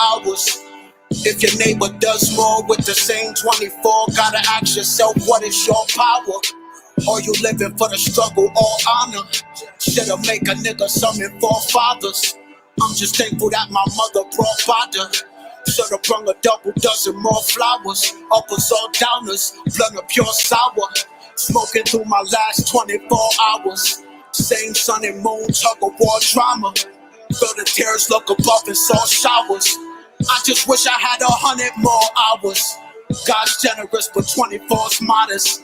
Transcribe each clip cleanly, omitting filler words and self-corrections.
hours. If your neighbor does more with the same 24, gotta ask yourself, what is your power? Or you living for the struggle or honor? Shit'll make a nigga summon forefathers. I'm just thankful that my mother brought father. Should've brung a double dozen more flowers. Uppers or downers, blood of pure sour. Smoking through my last 24 hours. Same sun and moon, tug of war drama. Feel the tears, look above and saw showers. I just wish I had 100 more hours. God's generous, but 24's modest.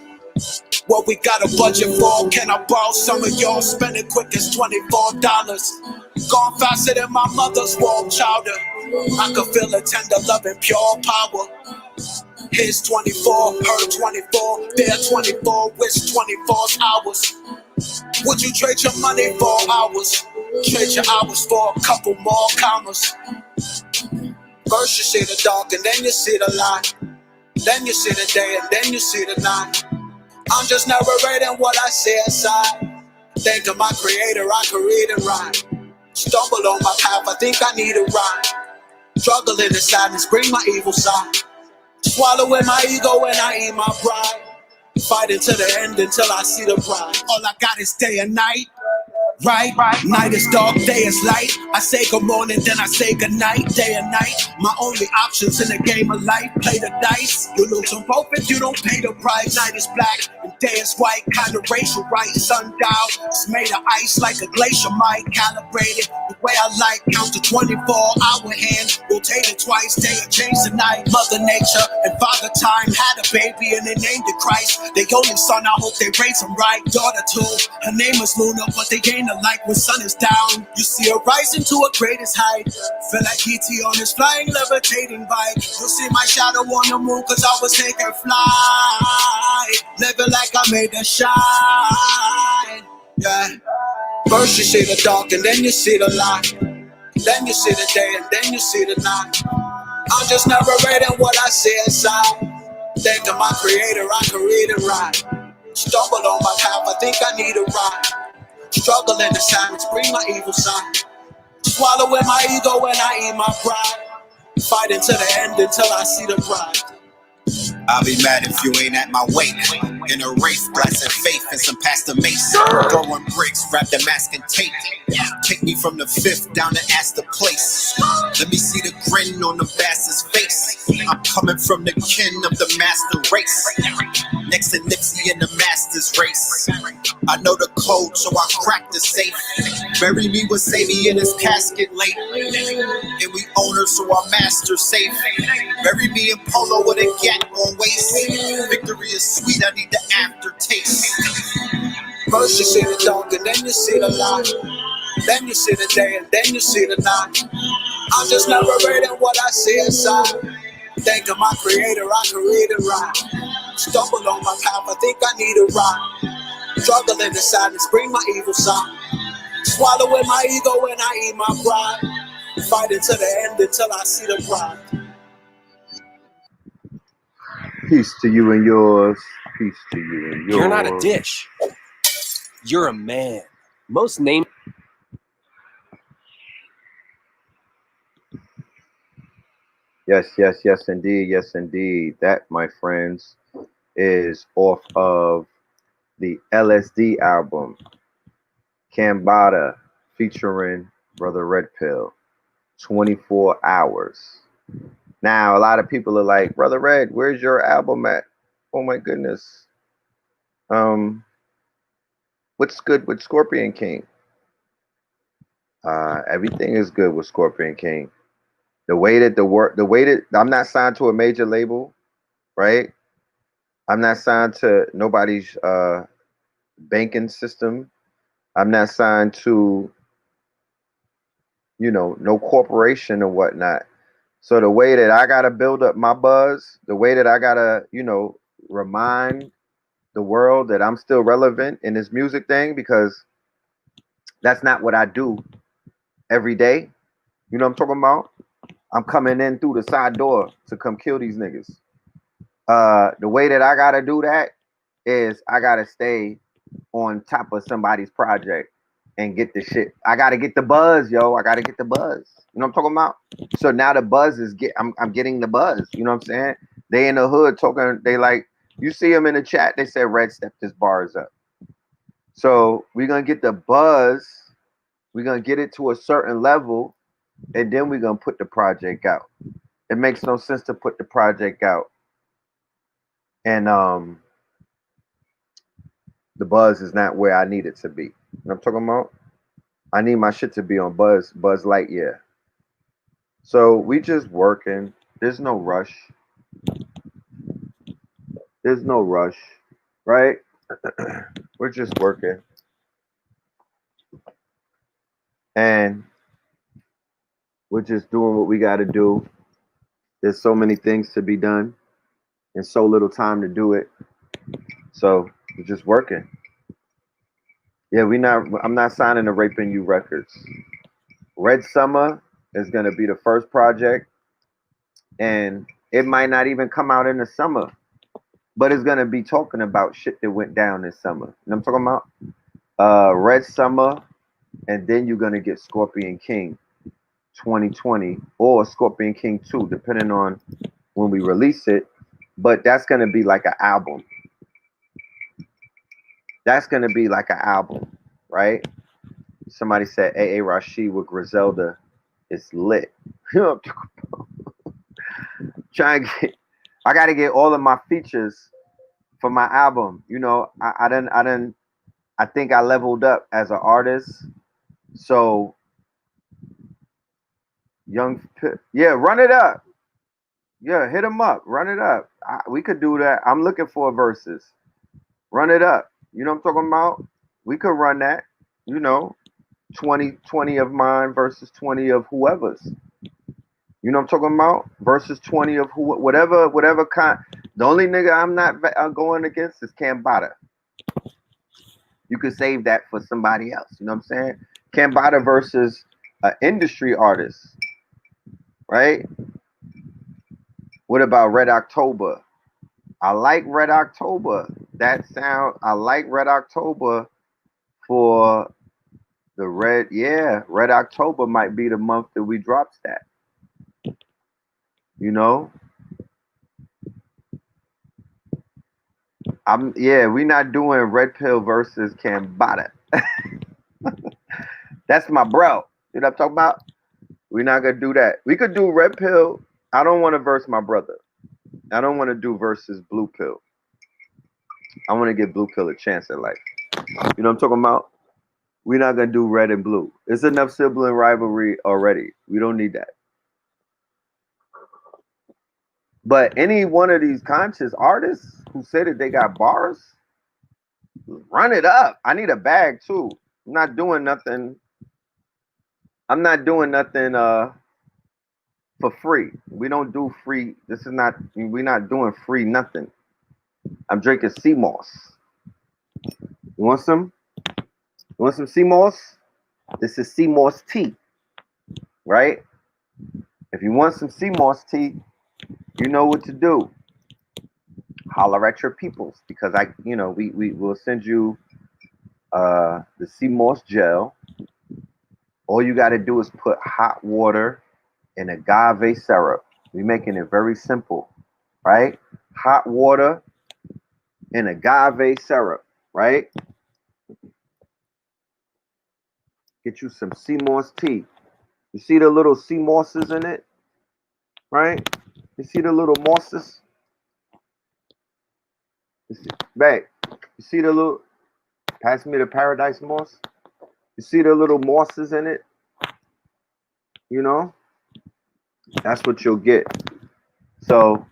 What we got a budget for? Can I borrow some of yours? Spend it quick as $24. Gone faster than my mother's warm chowder. I could feel a tender love and pure power. Here's 24, her 24, there 24, wish 24's hours. Would you trade your money for hours? Trade your hours for a couple more commas. First you see the dark and then you see the light. Then you see the day and then you see the night. I'm just narrating what I see inside. Think of my creator, I can read and write. Stumble on my path, I think I need a ride. Struggle in the sadness, bring my evil side. Swallowing my ego and I eat my pride. Fighting to the end until I see the bride. All I got is day and night. Right? Night is dark, day is light. I say good morning, then I say good night. Day and night, my only options in the game of life. Play the dice, you lose them both if you don't pay the price. Night is black, and day is white. Kind of racial right, sundial. It's made of ice like a glacier might. Calibrated the way I like. Count to 24-hour hand. Rotate it twice, day or change the night. Mother Nature and Father Time had a baby and they named it Christ. They only son, I hope they raise him right. Daughter too, her name is Luna, but they ain't alike when sun is down. You see her rising to her greatest height. Feel like E.T. on his flying, levitating bike. You'll see my shadow on the moon cause I was taking flight. Living like I made the shine. Yeah. First you see the dark and then you see the light. Then you see the day and then you see the night. I'm just narrating what I see inside. Think of my creator, I can read and write. Stumble on my path, I think I need a ride. Struggle in the silence, bring my evil side. Swallowing my ego and I eat my pride. Fighting to the end until I see the bride. I'll be mad if you ain't at my wake. In a race, blasting faith and some pasta mace. Throwing bricks, wrapped in mask and tape. Take me from the fifth down to Astor Place. Let me see the grin on the bastard's face. I'm coming from the kin of the master race. Next to Nipsey in the master's race. I know the code, so I cracked the safe. Bury me with Sadie in his casket late. And we own her, so our master's safe. Bury me in polo with a gat on waist. Victory is sweet, I need the aftertaste. First you see the dark and then you see the light. Then you see the day and then you see the night. I'm just narrating what I see inside. Think of my creator, I can read and write. Stumble on my path, I think I need a ride. Struggle in the silence, bring my evil side. Swallowing my ego and I eat my pride. Fighting to the end until I see the bride. Peace to you and yours. Peace to you and yours. You're not a dish. You're a man. Most name. Yes, yes, yes, indeed. Yes, indeed. That, my friends, is off of the LSD album, Cambada, featuring Brother Red Pill, 24 Hours. Now, a lot of people are like, Brother Red, where's your album at? Oh, my goodness. What's good with Scorpion King? Everything is good with Scorpion King. The way that I'm not signed to a major label, right? I'm not signed to nobody's banking system. I'm not signed to, no corporation or whatnot. So the way that I gotta build up my buzz, the way that I gotta, remind the world that I'm still relevant in this music thing, because that's not what I do every day. You know what I'm talking about? I'm coming in through the side door to come kill these niggas. The way that I gotta do that is I gotta stay on top of somebody's project. and get the shit. I gotta get the buzz, yo. I gotta get the buzz. You know what I'm talking about? So now the buzz is I'm getting the buzz. You know what I'm saying? They in the hood talking. They like you see them in the chat. They said Red step this bars up. So we're gonna get the buzz. We're gonna get it to a certain level, and then we're gonna put the project out. It makes no sense to put the project out, and the buzz is not where I need it to be. You know what I'm talking about? I need my shit to be on Buzz Lightyear. So we just working. There's no rush. There's no rush, right? We're just working. And we're just doing what we got to do. There's so many things to be done and so little time to do it. So we're just working. Yeah, I'm not signing to Raping You Records. Red Summer is gonna be the first project, and it might not even come out in the summer, but it's gonna be talking about shit that went down this summer. You know what I'm talking about? Red Summer, and then you're gonna get Scorpion King 2020 or Scorpion King 2, depending on when we release it. But that's gonna be like an album. That's gonna be like an album, right? Somebody said A.A. Rashid with Griselda is lit. Trying to get, I gotta get all of my features for my album. You know, I think I leveled up as an artist. So yeah, run it up. Yeah, hit them up. Run it up. We could do that. I'm looking for verses. Run it up. You know what I'm talking about? We could run that. You know, 20 of mine versus 20 of whoever's. You know what I'm talking about? Versus 20 of whatever kind. The only nigga I'm not going against is Cambada. You could save that for somebody else. You know what I'm saying? Cambada versus an industry artist, right? What about Red October? I like Red October. I like Red October for the Red. Yeah, Red October might be the month that we drops that. You know? We not doing Red Pill versus Cambada. That's my bro. You know what I'm talking about? We're not gonna do that. We could do Red Pill. I don't want to verse my brother. I don't want to do versus Blue Pill. I want to give Blue Pill a chance at life. You know what I'm talking about? We're not gonna do Red and Blue. It's enough sibling rivalry already. We don't need that. But any one of these conscious artists who say that they got bars, run it up. I need a bag too. I'm not doing nothing for free. We don't do free. We're not doing free nothing. I'm drinking sea moss. You want some? You want some sea moss? This is sea moss tea, right? If you want some sea moss tea, you know what to do. Holler at your peoples because we will send you the sea moss gel. All you got to do is put hot water and agave syrup. We're making it very simple, right? Hot water and agave syrup, right? Get you some sea moss tea. You see the little sea mosses in it, right? You see the little mosses? Babe, you see the little, pass me the paradise moss? You see the little mosses in it? You know? That's what you'll get. So,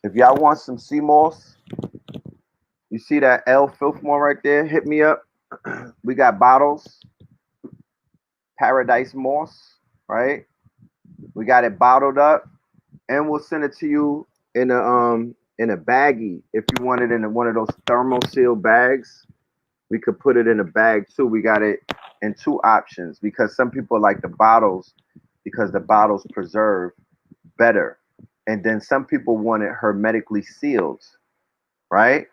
if y'all want some sea moss, you see that L Filthmore right there? Hit me up. We got bottles. Paradise moss, right? We got it bottled up, and we'll send it to you in a baggie. If you want it in one of those thermal seal bags, we could put it in a bag too. We got it in two options because some people like the bottles because the bottles preserve better. And then some people want it hermetically sealed, right?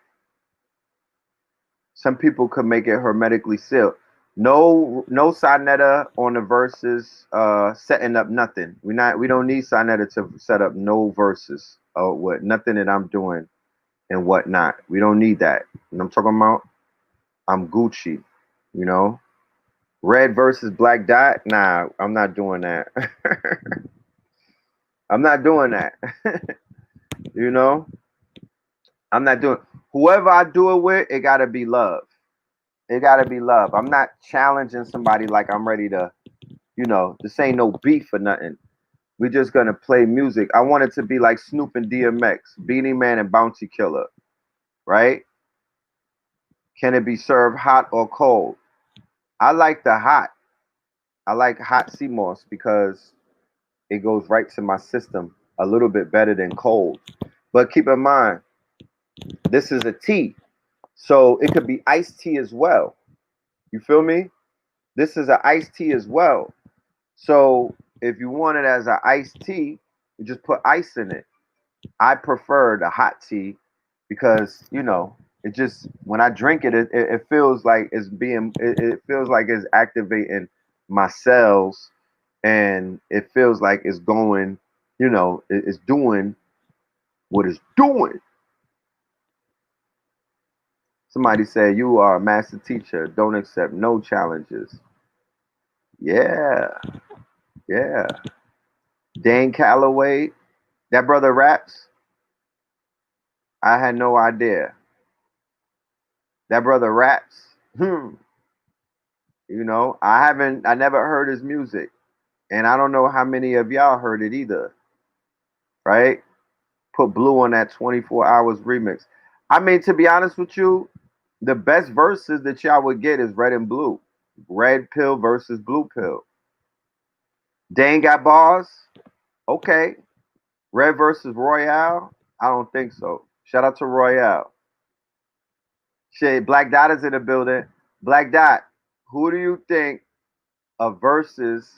Some people could make it hermetically sealed. No, no Sonetta on the verses, setting up nothing. We don't need Sonetta to set up no verses or what nothing that I'm doing and whatnot. We don't need that. And I'm talking about I'm Gucci, you know. Red versus Black Dot. Nah, I'm not doing that. I'm not doing that. You know, I'm not doing. Whoever I do it with, it gotta be love. It gotta be love. I'm not challenging somebody like I'm ready to. You know, this ain't no beef or nothing. We're just gonna play music. I want it to be like Snoop and DMX, Beanie Man and Bounty Killer, right? Can it be served hot or cold? I like the hot. I like hot sea moss because it goes right to my system a little bit better than cold. But keep in mind, this is a tea, so it could be iced tea as well. You feel me? This is an iced tea as well. So if you want it as an iced tea, you just put ice in it. I prefer the hot tea because it just when I drink it, it feels like it feels like it's activating my cells, and it feels like it's going, it's doing what it's doing. Somebody said you are a master teacher. Don't accept no challenges. Yeah, yeah. Dane Calloway, that brother raps. I had no idea. That brother raps. I never heard his music, and I don't know how many of y'all heard it either, right? Put Blue on that 24 hours remix. I mean, to be honest with you, the best verses that y'all would get is Red and Blue. Red Pill versus Blue Pill. Dane got bars? Okay. Red versus Royale? I don't think so. Shout out to Royale. Shit, Black Dot is in the building. Black Dot, who do you think a versus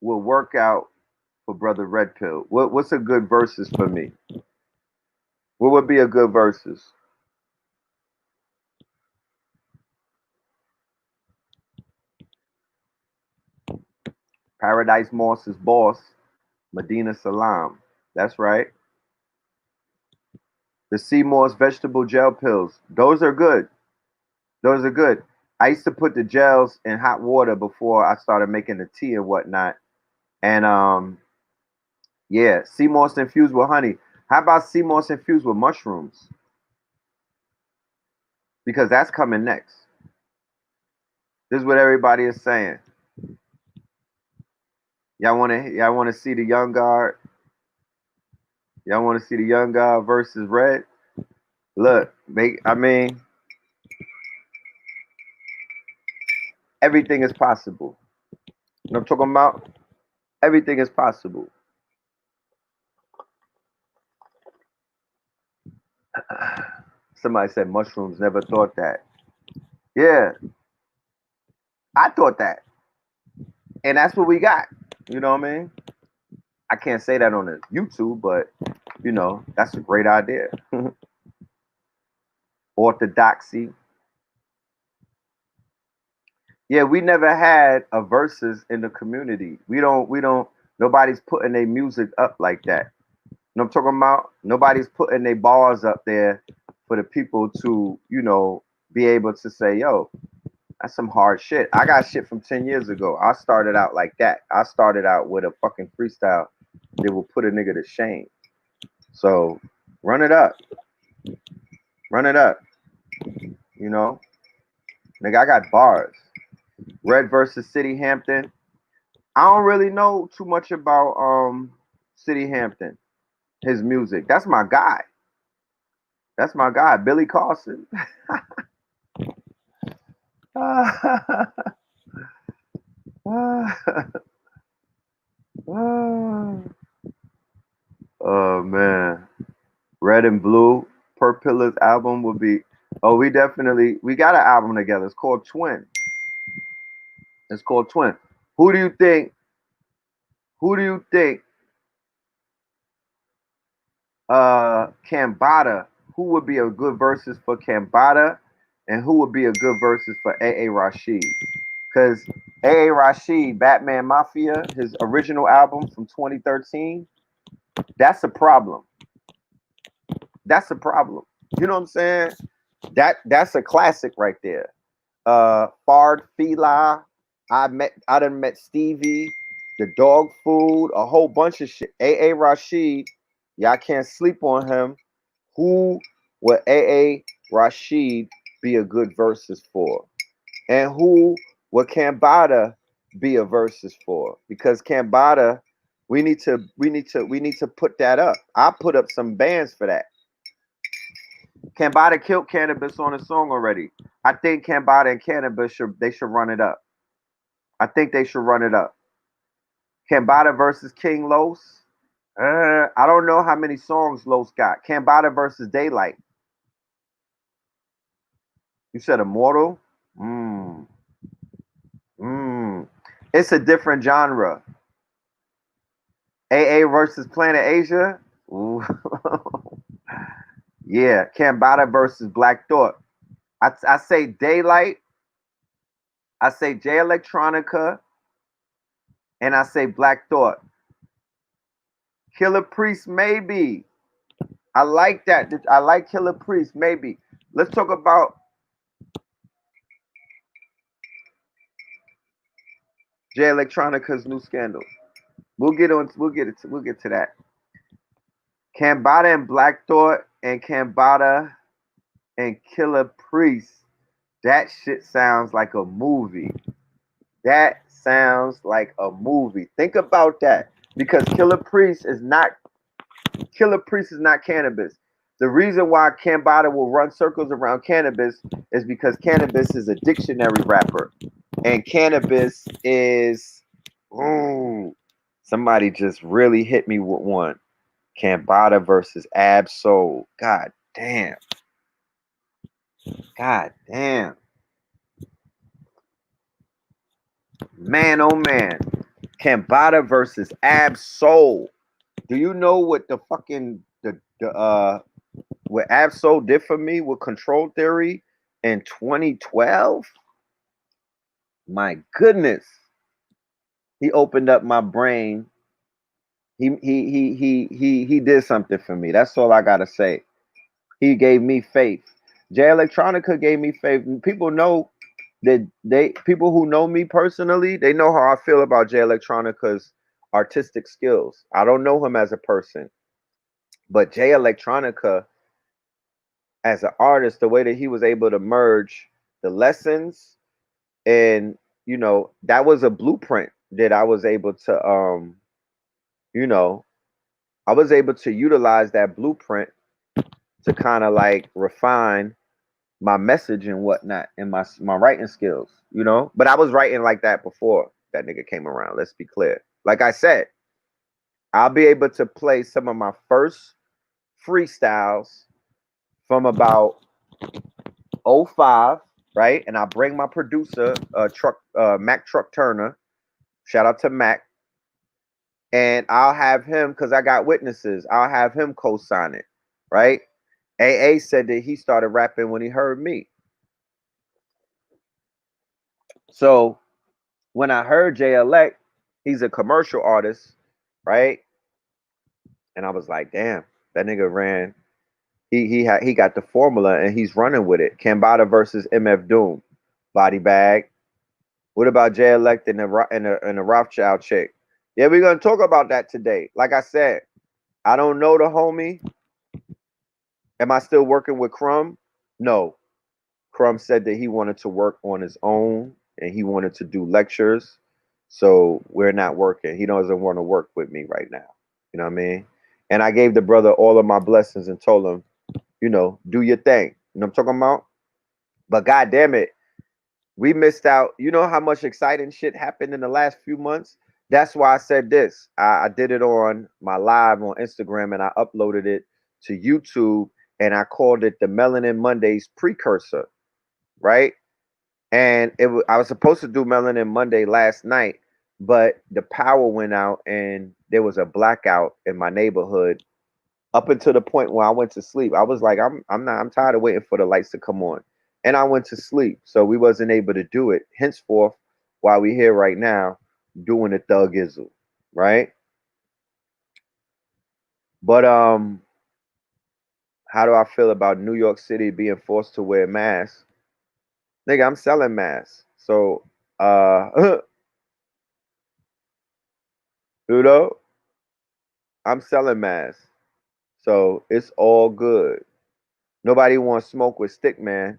will work out for Brother Red Pill? What's a good versus for me? What would be a good versus? Paradise Moss's boss, Medina Salam. That's right. The Sea Moss vegetable gel pills. Those are good. Those are good. I used to put the gels in hot water before I started making the tea and whatnot. And yeah, sea moss infused with honey. How about sea moss infused with mushrooms? Because that's coming next. This is what everybody is saying. Y'all wanna see the young guard? Y'all wanna see the young guard versus red? Look, everything is possible. You know what I'm talking about? Everything is possible. Somebody said mushrooms, never thought that. Yeah, I thought that. And that's what we got. You know what I mean? I can't say that on the YouTube, but that's a great idea. Orthodoxy. Yeah, we never had a versus in the community. We don't nobody's putting their music up like that. You know what I'm talking about? Nobody's putting their bars up there for the people to, be able to say, yo, that's some hard shit. I got shit from 10 years ago. I started out like that. I started out with a fucking freestyle that will put a nigga to shame. So run it up. Run it up. You know? Nigga, I got bars. Red versus City Hampton. I don't really know too much about City Hampton, his music. That's my guy. That's my guy, Billy Carson. Oh man. Red and Blue, Per Pillar's album will be. Oh, we got an album together. It's called Twin. It's called Twin. Who do you think? Who do you think? Cambada. Who would be a good versus for Cambada, and who would be a good versus for A. Rashid? Because A.A. Rashid, Batman Mafia, his original album from 2013, that's a problem. That's a problem. You know what I'm saying? That's a classic right there. Fard Fila, I done met Stevie, the dog food, a whole bunch of shit. A.A. Rashid, y'all can't sleep on him. Who would A.A. Rashid be a good versus for? And who would Kambada be a versus for? Because Kambada, we need to put that up. I put up some bands for that. Kambada killed Cannabis on a song already. I think Kambada and Cannabis should run it up. I think they should run it up. Kambada versus King Los. I don't know how many songs Los got. Kambada versus Daylight. You said Immortal? Mm. Mm. It's a different genre. AA versus Planet Asia. Ooh. Yeah, Kambada versus Black Thought. I say Daylight. I say J Electronica, and I say Black Thought. Killer Priest, maybe. I like that. I like Killer Priest, maybe. Let's talk about J Electronica's new scandal. We'll get on. We'll get to that. Kambada and Black Thought and Kambada and Killer Priest. That shit sounds like a movie. That sounds like a movie. Think about that. Because Killer Priest is not Cannabis. The reason why Kambada will run circles around Cannabis is because Cannabis is a dictionary rapper. And Cannabis is somebody just really hit me with one. Kambada versus Ab Soul. God damn. God damn. Man, oh man. Kambada versus Ab Soul. Do you know what the fucking what Ab Soul did for me with Control Theory in 2012? My goodness. He opened up my brain. He did something for me. That's all I gotta say. He gave me faith. Jay Electronica gave me faith. People know that people who know me personally, they know how I feel about Jay Electronica's artistic skills. I don't know him as a person, but Jay Electronica as an artist, the way that he was able to merge the lessons and that was a blueprint that I was able to you know I was able to utilize that blueprint to kind of like refine my message and whatnot and my writing skills, but I was writing like that before that nigga came around. Let's be clear. Like I said, I'll be able to play some of my first freestyles from about '05, right? And I bring my producer, Mac Truck Turner. Shout out to Mac. And I'll have him, because I got witnesses, I'll have him co-sign it, right? AA said that he started rapping when he heard me. So when I heard Jay Elect, he's a commercial artist, right? And I was like, damn, that nigga ran. He got the formula and he's running with it. Kambada versus MF Doom, body bag. What about Jay Elect and the Rothschild chick? Yeah, we're gonna talk about that today. Like I said, I don't know the homie. Am I still working with Crumb? No. Crumb said that he wanted to work on his own and he wanted to do lectures. So we're not working. He doesn't want to work with me right now. You know what I mean? And I gave the brother all of my blessings and told him, do your thing. You know what I'm talking about? But God damn it, we missed out. You know how much exciting shit happened in the last few months? That's why I said this. I did it on my live on Instagram and I uploaded it to YouTube and I called it the Melanin Mondays precursor, right? And I was supposed to do Melanin Monday last night, but the power went out and there was a blackout in my neighborhood up until the point where I went to sleep. I was like, I'm tired of waiting for the lights to come on. And I went to sleep. So we wasn't able to do it. Henceforth, while we here right now doing the thugism, right? But how do I feel about New York City being forced to wear masks? Nigga, I'm selling masks. So you know, I'm selling masks. So it's all good. Nobody wants smoke with stick, man.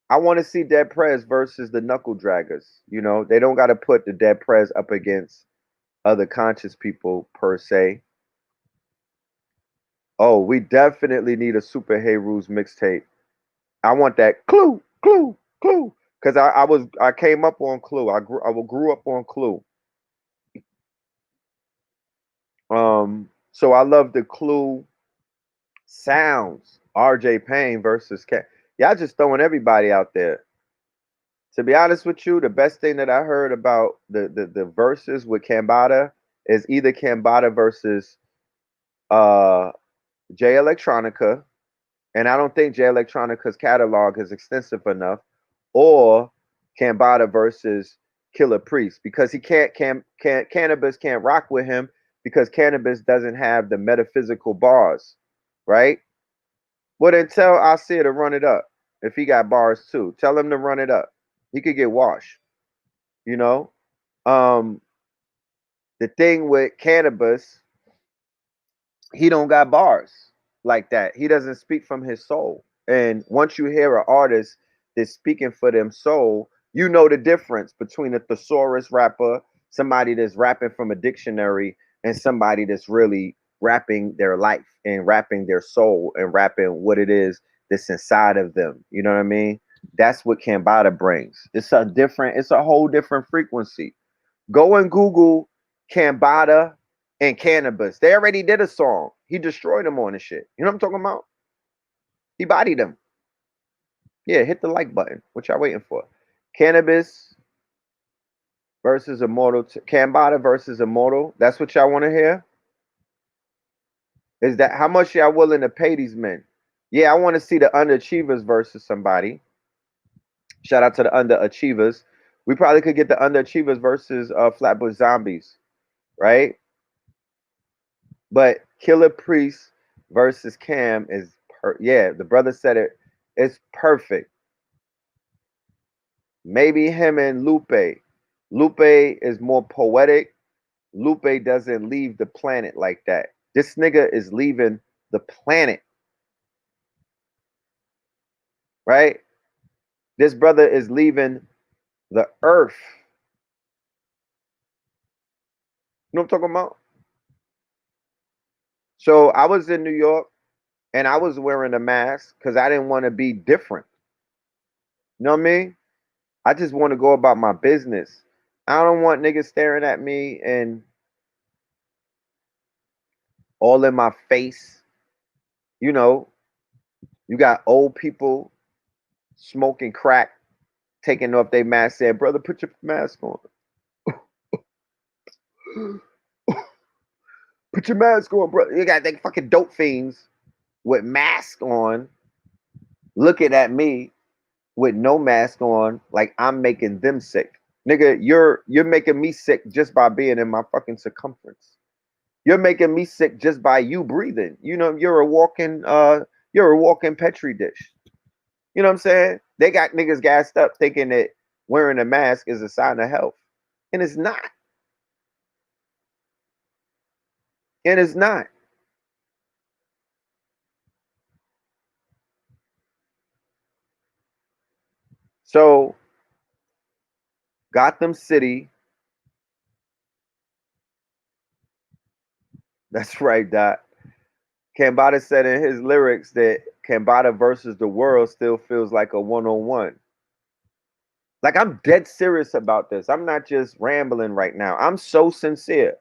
I want to see Dead Prez versus the Knuckle Draggers. You know, they don't got to put the Dead Prez up against other conscious people per se. Oh, we definitely need a Super Heroes mixtape. I want that Clue, Clue, Clue. Cause I came up on Clue. I grew up on Clue. So I love the Clue sounds. RJ Payne versus Cat. Y'all just throwing everybody out there. To be honest with you, the best thing that I heard about the verses with Cambada is either Cambada versus uh Jay Electronica, and I don't think Jay Electronica's catalog is extensive enough, or Cambada versus Killer Priest because he can't Cannabis can't rock with him because Cannabis doesn't have the metaphysical bars, right? Well then tell I see to run it up if he got bars too. Tell him to run it up. He could get washed, you know. Um, the thing with Cannabis, he don't got bars like that. He doesn't speak from his soul. And once you hear an artist that's speaking for them soul, you know the difference between a thesaurus rapper, somebody that's rapping from a dictionary, and somebody that's really rapping their life and rapping their soul and rapping what it is that's inside of them. You know what I mean? That's what Cambada brings. It's a whole different frequency. Go and Google Cambada and Cannabis. They already did a song. He destroyed them on the shit. You know what I'm talking about? He bodied them. Yeah, hit the like button. What y'all waiting for? Cannabis versus Immortal. Cambada versus Immortal. That's what y'all want to hear? Is that how much y'all willing to pay these men? Yeah, I want to see the underachievers versus somebody. Shout out to the underachievers. We probably could get the underachievers versus Flatbush Zombies, right? But Killer Priest versus Cam is yeah, the brother said it. It's perfect. Maybe him and Lupe. Lupe is more poetic. Lupe doesn't leave the planet like that. This nigga is leaving the planet, right? This brother is leaving the earth. You know what I'm talking about? So I was in New York and I was wearing a mask because I didn't want to be different. You know what I mean? I just want to go about my business. I don't want niggas staring at me and all in my face. You know, you got old people smoking crack, taking off their mask, saying, "Brother, put your mask on. Put your mask on, bro." You got they fucking dope fiends with masks on, looking at me with no mask on, like I'm making them sick. Nigga, you're making me sick just by being in my fucking circumference. You're making me sick just by you breathing. You know, you're a walking petri dish. You know what I'm saying? They got niggas gassed up thinking that wearing a mask is a sign of health. And it's not. And it's not. So Gotham City, that's right, Dot. Cambada said in his lyrics that Cambada versus the world still feels like a one-on-one. Like I'm dead serious about this. I'm not just rambling right now. I'm so sincere.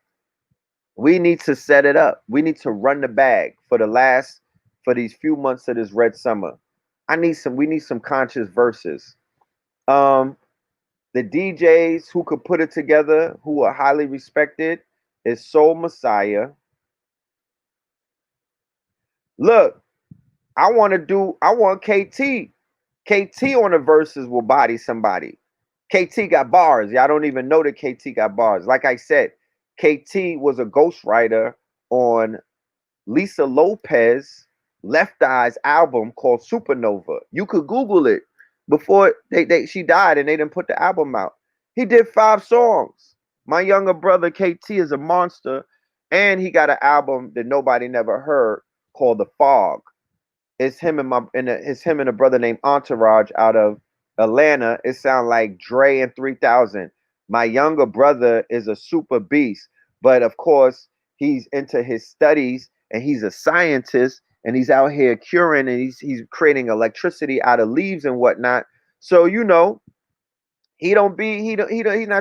We need to set it up. We need to run the bag for these few months of this red summer. We need some conscious verses. Um the DJs who could put it together, who are highly respected, is Soul Messiah. Look, I want KT. KT on the verses will body somebody. KT got bars. Y'all don't even know that KT got bars. Like I said, KT was a ghostwriter on Lisa Lopez Left Eye's album called Supernova. You could Google it before she died and they didn't put the album out. He did 5 songs. My younger brother KT is a monster, and he got an album that nobody never heard called The Fog. It's him and a brother named Entourage out of Atlanta. It sounds like Dre and 3000. My younger brother is a super beast, but of course he's into his studies and he's a scientist and he's out here curing and he's creating electricity out of leaves and whatnot. So he's not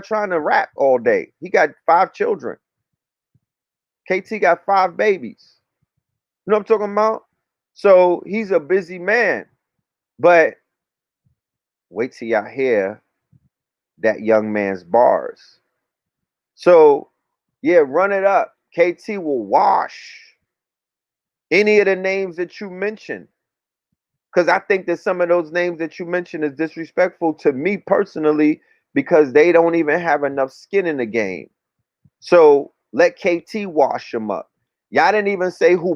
trying to rap all day. He got 5 children. KT got 5 babies. You know what I'm talking about? So he's a busy man. But wait till y'all hear that young man's bars. So yeah, run it up. KT will wash any of the names that you mentioned. Because I think that some of those names that you mentioned is disrespectful to me personally because they don't even have enough skin in the game. So let KT wash them up. Y'all didn't even say who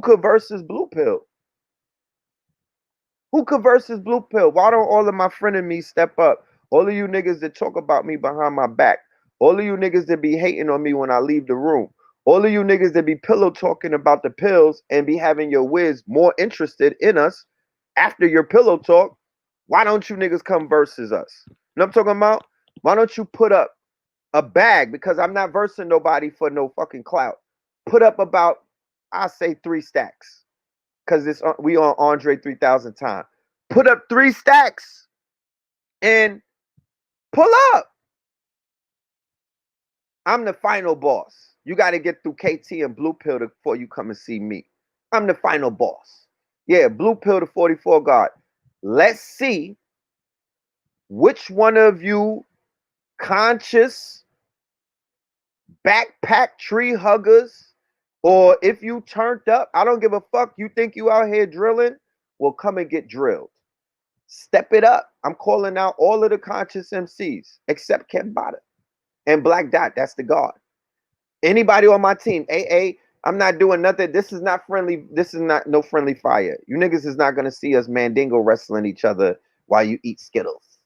could versus Blue Pill. Who could versus Blue Pill? Why don't all of my frenemies step up? All of you niggas that talk about me behind my back. All of you niggas that be hating on me when I leave the room. All of you niggas that be pillow talking about the pills and be having your whiz more interested in us after your pillow talk. Why don't you niggas come versus us? You know what I'm talking about? Why don't you put up a bag? Because I'm not versing nobody for no fucking clout. Put up about, I say 3 stacks. Because we on Andre 3000 time. Put up 3 stacks and pull up. I'm the final boss. You got to get through KT and Blue Pill before you come and see me. I'm the final boss. Yeah, Blue Pill to 44 guard. Let's see which one of you conscious backpack tree huggers, or if you turned up, I don't give a fuck. You think you out here drilling? Well, come and get drilled. Step it up. I'm calling out all of the conscious MCs except Kembada and Black Dot. That's the guard. Anybody on my team, AA, I'm not doing nothing. This is not friendly. This is not no friendly fire. You niggas is not gonna see us Mandingo wrestling each other while you eat Skittles.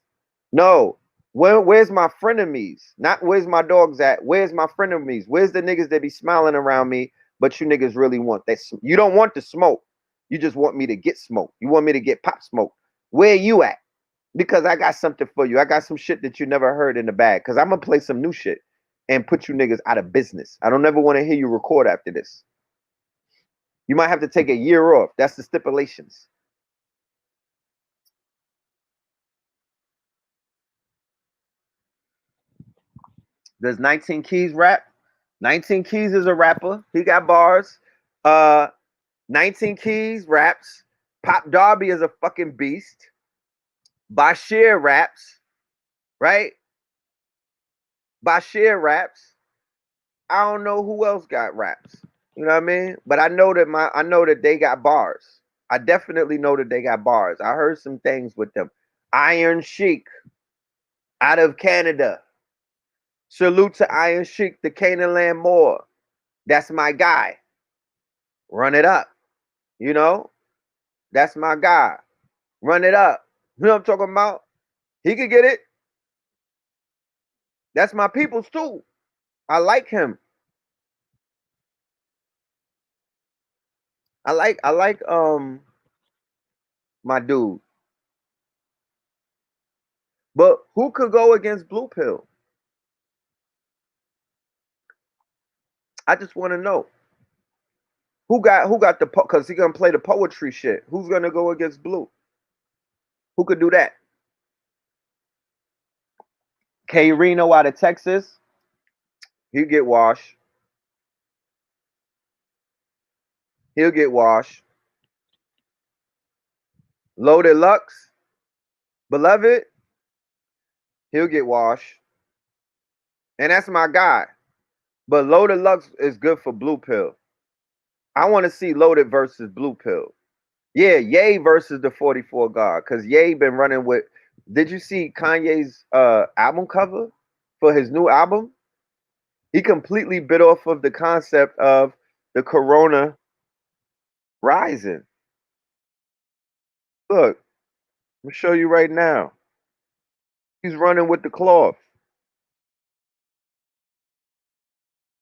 No. Where's my frenemies? Not where's my dogs at? Where's my frenemies? Where's the niggas that be smiling around me, but you niggas really want that? You don't want the smoke. You just want me to get smoke. You want me to get pop smoke. Where you at? Because I got something for you. I got some shit that you never heard in the bag. Because I'm going to play some new shit and put you niggas out of business. I don't ever want to hear you record after this. You might have to take a year off. That's the stipulations. Does 19 Keys rap? 19 Keys is a rapper. He got bars. 19 Keys raps. Pop Darby is a fucking beast. Bashir raps. Right? Bashir raps. I don't know who else got raps. You know what I mean? But I know that they got bars. I definitely know that they got bars. I heard some things with them. Iron Sheik out of Canada. Salute to Iron Sheik, the Canaan Land Moore. That's my guy. Run it up. You know? That's my guy. Run it up. You know what I'm talking about? He could get it. That's my people's too. I like him. I like my dude. But who could go against Blue Pill? I just want to know. Who got the because he gonna play the poetry shit. Who's gonna go against Blue? Who could do that? K Reno out of Texas. He'll get washed. He'll get washed. Loaded Lux, Beloved, he'll get washed. And that's my guy. But Loaded Lux is good for Blue Pill. I want to see Loaded versus Blue Pill. Yeah, Ye versus the 44 guard. Because Ye been running with Did you see Kanye's album cover for his new album? He completely bit off of the concept of the corona rising. Look, I'm gonna show you right now. He's running with the cloth.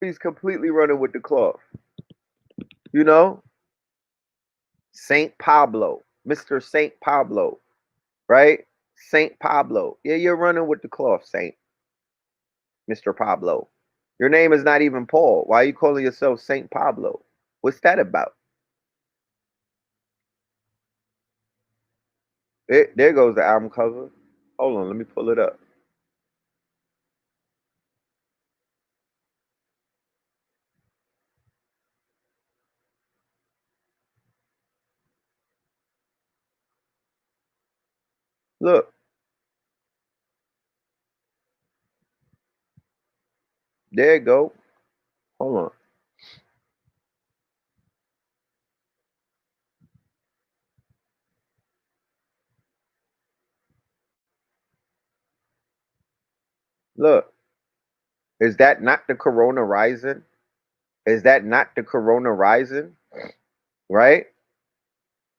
He's completely running with the cloth. You know, Saint Pablo, Mr. Saint Pablo, right? Saint Pablo. Yeah, you're running with the cloth, Saint. Mr. Pablo. Your name is not even Paul. Why are you calling yourself Saint Pablo? What's that about? There goes the album cover. Hold on, let me pull it up. Look, there you go. Hold on. Look, is that not the corona rising? Is that not the corona rising? Right?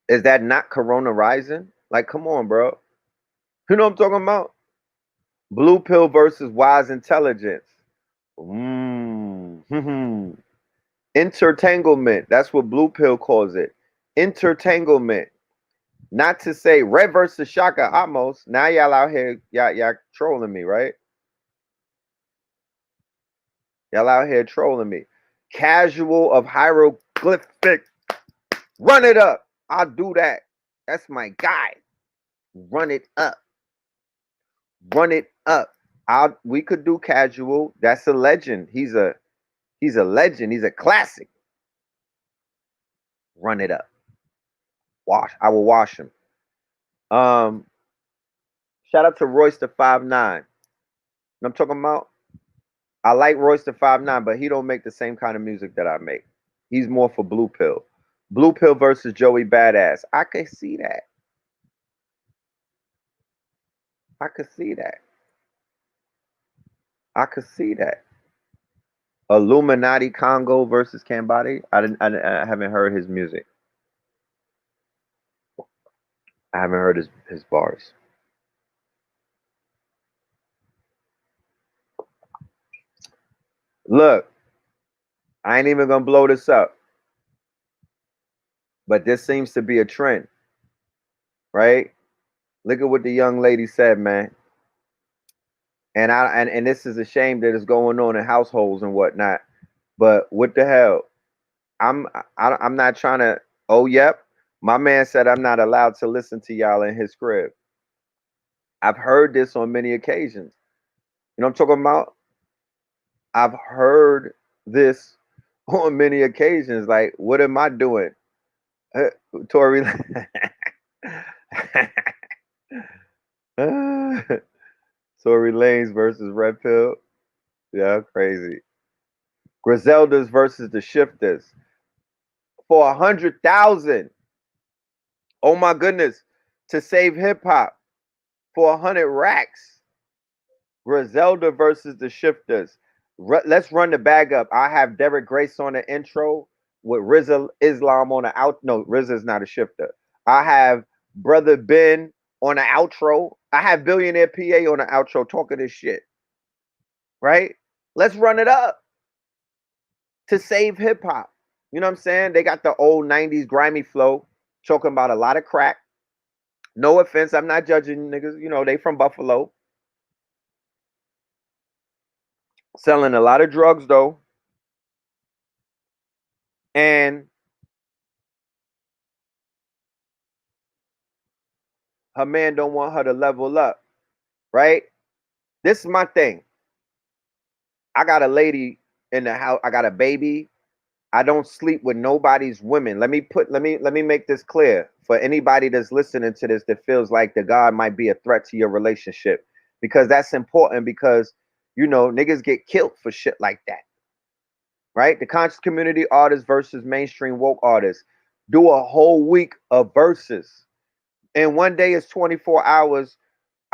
Is that not corona rising? Like, come on, bro. You know what I'm talking about? Blue pill versus wise intelligence. Mm. Intertanglement. That's what blue pill calls it. Intertanglement. Not to say red versus Shaka Amos. Now y'all out here, y'all trolling me, right? Y'all out here trolling me. Casual of hieroglyphic. Run it up. I'll do that. That's my guy. Run it up. Run it up. We could do casual. That's a legend. He's a legend. He's a classic. Run it up. Wash. I will wash him. Um, Shout out to Royce the 5'9". I'm talking about. I like Royce the 5'9", but he don't make the same kind of music that I make. He's more for Blue Pill. Blue Pill versus Joey Badass. I can see that. I could see that. I could see that. Illuminati Congo versus Cambody. I haven't heard his music. I haven't heard his bars. Look, I ain't even gonna blow this up. But this seems to be a trend. Right? Look at what the young lady said, man. And this is a shame that it's going on in households and whatnot. But what the hell? I'm not trying to. Oh, yep. My man said I'm not allowed to listen to y'all in his crib. I've heard this on many occasions. You know what I'm talking about? I've heard this on many occasions. Like, what am I doing? Tory Tory Lanez versus Red Pill. Yeah, crazy. Griseldas versus the Shifters for 100,000. Oh my goodness! To save hip hop for 100 racks. Griselda versus the Shifters. Let's run the bag up. I have Derek Grace on the intro with RZA Islam on the out. No, RZA is not a shifter. I have Brother Ben on the outro. I have Billionaire PA on the outro talking this shit. Right? Let's run it up to save hip hop. You know what I'm saying? They got the old 90s grimy flow, talking about a lot of crack. No offense, I'm not judging niggas. You know, they from Buffalo. Selling a lot of drugs though. And her man don't want her to level up. Right? This is my thing. I got a lady in the house. I got a baby. I don't sleep with nobody's women. Let me make this clear for anybody that's listening to this that feels like the God might be a threat to your relationship, because that's important, because you know niggas get killed for shit like that. Right? The conscious community artists versus mainstream woke artists. Do a whole week of verses. And one day is 24 hours.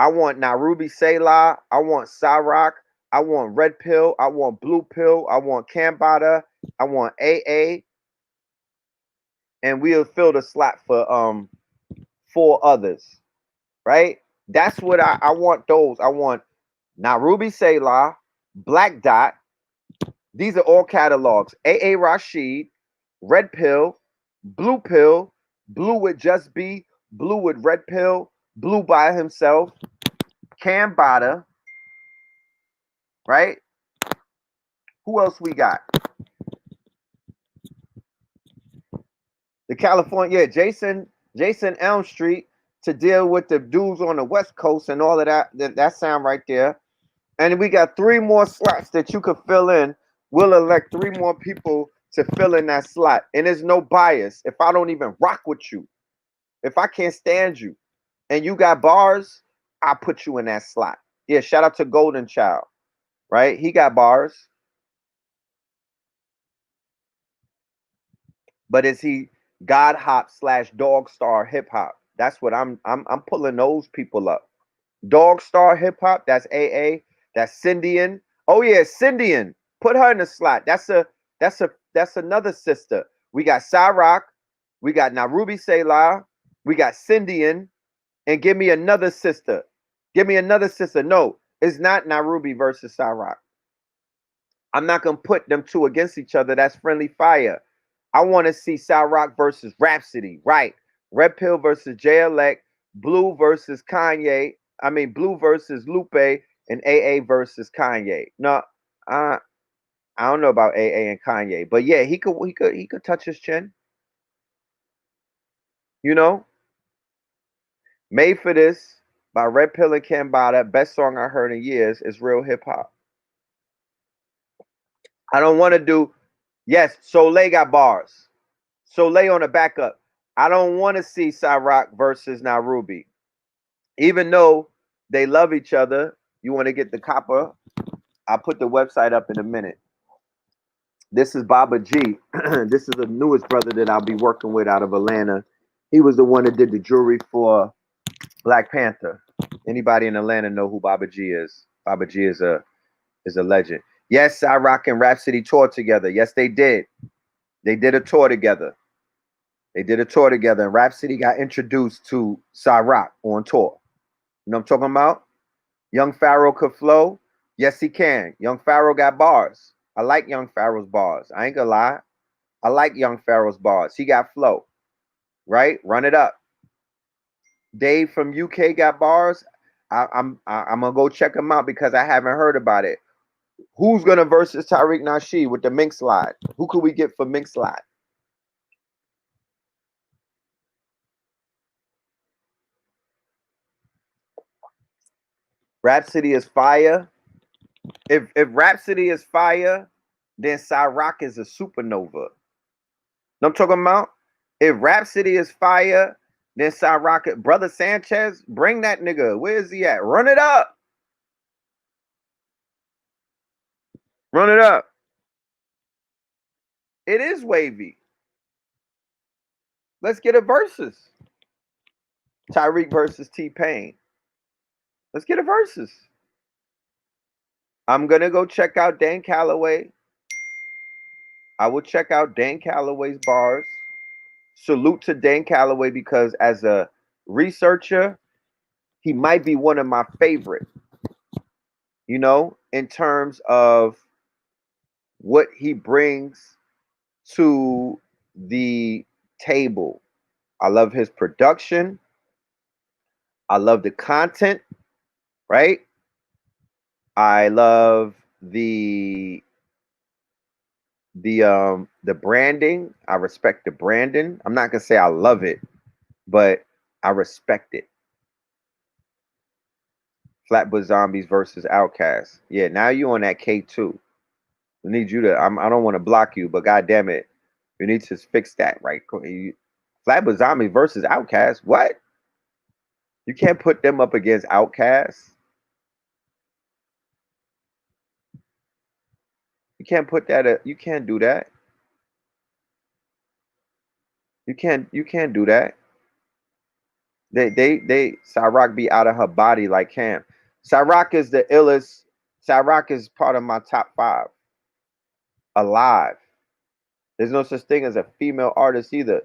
I want Nairobi Selah. I want Cyrock. I want Red Pill. I want Blue Pill. I want Cambada. I want AA. And we'll fill the slot for 4 others. Right? That's what I want those. I want Nairobi Selah, Black Dot. These are all catalogs. AA Rashid, Red Pill, Blue with Just B, Blue with Red Pill, Blue by himself, Cambada, right? Who else we got? The California, Jason Elm Street to deal with the dudes on the West Coast and all of that sound right there. And we got 3 more slots that you could fill in. We'll elect 3 more people to fill in that slot. And there's no bias. If I don't even rock with you, if I can't stand you, and you got bars, I'll put you in that slot. Yeah, shout out to Golden Child, right? He got bars. But is he God hop / dog star hip hop? That's what I'm pulling those people up. Dog star hip hop, that's AA. That's Cindian. Oh yeah, Cindian. Put her in the slot. That's another sister. We got Cyrock, we got Nairobi Selah, we got Cindian, and give me another sister. Give me another sister. No, it's not Nairobi versus Cyrock. I'm not gonna put them 2 against each other. That's friendly fire. I want to see Cyrock versus Rhapsody, right? Red Pill versus JLX, Blue versus Kanye. I mean, Blue versus Lupe, and AA versus Kanye. No, I don't know about AA and Kanye, but yeah, he could touch his chin. You know, Made for This by Red Pill and Cambada. Best song I heard in years is real hip hop. I don't want to do. Yes, Soleil got bars. Soleil on the backup. I don't want to see Cyrock versus Nairobi. Even though they love each other, you want to get the copper. I'll put the website up in a minute. This is Baba G. This is the newest brother that I'll be working with out of Atlanta. He was the one that did the jewelry for Black Panther. Anybody in Atlanta know who Baba G is? Baba G is a legend. Yes, Cyrock and Rhapsody toured together. Yes, they did. They did a tour together. And Rhapsody got introduced to Cyrock on tour. You know what I'm talking about? Young Pharaoh could flow. Yes, he can. Young Pharaoh got bars. I like Young Pharaoh's bars. I ain't gonna lie. I like Young Pharaoh's bars. He got flow. Right? Run it up. Dave from UK got bars. I'm gonna go check him out because I haven't heard about it. Who's gonna versus Tariq Nasheed with the Mink Slide? Who could we get for Mink Slide? Rhapsody is fire. If Rhapsody is fire, then Cyrock is a supernova. Know what I'm talking about? If Rhapsody is fire, then Cyrock, Brother Sanchez, bring that nigga. Where is he at? Run it up. Run it up. It is wavy. Let's get a versus. Tyreek versus T-Pain. Let's get a versus. I'm gonna go check out Dan Calloway. I will check out Dan Calloway's bars. Salute to Dan Calloway because as a researcher, he might be one of my favorite, you know, in terms of what he brings to the table. I love his production. I love the content, right? I love the branding. I respect the branding. I'm not gonna say I love it, but I respect it. Flatbush Zombies versus Outkast. Yeah, now you on that K2. I need you to. I don't want to block you, but god damn it, you need to fix that, right? Flatbush Zombies versus Outkast. What? You can't put them up against Outkast. You can't put that. You can't do that. You can't do that. Cyrock be out of her body like Cam. Cyrock is the illest. Cyrock is part of my top 5 alive. There's no such thing as a female artist either.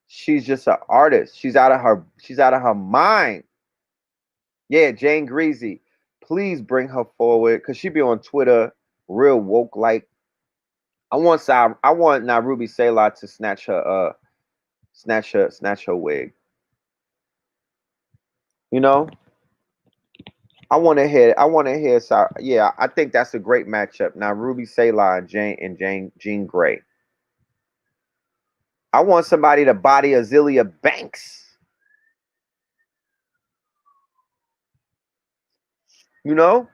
She's just an artist. She's out of her. She's out of her mind. Yeah, Jane Greasy. Please bring her forward because she be on Twitter, real woke like. I want Nairobi Selah to snatch her wig. You know, I want to hear. Yeah, I think that's a great matchup. Now, Ruby Selah and Jean Grey. I want somebody to body Azealia Banks. You know?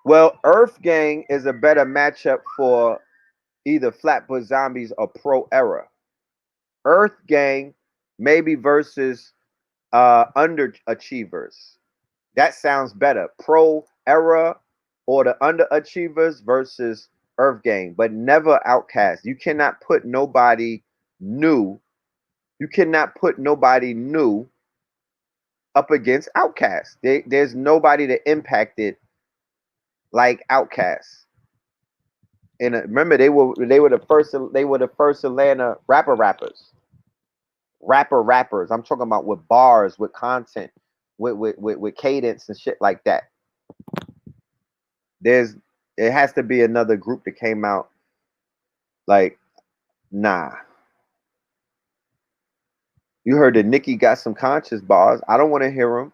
Well, Earth Gang is a better matchup for either Flatbush Zombies or Pro Era. Earth Gang maybe versus Underachievers. That sounds better. Pro Era or the Underachievers versus Earth Gang, but never Outcast. You cannot put nobody new. You cannot put nobody new up against Outcast. There's nobody that impacted like Outcast. And remember, they were the first Atlanta rappers. Rappers. I'm talking about with bars, with content, with cadence and shit like that. It has to be another group that came out like, nah. You heard that Nicki got some conscious bars. I don't want to hear them.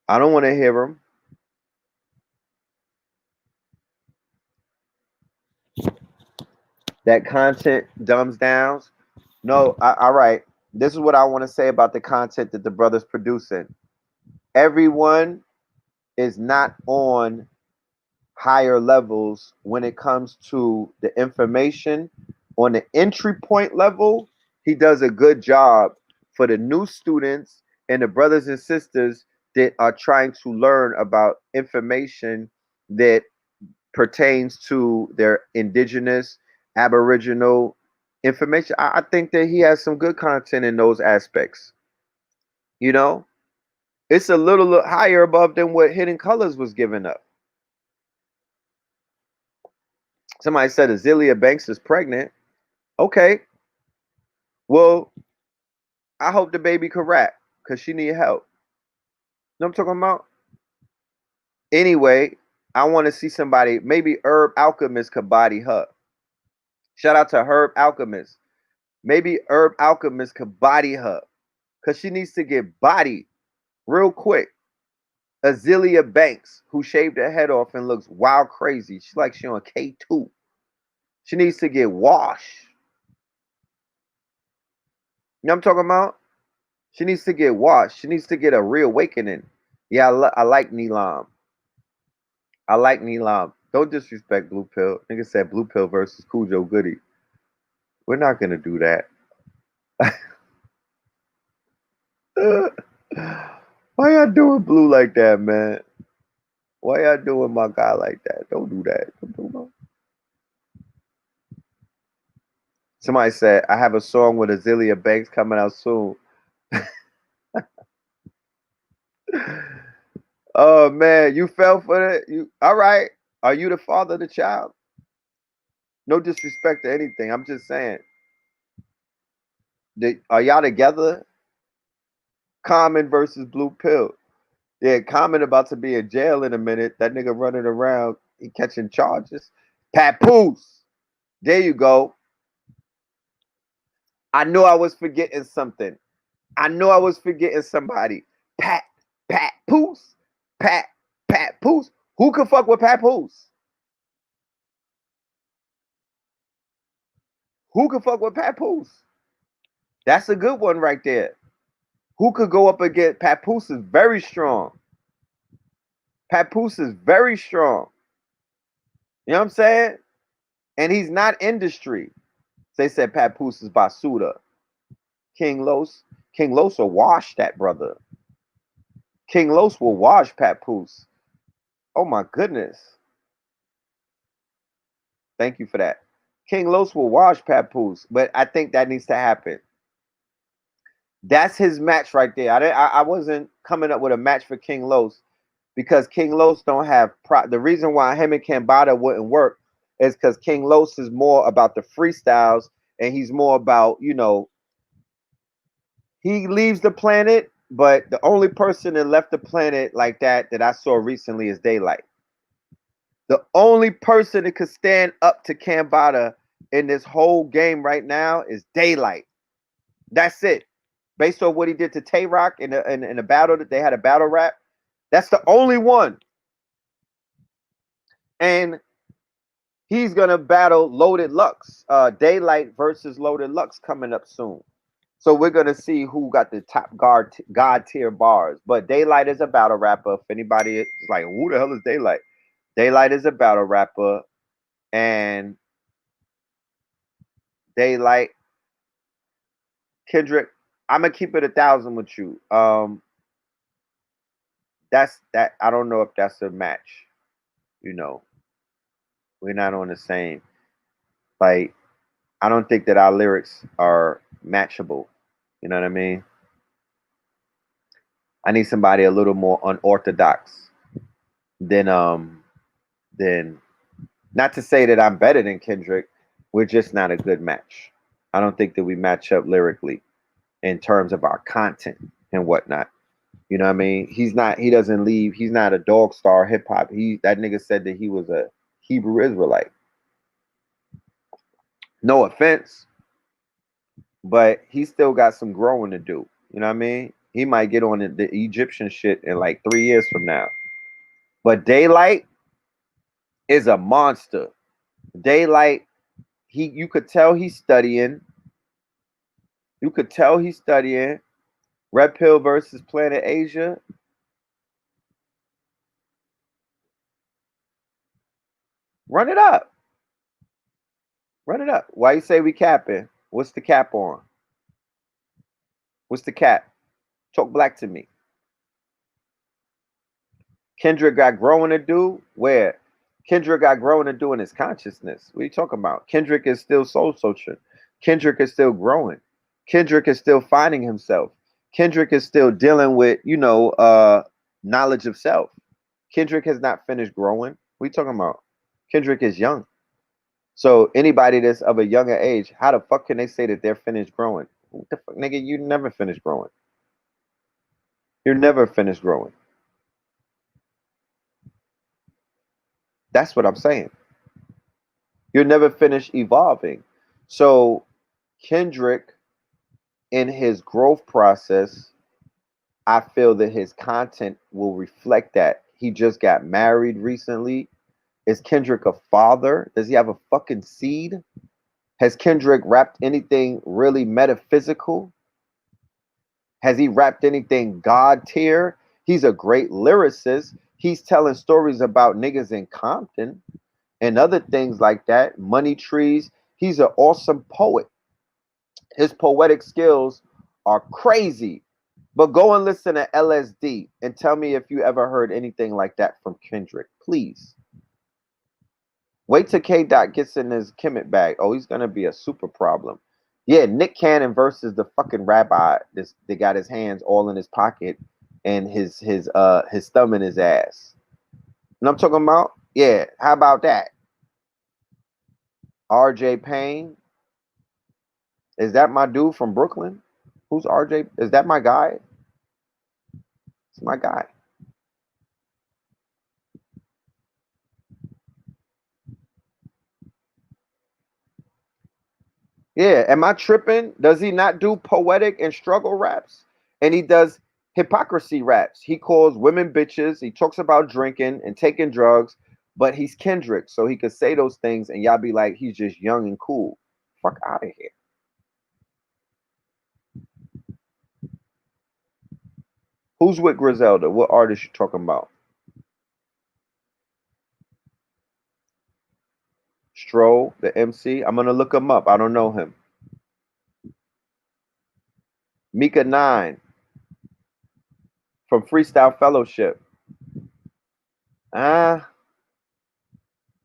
I don't want to hear them. That content dumbs downs. No, all right. This is what I want to say about the content that the brothers producing. Everyone is not on higher levels when it comes to the information. On the entry point level, he does a good job for the new students and the brothers and sisters that are trying to learn about information that pertains to their indigenous, aboriginal information. I think that he has some good content in those aspects. You know, it's a little higher above than what Hidden Colors was giving up. Somebody said Azealia Banks is pregnant. Okay. Well, I hope the baby could rap because she need help. You know what I'm talking about? Anyway, I want to see somebody, maybe Herb Alchemist could body her. Shout out to Herb Alchemist. Maybe Herb Alchemist could body her because she needs to get bodied real quick. Azealia Banks, who shaved her head off and looks wild crazy. She's like she on K2. She needs to get washed. You know what I'm talking about? She needs to get washed. She needs to get a reawakening. Yeah, I like Neelam. I like Neelam. Don't disrespect Blue Pill. Nigga said Blue Pill versus Cujo Goody. We're not gonna do that. Why y'all doing Blue like that, man? Why y'all doing my guy like that? Don't do that. Don't do that. Somebody said I have a song with Azealia Banks coming out soon. Oh man, you fell for it. You all right? Are you the father of the child? No disrespect to anything. I'm just saying. Are y'all together? Common versus Blue Pill. Yeah, Common about to be in jail in a minute. That nigga running around, he catching charges. Papoose. There you go. I knew I was forgetting something. I knew I was forgetting somebody. Papoose. Papoose. Who could fuck with Papoose? Who could fuck with Papoose? That's a good one right there. Who could go up against Papoose is very strong. Papoose is very strong. You know what I'm saying? And he's not industry. They said Papoose is Basuda. King Los will wash that brother. King Los will wash Papoose. Oh my goodness. Thank you for that. King Los will wash Papoose, but I think that needs to happen. That's his match right there. I wasn't coming up with a match for King Los because King Los don't have the reason why him and Kambada wouldn't work is because King Los is more about the freestyles and he's more about, you know, he leaves the planet, but the only person that left the planet like that I saw recently is Daylight. The only person that could stand up to Kambada in this whole game right now is Daylight. That's it. Based on what he did to Tay Rock in a battle that they had a battle rap, that's the only one. And he's gonna battle Loaded Lux. Daylight versus Loaded Lux coming up soon. So we're gonna see who got the top god tier bars. But Daylight is a battle rapper. If anybody is like, who the hell is Daylight? Daylight is a battle rapper, and Daylight Kendrick. I'm gonna keep it 1,000 with you. That's that. I don't know if that's a match. You know, we're not on the same. Like, I don't think that our lyrics are matchable. You know what I mean? I need somebody a little more unorthodox than not to say that I'm better than Kendrick. We're just not a good match. I don't think that we match up lyrically in terms of our content and whatnot. You know what I mean? He doesn't leave, he's not a dog star hip hop. That nigga said that he was a Hebrew Israelite. No offense, but he still got some growing to do. You know what I mean? He might get on the Egyptian shit in like 3 years from now. But Daylight is a monster. Daylight, you could tell he's studying. You could tell he's studying. Red Pill versus Planet Asia. Run it up. Run it up. Why you say we capping? What's the cap on? What's the cap? Talk black to me. Kendrick got growing to do? Where? Kendrick got growing to do in his consciousness. What are you talking about? Kendrick is still soul searching. Kendrick is still growing. Kendrick is still finding himself. Kendrick is still dealing with, knowledge of self. Kendrick has not finished growing. What are you talking about? Kendrick is young. So anybody that's of a younger age, how the fuck can they say that they're finished growing? What the fuck, nigga? You never finished growing. You're never finished growing. That's what I'm saying. You're never finished evolving. So Kendrick, in his growth process, I feel that his content will reflect that. He just got married recently. Is Kendrick a father? Does he have a fucking seed? Has Kendrick rapped anything really metaphysical? Has he rapped anything God tier? He's a great lyricist. He's telling stories about niggas in Compton and other things like that. Money trees. He's an awesome poet. His poetic skills are crazy. But go and listen to LSD and tell me if you ever heard anything like that from Kendrick, please. Wait till K Dot gets in his Kemet bag. Oh, he's gonna be a super problem. Yeah, Nick Cannon versus the fucking rabbi. They got his hands all in his pocket and his thumb in his ass. And I'm talking about? Yeah, how about that? RJ Payne. Is that my dude from Brooklyn? Who's RJ? Is that my guy? It's my guy. Yeah, am I tripping? Does he not do poetic and struggle raps? And he does hypocrisy raps. He calls women bitches. He talks about drinking and taking drugs, but he's Kendrick, so he could say those things and y'all be like, he's just young and cool. Fuck out of here. Who's with Griselda? What artist you talking about? Stroll, the MC. I'm gonna look him up. I don't know him. Mika 9 from Freestyle Fellowship. Ah,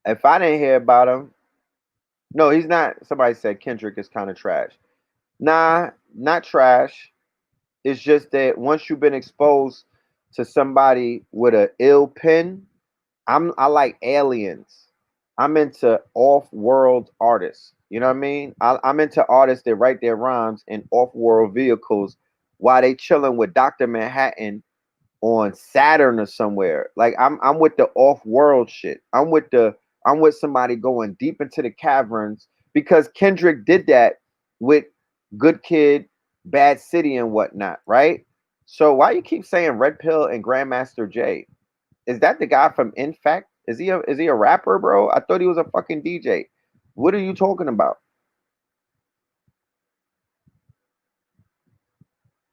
if I didn't hear about him, no, he's not. Somebody said Kendrick is kind of trash. Nah, not trash. It's just that once you've been exposed to somebody with a ill pen, I like aliens. I'm into off-world artists. You know what I mean? I'm into artists that write their rhymes in off-world vehicles while they chilling with Dr. Manhattan on Saturn or somewhere. Like I'm with the off-world shit. I'm with somebody going deep into the caverns because Kendrick did that with Good Kid, Bad City, and whatnot, right? So why you keep saying Red Pill and Grandmaster Jay? Is that the guy from In Fact? Is he a rapper, bro? I thought he was a fucking DJ. What are you talking about?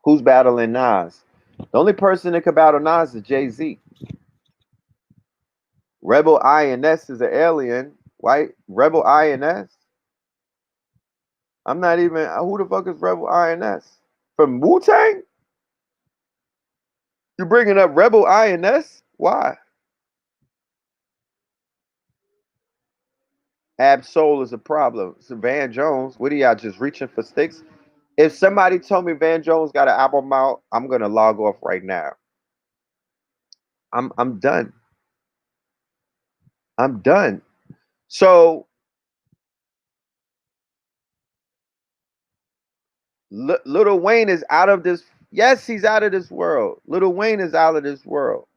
Who's battling Nas? The only person that could battle Nas is Jay-Z. Rebel INS is an alien. White Rebel INS? I'm not even who the fuck is Rebel INS? From Wu-Tang? You bringing up Rebel INS? Why? Ab Soul is a problem. So Van Jones, what are y'all just reaching for sticks? If somebody told me Van Jones got an album out, I'm gonna log off right now. I'm done. I'm done. So Little Wayne is out of this. Yes, he's out of this world. Little Wayne is out of this world.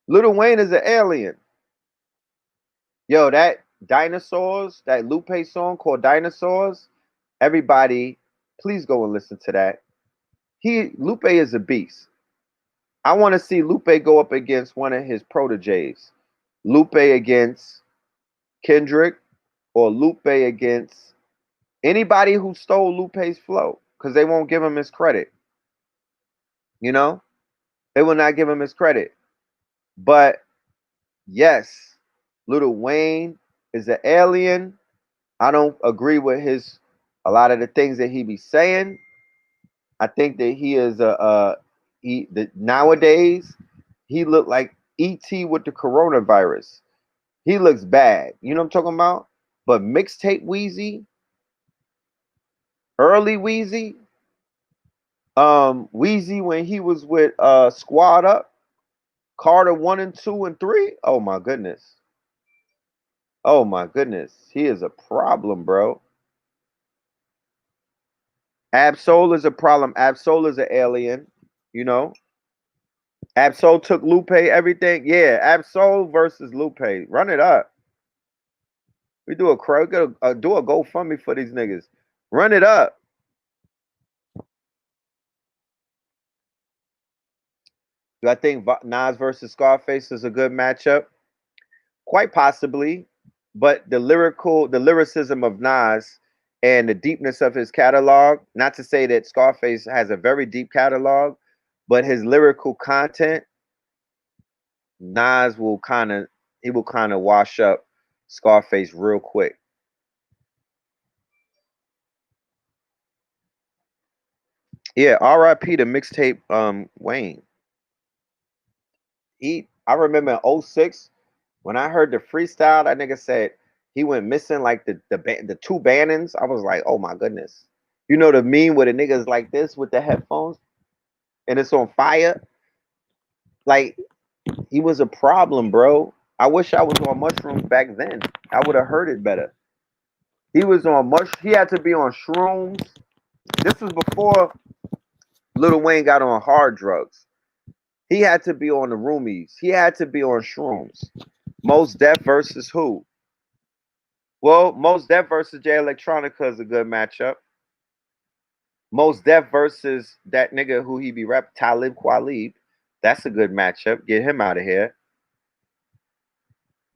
Little Wayne is an alien. Yo, that Dinosaurs, that Lupe song called Dinosaurs, everybody, please go and listen to that. Lupe is a beast. I want to see Lupe go up against one of his proteges. Lupe against Kendrick or Lupe against anybody who stole Lupe's flow because they won't give him his credit. You know, they will not give him his credit. But yes, Little Wayne is an alien. I don't agree with a lot of the things that he be saying. I think that he is nowadays he look like ET with the coronavirus. He looks bad. You know what I'm talking about? But mixtape Wheezy, early Wheezy, Wheezy when he was with Squad Up, Carter 1 and 2 and 3. Oh my goodness. Oh my goodness. He is a problem, bro. Absol is a problem. Absol is an alien, you know. Absol took Lupe everything. Yeah, Absol versus Lupe. Run it up. We do a crowd, do a GoFundMe for these niggas. Run it up. Do I think Nas versus Scarface is a good matchup? Quite possibly, but the lyricism of Nas and the deepness of his catalog, not to say that Scarface has a very deep catalog, but his lyrical content, Nas will kind of he will kind of wash up Scarface real quick. Yeah, R.I.P. the mixtape Wayne. I remember in '06 when I heard the freestyle, that nigga said he went missing like the two Bannons. I was like, oh my goodness. You know the meme where the niggas like this with the headphones and it's on fire? Like he was a problem, bro. I wish I was on mushrooms back then. I would have heard it better. He was on he had to be on shrooms. This was before Lil Wayne got on hard drugs. He had to be on the roomies. He had to be on shrooms. Most Def versus who? Well, Most Def versus Jay Electronica is a good matchup. Most Def versus that nigga who he be rep Talib Kweli. That's a good matchup. Get him out of here.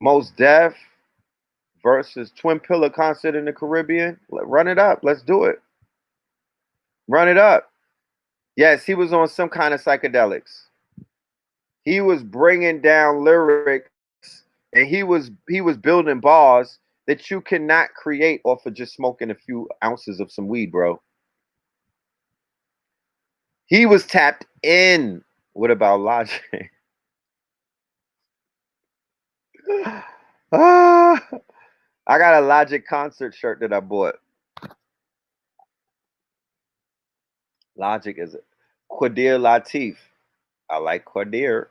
Most Def versus Twin Pillar Concert in the Caribbean. Run it up. Let's do it. Run it up. Yes, he was on some kind of psychedelics. He was bringing down lyrics and he was building bars that you cannot create off of just smoking a few ounces of some weed, bro. He was tapped in. What about Logic? Ah, I got a Logic concert shirt that I bought. Logic is Qadir Latif. I like Qadir.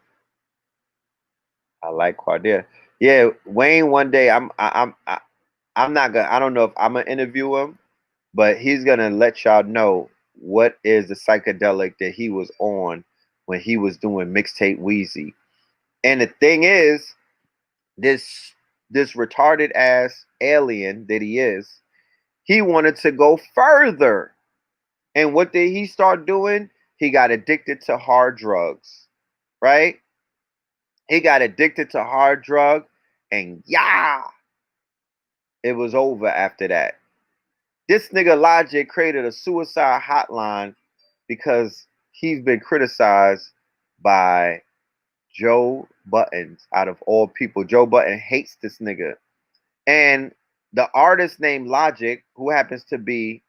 I like Qadir. Yeah, Wayne. One day, I'm not gonna. I don't know if I'm gonna interview him, but he's gonna let y'all know what is the psychedelic that he was on when he was doing mixtape Wheezy. And the thing is, this this retarded ass alien that he is, he wanted to go further. And what did he start doing? He got addicted to hard drugs, right? He got addicted to hard drug, and yeah, it was over after that. This nigga Logic created a suicide hotline because he's been criticized by Joe Buttons out of all people. Joe Button hates this nigga. And the artist named Logic, who happens to be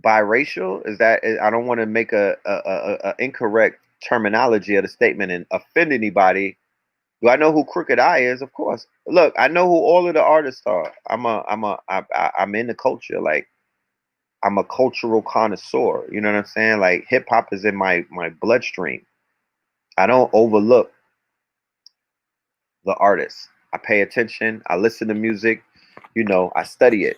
biracial, is that I don't want to make a incorrect terminology of the statement and offend anybody. Do I know who Crooked Eye is? Of course. Look, I know who all of the artists are. I'm in the culture. Like, I'm a cultural connoisseur. You know what I'm saying? Like, hip hop is in my bloodstream. I don't overlook the artist. I pay attention. I listen to music. You know, I study it.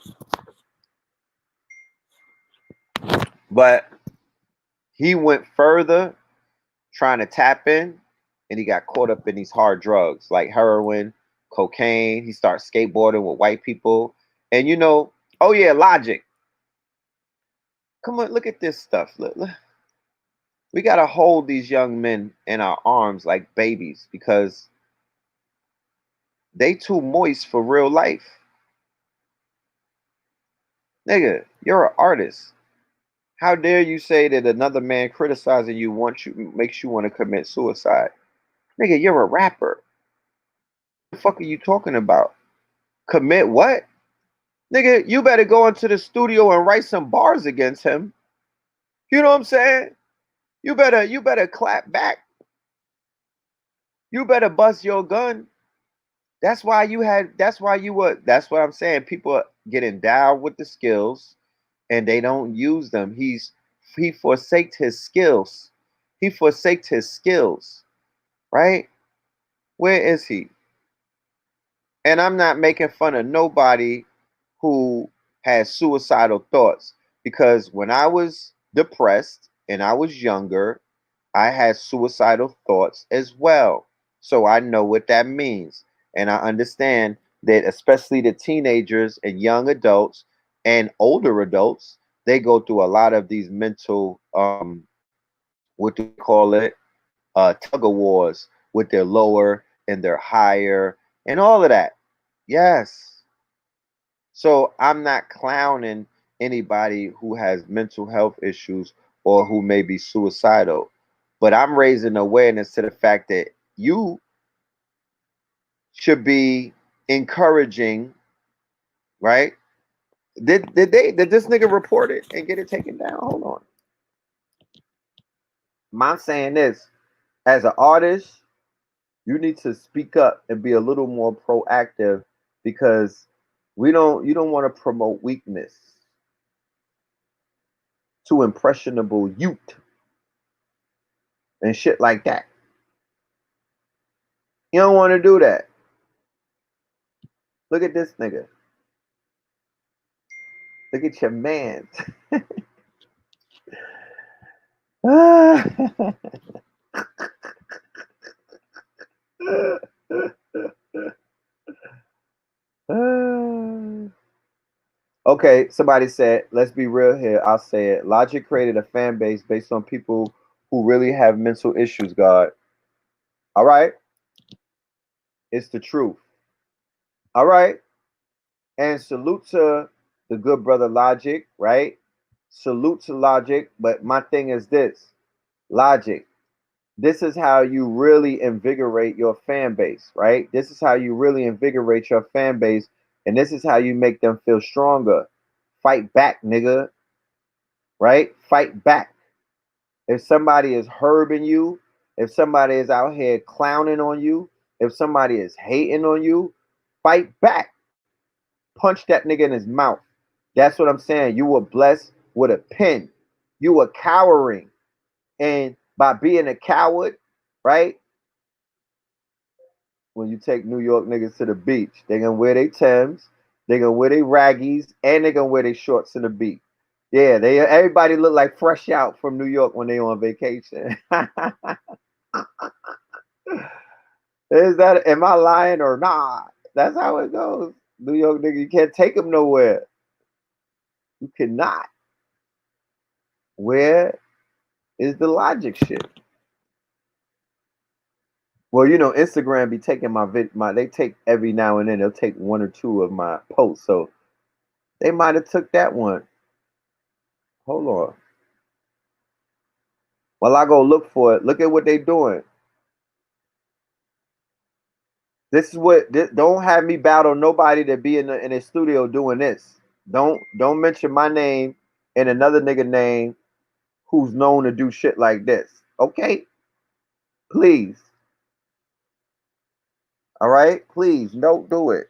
But he went further trying to tap in, and he got caught up in these hard drugs like heroin, cocaine. He started skateboarding with white people. And you know, oh yeah, Logic. Come on, look at this stuff. Look. We got to hold these young men in our arms like babies because they too moist for real life. Nigga, you're an artist. How dare you say that another man criticizing you makes you want to commit suicide? Nigga, you're a rapper. What the fuck are you talking about? Commit what? Nigga, you better go into the studio and write some bars against him. You know what I'm saying? You better clap back. You better bust your gun. That's why you were, that's what I'm saying. People get endowed with the skills and they don't use them. He forsaked his skills. He forsaked his skills, right? Where is he? And I'm not making fun of nobody who has suicidal thoughts because when I was depressed and I was younger, I had suicidal thoughts as well. So I know what that means. And I understand that, especially the teenagers and young adults and older adults, they go through a lot of these mental, what do we call it? Tug of wars with their lower and their higher and all of that. Yes. So I'm not clowning anybody who has mental health issues or who may be suicidal, but I'm raising awareness to the fact that you should be encouraging, right? Did this nigga report it and get it taken down? Hold on. I'm saying this as an artist, you need to speak up and be a little more proactive because you don't want to promote weakness to impressionable youth and shit like that. You don't want to do that. Look at this nigga. Look at your man. Okay, somebody said, let's be real here. I'll say it. Logic created a fan base based on people who really have mental issues, God. All right? It's the truth. All right? And salute to the good brother Logic, right? Salute to Logic. But my thing is this Logic, this is how you really invigorate your fan base, right? This is how you really invigorate your fan base. And this is how you make them feel stronger. Fight back, nigga. Right? Fight back. If somebody is herbing you, if somebody is out here clowning on you, if somebody is hating on you, fight back. Punch that nigga in his mouth. That's what I'm saying. You were blessed with a pen. You are cowering. And by being a coward, right? When you take New York niggas to the beach, they gonna wear their Timbs, they gonna wear their raggies, and they gonna wear their shorts to the beach. Yeah, they everybody look like fresh out from New York when they on vacation. Is that, am I lying or not? That's how it goes. New York nigga, you can't take them nowhere. You cannot. Where is the logic shit? Well, you know, Instagram be taking my they take every now and then they'll take one or two of my posts. So they might have took that one. Hold on. While I go look for it, look at what they doing. This is what don't have me battle nobody to be in a studio doing this. Don't mention my name and another nigga name who's known to do shit like this. Okay? Please. All right? Please don't do it.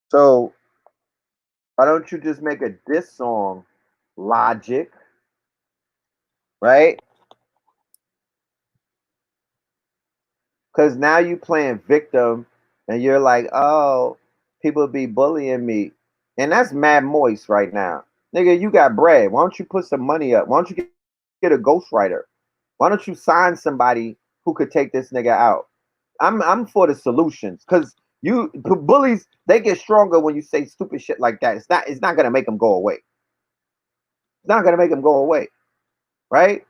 So why don't you just make a diss song, Logic, right? Because now you playing victim and you're like, oh, people be bullying me. And that's mad moist right now. Nigga, you got bread. Why don't you put some money up? Why don't you get a ghostwriter? Why don't you sign somebody who could take this nigga out? I'm for the solutions. Because you bullies, they get stronger when you say stupid shit like that. It's not gonna make them go away. It's not gonna make them go away. Right?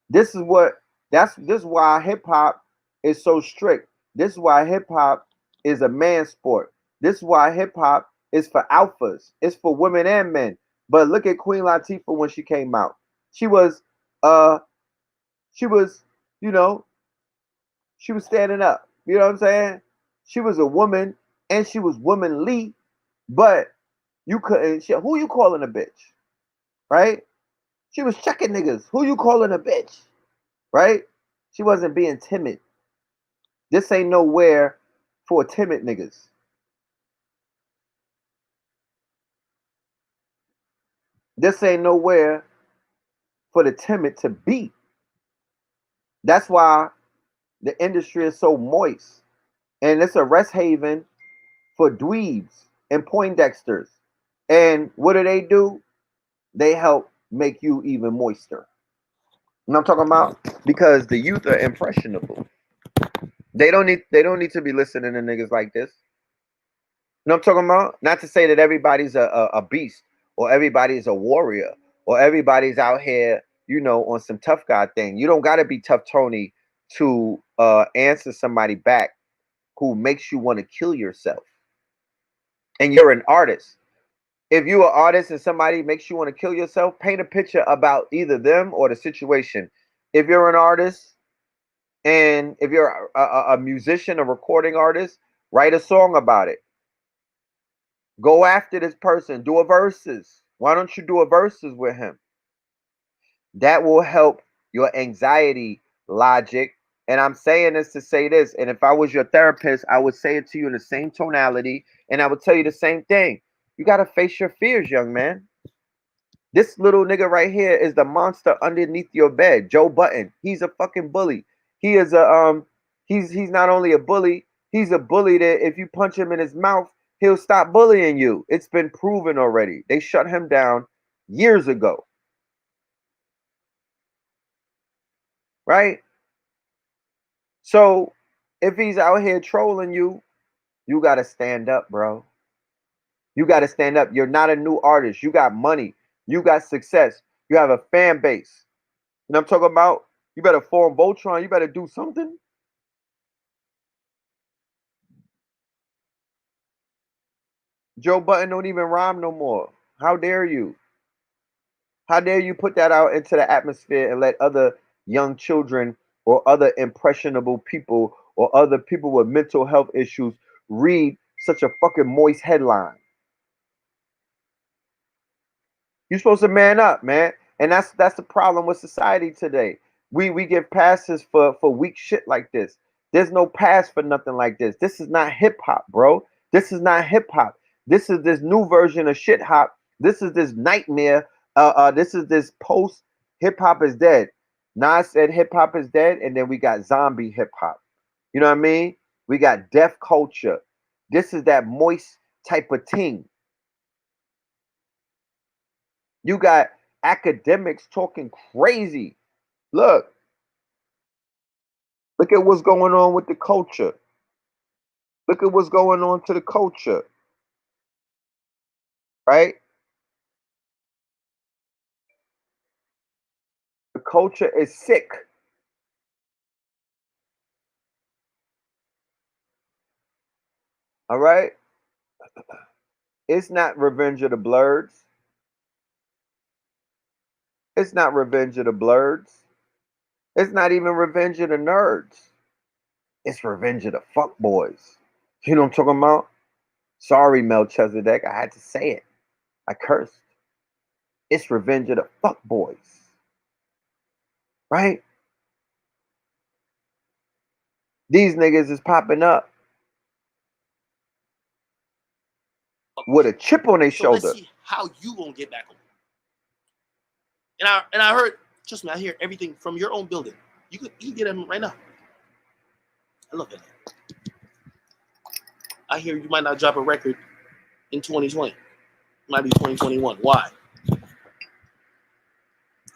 This is what this is why hip hop is so strict. This is why hip hop is a man sport. This is why hip hop is for alphas. It's for women and men. But look at Queen Latifah when she came out. She was uh she was, you know, she was standing up. You know what I'm saying? She was a woman and she was womanly, but you couldn't who you calling a bitch? Right? She was checking niggas. Who you calling a bitch? Right? She wasn't being timid. This ain't nowhere for timid niggas. This ain't nowhere for the timid to be. That's why the industry is so moist. And it's a rest haven for dweebs and poindexters. And what do? They help make you even moister. You know what I'm talking about? Because the youth are impressionable. They don't need to be listening to niggas like this. You know what I'm talking about? Not to say that everybody's a beast or everybody's a warrior or everybody's out here, you know, on some tough guy thing. You don't got to be tough Tony to answer somebody back who makes you want to kill yourself. And you're an artist. If you're an artist and somebody makes you want to kill yourself, paint a picture about either them or the situation. If you're an artist and if you're a musician, a recording artist, write a song about it. Go after this person. Do a verses. Why don't you do a verses with him? That will help your anxiety logic. And I'm saying this to say this. And if I was your therapist, I would say it to you in the same tonality. And I would tell you the same thing. You got to face your fears, young man. This little nigga right here is the monster underneath your bed. Joe Button. He's a fucking bully. He is a he's not only a bully, he's a bully that if you punch him in his mouth, he'll stop bullying you. It's been proven already. They shut him down years ago. Right? So if he's out here trolling you, you gotta stand up, bro. You gotta stand up. You're not a new artist. You got money. You got success. You have a fan base. You know what I'm talking about? You better form Voltron. You better do something. Joe Button don't even rhyme no more. How dare you? How dare you put that out into the atmosphere and let other young children or other impressionable people or other people with mental health issues read such a fucking moist headline? You're supposed to man up, man. And that's the problem with society today. We give passes for weak shit like this. There's no pass for nothing like this. This is not hip hop, bro. This is not hip hop. This is this new version of shit hop. This is this nightmare. This is this post hip hop is dead. Nas said hip hop is dead, and then we got zombie hip hop. You know what I mean? We got deaf culture. This is that moist type of thing. You got academics talking crazy. Look at what's going on with the culture. Look at what's going on to the culture. Right? The culture is sick. All right? It's not Revenge of the Blurs. It's not Revenge of the Blurs. It's not even Revenge of the Nerds. It's Revenge of the Fuckboys. You know what I'm talking about? Sorry, Melchizedek. I had to say it. I cursed. It's Revenge of the Fuckboys. Right? These niggas is popping up with a chip on their shoulder. Let's see how you gonna get back on. And I heard, trust me, I hear everything from your own building. You can get them right now. I love it. I hear you might not drop a record in 2020. It might be 2021. Why?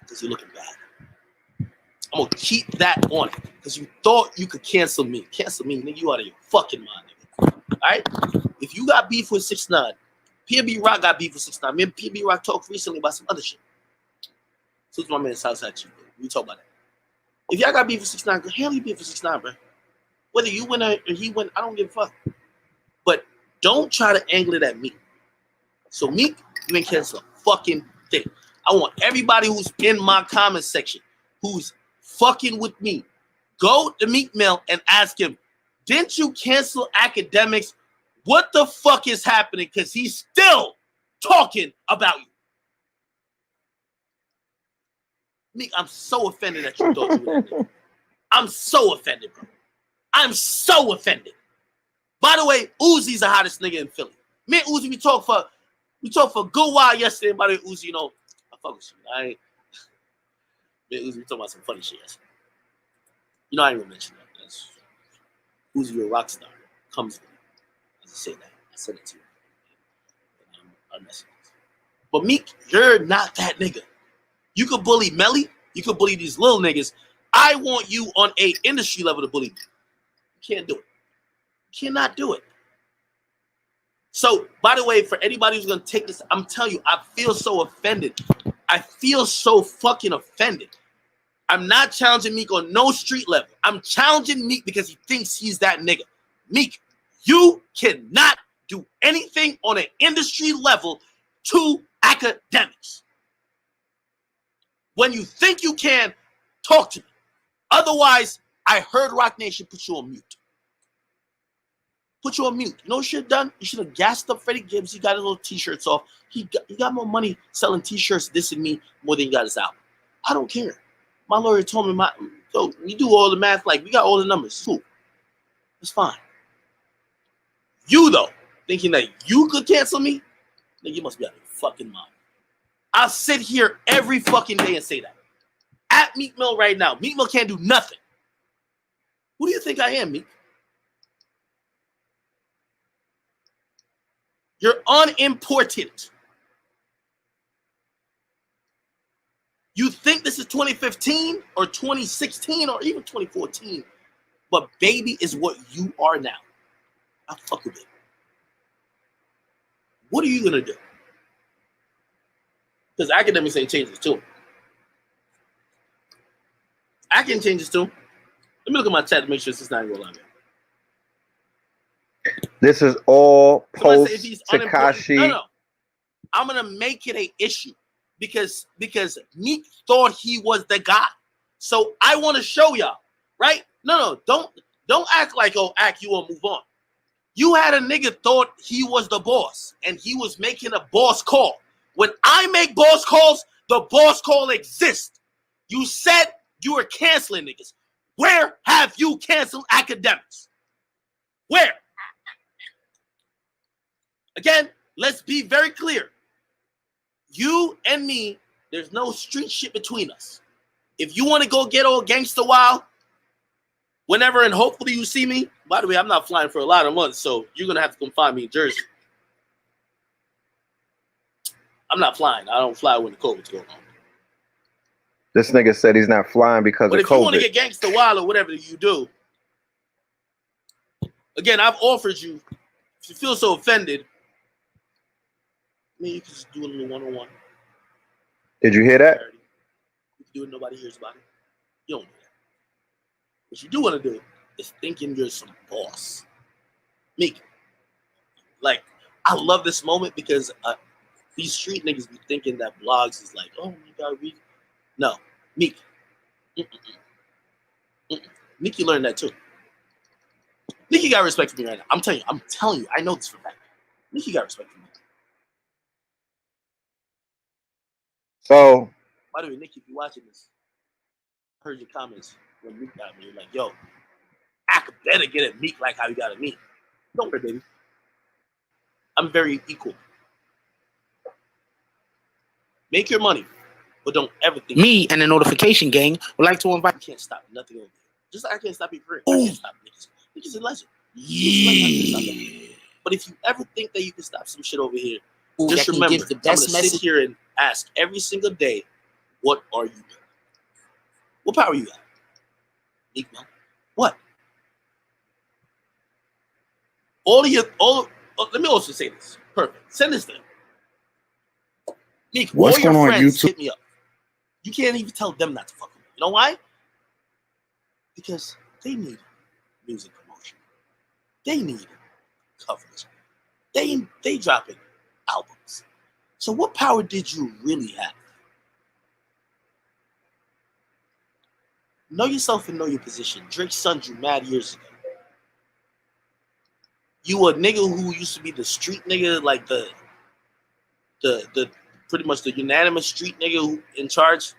Because you're looking bad. I'm gonna keep that on it. Because you thought you could cancel me. Cancel me, nigga. You out of your fucking mind, nigga. Alright? If you got beef with 6ix9ine, PNB Rock got beef with 6ix9ine. Me and PNB Rock talked recently about some other shit. So it's my man Southside Chief. We talk about that. If y'all got beef with 6ix9ine, handle your beef with 6ix9ine, bro. Whether you win or he win, I don't give a fuck. But don't try to angle it at me. So Meek, you ain't cancel a fucking thing. I want everybody who's in my comment section, who's fucking with me, go to Meek Mill and ask him, didn't you cancel academics? What the fuck is happening? Because he's still talking about you. Meek, I'm so offended that you thought you were that nigga. I'm so offended, bro. I'm so offended. By the way, Uzi's the hottest nigga in Philly. Me and Uzi, we talked for a good while yesterday. By the way, Uzi, you know, I fuck with you. Me and Uzi, we talking about some funny shit yesterday. You know, I ain't gonna mention that. That's Uzi, you're a rock star. Comes with me. I just say that. I said it to you. I'm messing with you. But Meek, you're not that nigga. You could bully Melly. You could bully these little niggas. I want you on a industry level to bully me. You can't do it. You cannot do it. So, by the way, for anybody who's going to take this, I'm telling you, I feel so offended. I feel so fucking offended. I'm not challenging Meek on no street level. I'm challenging Meek because he thinks he's that nigga. Meek, you cannot do anything on an industry level to academics. When you think you can, talk to me. Otherwise, I heard Rock Nation put you on mute. Put you on mute. You know what you should have done? You should have gassed up Freddie Gibbs. He got his little t-shirts off. He got more money selling t-shirts dissing me more than he got his album. I don't care. My lawyer told me, we do all the math, like we got all the numbers. Cool. It's fine. You, though, thinking that you could cancel me, then you must be out of your fucking mind. I'll sit here every fucking day and say that. At Meek Mill right now. Meek Mill can't do nothing. Who do you think I am, Meek? You're unimportant. You think this is 2015 or 2016 or even 2014, but baby is what you are now. I fuck with it. What are you gonna do? Because academics ain't changed his tune. I can change his tune. Let me look at my chat to make sure it's not going on there. This is all post Tekashi. No. I'm gonna make it an issue because Meek thought he was the guy. So I want to show y'all, right? No, don't act like act you or move on. You had a nigga thought he was the boss and he was making a boss call. When I make boss calls, the boss call exists. You said You are canceling niggas. Where have you canceled academics? Where? Again, let's be very clear. You and me, there's no street shit between us. If you want to go get all gangsta wild, whenever and hopefully you see me. By the way, I'm not flying for a lot of months, so you're going to have to come find me in Jersey. I'm not flying. I don't fly when the COVID's going on. This nigga said he's not flying because but of if you want to COVID. get gangsta wild or whatever you do, again, I've offered you, if you feel so offended, I mean, you can just do a little one-on-one. Did you hear that? You can do it, nobody hears about it. You don't do that. What you do want to do is thinking you're some boss. Meek, like, I love this moment because these street niggas be thinking that blogs is like, oh, you gotta read. No, Meek. Meek, you learned that too. Meek, you got respect for me right now. I'm telling you, I know this for a fact. Meek, you got respect for me. So, By the way, Nick, if you're watching this, I heard your comments when Meek got me. You're like, yo, I could better get at Meek like how you got at me. Don't worry, baby. I'm very equal. Make your money, but don't ever think. Me and the notification gang would like to invite. You can't stop nothing over here. Just like I can't stop you for it. I can't stop niggas. Niggas a legend. Yeah. But if you ever think that you can stop some shit over here, just remember, I'm going to sit here and ask every single day, what are you doing? What power you got? Meek, man. What? Let me also say this. Perfect. Send this thing. Meek, What's all your going on friends YouTube? hit me up. You can't even tell them not to fuck with me. You know why? Because they need music promotion. They need coverage. They dropping albums. So what power did you really have? Know yourself and know your position. Drake sunned you mad years ago. You a nigga who used to be the street nigga, like the pretty much the unanimous street nigga who in charge.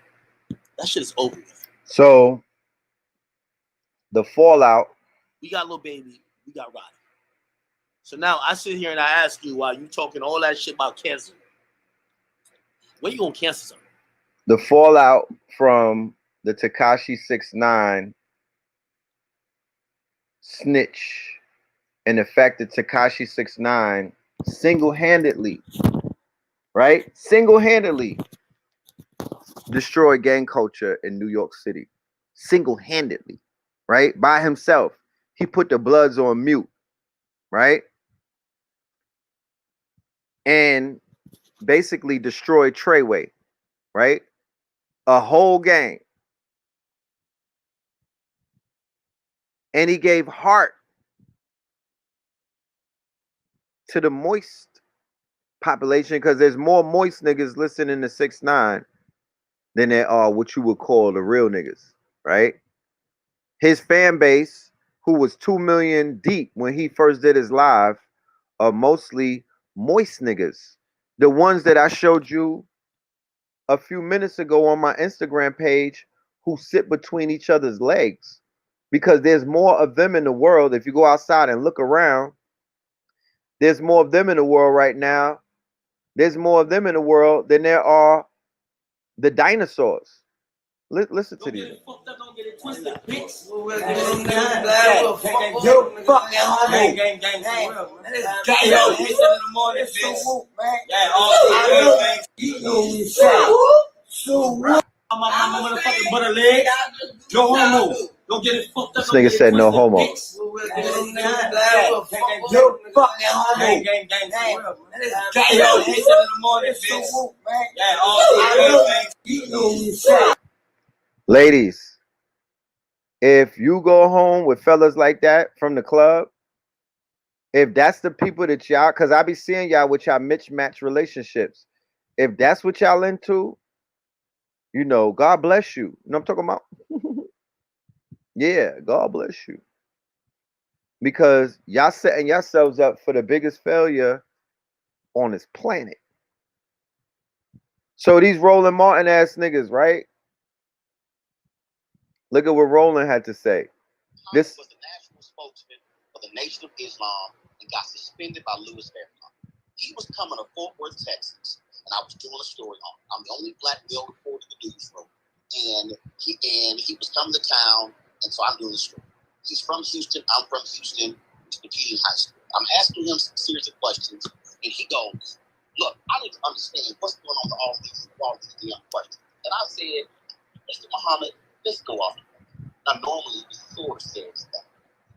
That shit is over with. So the fallout. We got Lil Baby. We got Roddy. So now I sit here and I ask you, while you talking all that shit about cancer, when you gonna cancel something? The fallout from the Tekashi 6ix9ine snitch, and the fact that Tekashi 6ix9ine single-handedly destroyed gang culture in New York City. Single-handedly, right? By himself. He put the Bloods on mute, right? And basically destroyed Treyway, right? A whole gang. And he gave heart to the moist population, because there's more moist niggas listening to 6ix9ine than there are what you would call the real niggas, right? His fan base, who was 2 million deep when he first did his live, are mostly moist niggas. The ones that I showed you a few minutes ago on my Instagram page, who sit between each other's legs, because there's more of them in the world. If you go outside and look around, there's more of them in the world right now. There's more of them in the world than there are the dinosaurs. Listen to these. Don't get it twisted, bitch. This nigga said no homo. Ladies, if you go home with fellas like that from the club, if that's the people that y'all, because I be seeing y'all with y'all mismatched relationships, if that's what y'all into, you know, God bless you. You know what I'm talking about? Yeah, God bless you. Because y'all setting yourselves up for the biggest failure on this planet. So these Roland Martin ass niggas, right? Look at what Roland had to say. This was the national spokesman for the Nation of Islam and got suspended by Louis Farrakhan. He was coming to Fort Worth, Texas, and I was doing a story on him. I'm the only black male reporter in the newsroom, and he was coming to town, and so I'm doing the story. He's from Houston. I'm from Houston. To competing high school. I'm asking him some series of questions, and he goes, "Look, I need to understand what's going on with all these young questions." And I said, "Mr. Muhammad, let's go off the record." Now, normally he sort of says that.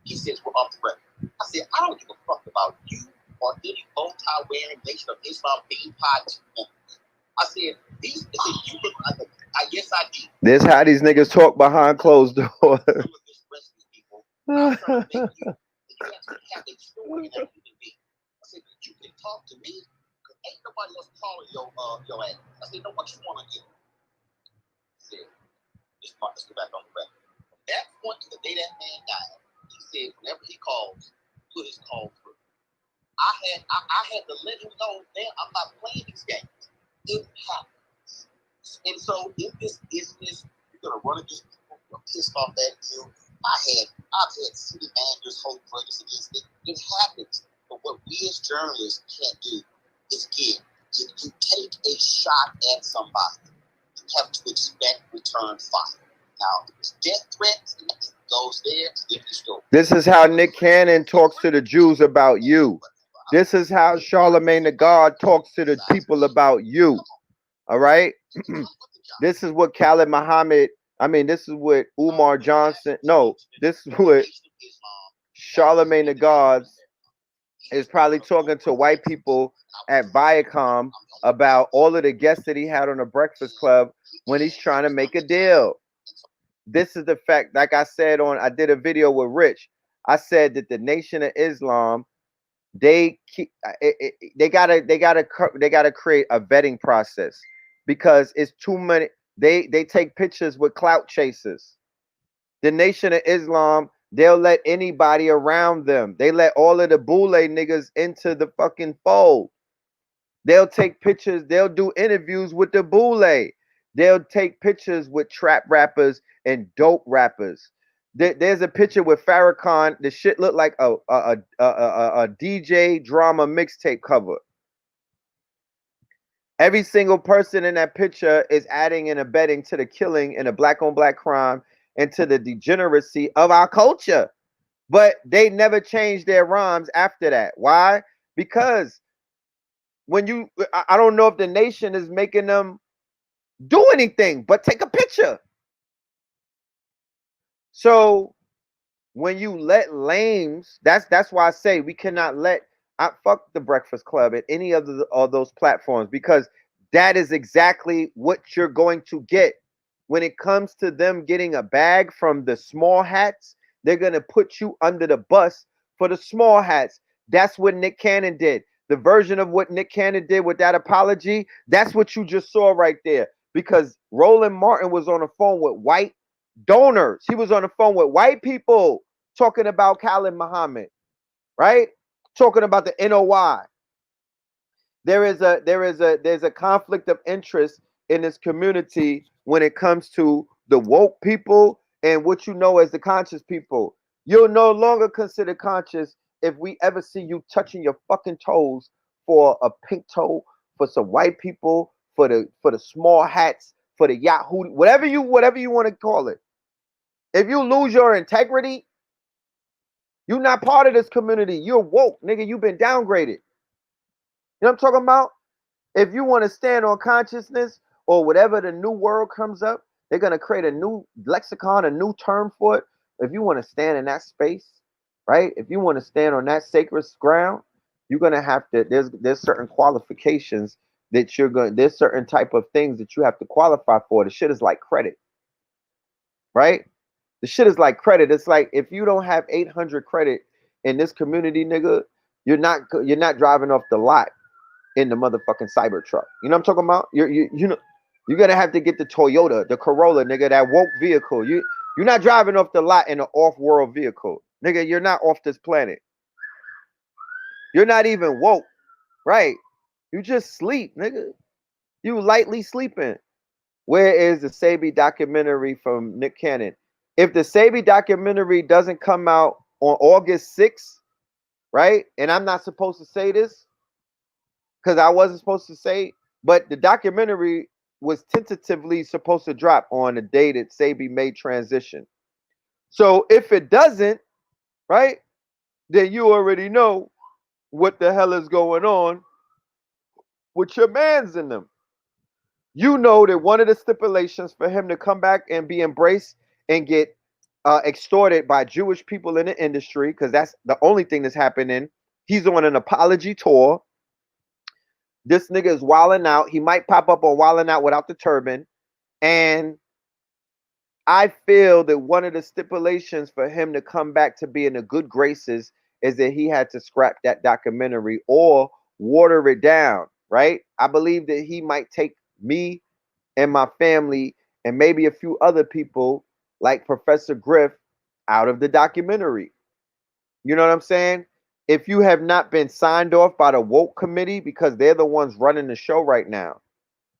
He says we're off the record. I said, "I don't give a fuck about you or any bow tie wearing Nation of Islam being pod members." I said, "These, I said, you look like yes, I did." this how these niggas talk behind closed doors. People, I'm trying to make you. You actually have a story that you can be. I said, you can talk to me, because ain't nobody else calling your ass. I said, know what you want to get? He said, let's go back on the record. From that point to the day that man died, he said, whenever he calls, put his call through. I had to let him know, man, I'm not playing these games. It happens. And so in this business, you're going to run against people who are pissed off at you. I've had city managers hold grudges against it. It happens. But what we as journalists can't do is give. If you take a shot at somebody, you have to expect return fire. Now, if it's death threats, it goes there, different story. This is how Nick Cannon talks to the Jews about you. This is how Charlemagne the God talks to the people about you. All right? This is what Khalid Muhammad, this is what Umar Johnson, no, this is what Charlemagne the God is probably talking to white people at Viacom about all of the guests that he had on the Breakfast Club when he's trying to make a deal. This is the fact, like I said I did a video with Rich. I said that the Nation of Islam, they gotta create a vetting process, because it's too many. They take pictures with clout chasers. The Nation of Islam, they'll let anybody around them. They let all of the Boule niggas into the fucking fold. They'll take pictures. They'll do interviews with the Boule. They'll take pictures with trap rappers and dope rappers. There's a picture with Farrakhan. The shit looked like a DJ drama mixtape cover. Every single person in that picture is adding and abetting to the killing and the black on black crime and to the degeneracy of our culture. But they never changed their rhymes after that. Why? Because I don't know if the nation is making them do anything but take a picture. So when you let lames, that's why I say we cannot let fuck the Breakfast Club at any of those platforms, because that is exactly what you're going to get. When it comes to them getting a bag from the small hats, they're going to put you under the bus for the small hats. That's what Nick Cannon did. The version of what Nick Cannon did with that apology, that's what you just saw right there. Because Roland Martin was on the phone with white donors. He was on the phone with white people talking about Khalid Muhammad, right? Talking about the NOI. There's a conflict of interest in this community when it comes to the woke people and what you know as the conscious people. You'll no longer consider conscious if we ever see you touching your fucking toes for a pink toe, for some white people, for the small hats, for the Yahoo, whatever you want to call it. If you lose your integrity, you're not part of this community. You're woke, nigga. You've been downgraded. You know what I'm talking about? If you want to stand on consciousness or whatever the new world comes up, they're going to create a new lexicon, a new term for it. If you want to stand in that space, right? If you want to stand on that sacred ground, you're going to have to, there's certain qualifications that there's certain type of things that you have to qualify for. The shit is like credit, right? The shit is like credit. It's like if you don't have 800 credit in this community, nigga, you're not driving off the lot in the motherfucking cyber truck. You know what I'm talking about? You're gonna have to get the Toyota, the Corolla, nigga, that woke vehicle. You're not driving off the lot in an off-world vehicle. Nigga, you're not off this planet. You're not even woke, right? You just sleep, nigga. You lightly sleeping. Where is the Sabi documentary from Nick Cannon? if the Sabi documentary doesn't come out on August 6th, right? And I'm not supposed to say this because I wasn't supposed to say, but the documentary was tentatively supposed to drop on the day that Sabi made transition. So if it doesn't, right, then you already know what the hell is going on with your mans in them. You know that one of the stipulations for him to come back and be embraced and get extorted by Jewish people in the industry, because that's the only thing that's happening. He's on an apology tour. This nigga is wilding out. He might pop up on wilding out without the turban. And I feel that one of the stipulations for him to come back to be in the good graces is that he had to scrap that documentary or water it down, right? I believe that he might take me and my family and maybe a few other people like Professor Griff out of the documentary. You know what I'm saying? If you have not been signed off by the woke committee, because they're the ones running the show right now,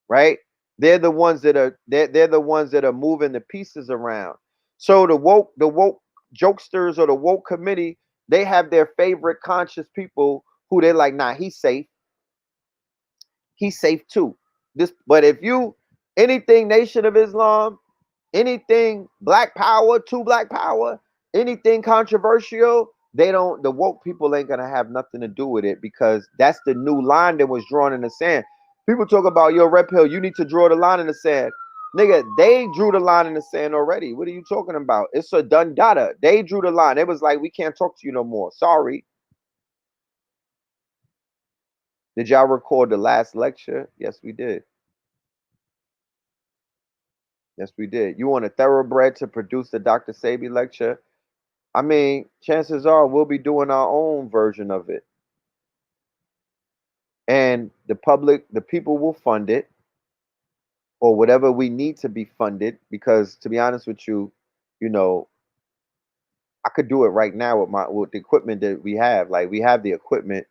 right? They're the ones that are moving the pieces around. So the woke jokesters or the woke committee, they have their favorite conscious people who they're like, nah, he's safe too. This, but if you anything Nation of Islam, anything Black Power, to Black Power, anything controversial, they don't. The woke people ain't gonna have nothing to do with it because that's the new line that was drawn in the sand. People talk about your Red Pill. You need to draw the line in the sand, nigga. They drew the line in the sand already. What are you talking about? It's a done data. They drew the line. It was like we can't talk to you no more. Sorry. Did y'all record the last lecture? Yes, we did. Yes, we did. You want a thoroughbred to produce the Dr. Sabi lecture? I mean, chances are we'll be doing our own version of it. And the public, the people will fund it or whatever we need to be funded. Because to be honest with you, you know, I could do it right now with the equipment that we have. Like we have the equipment.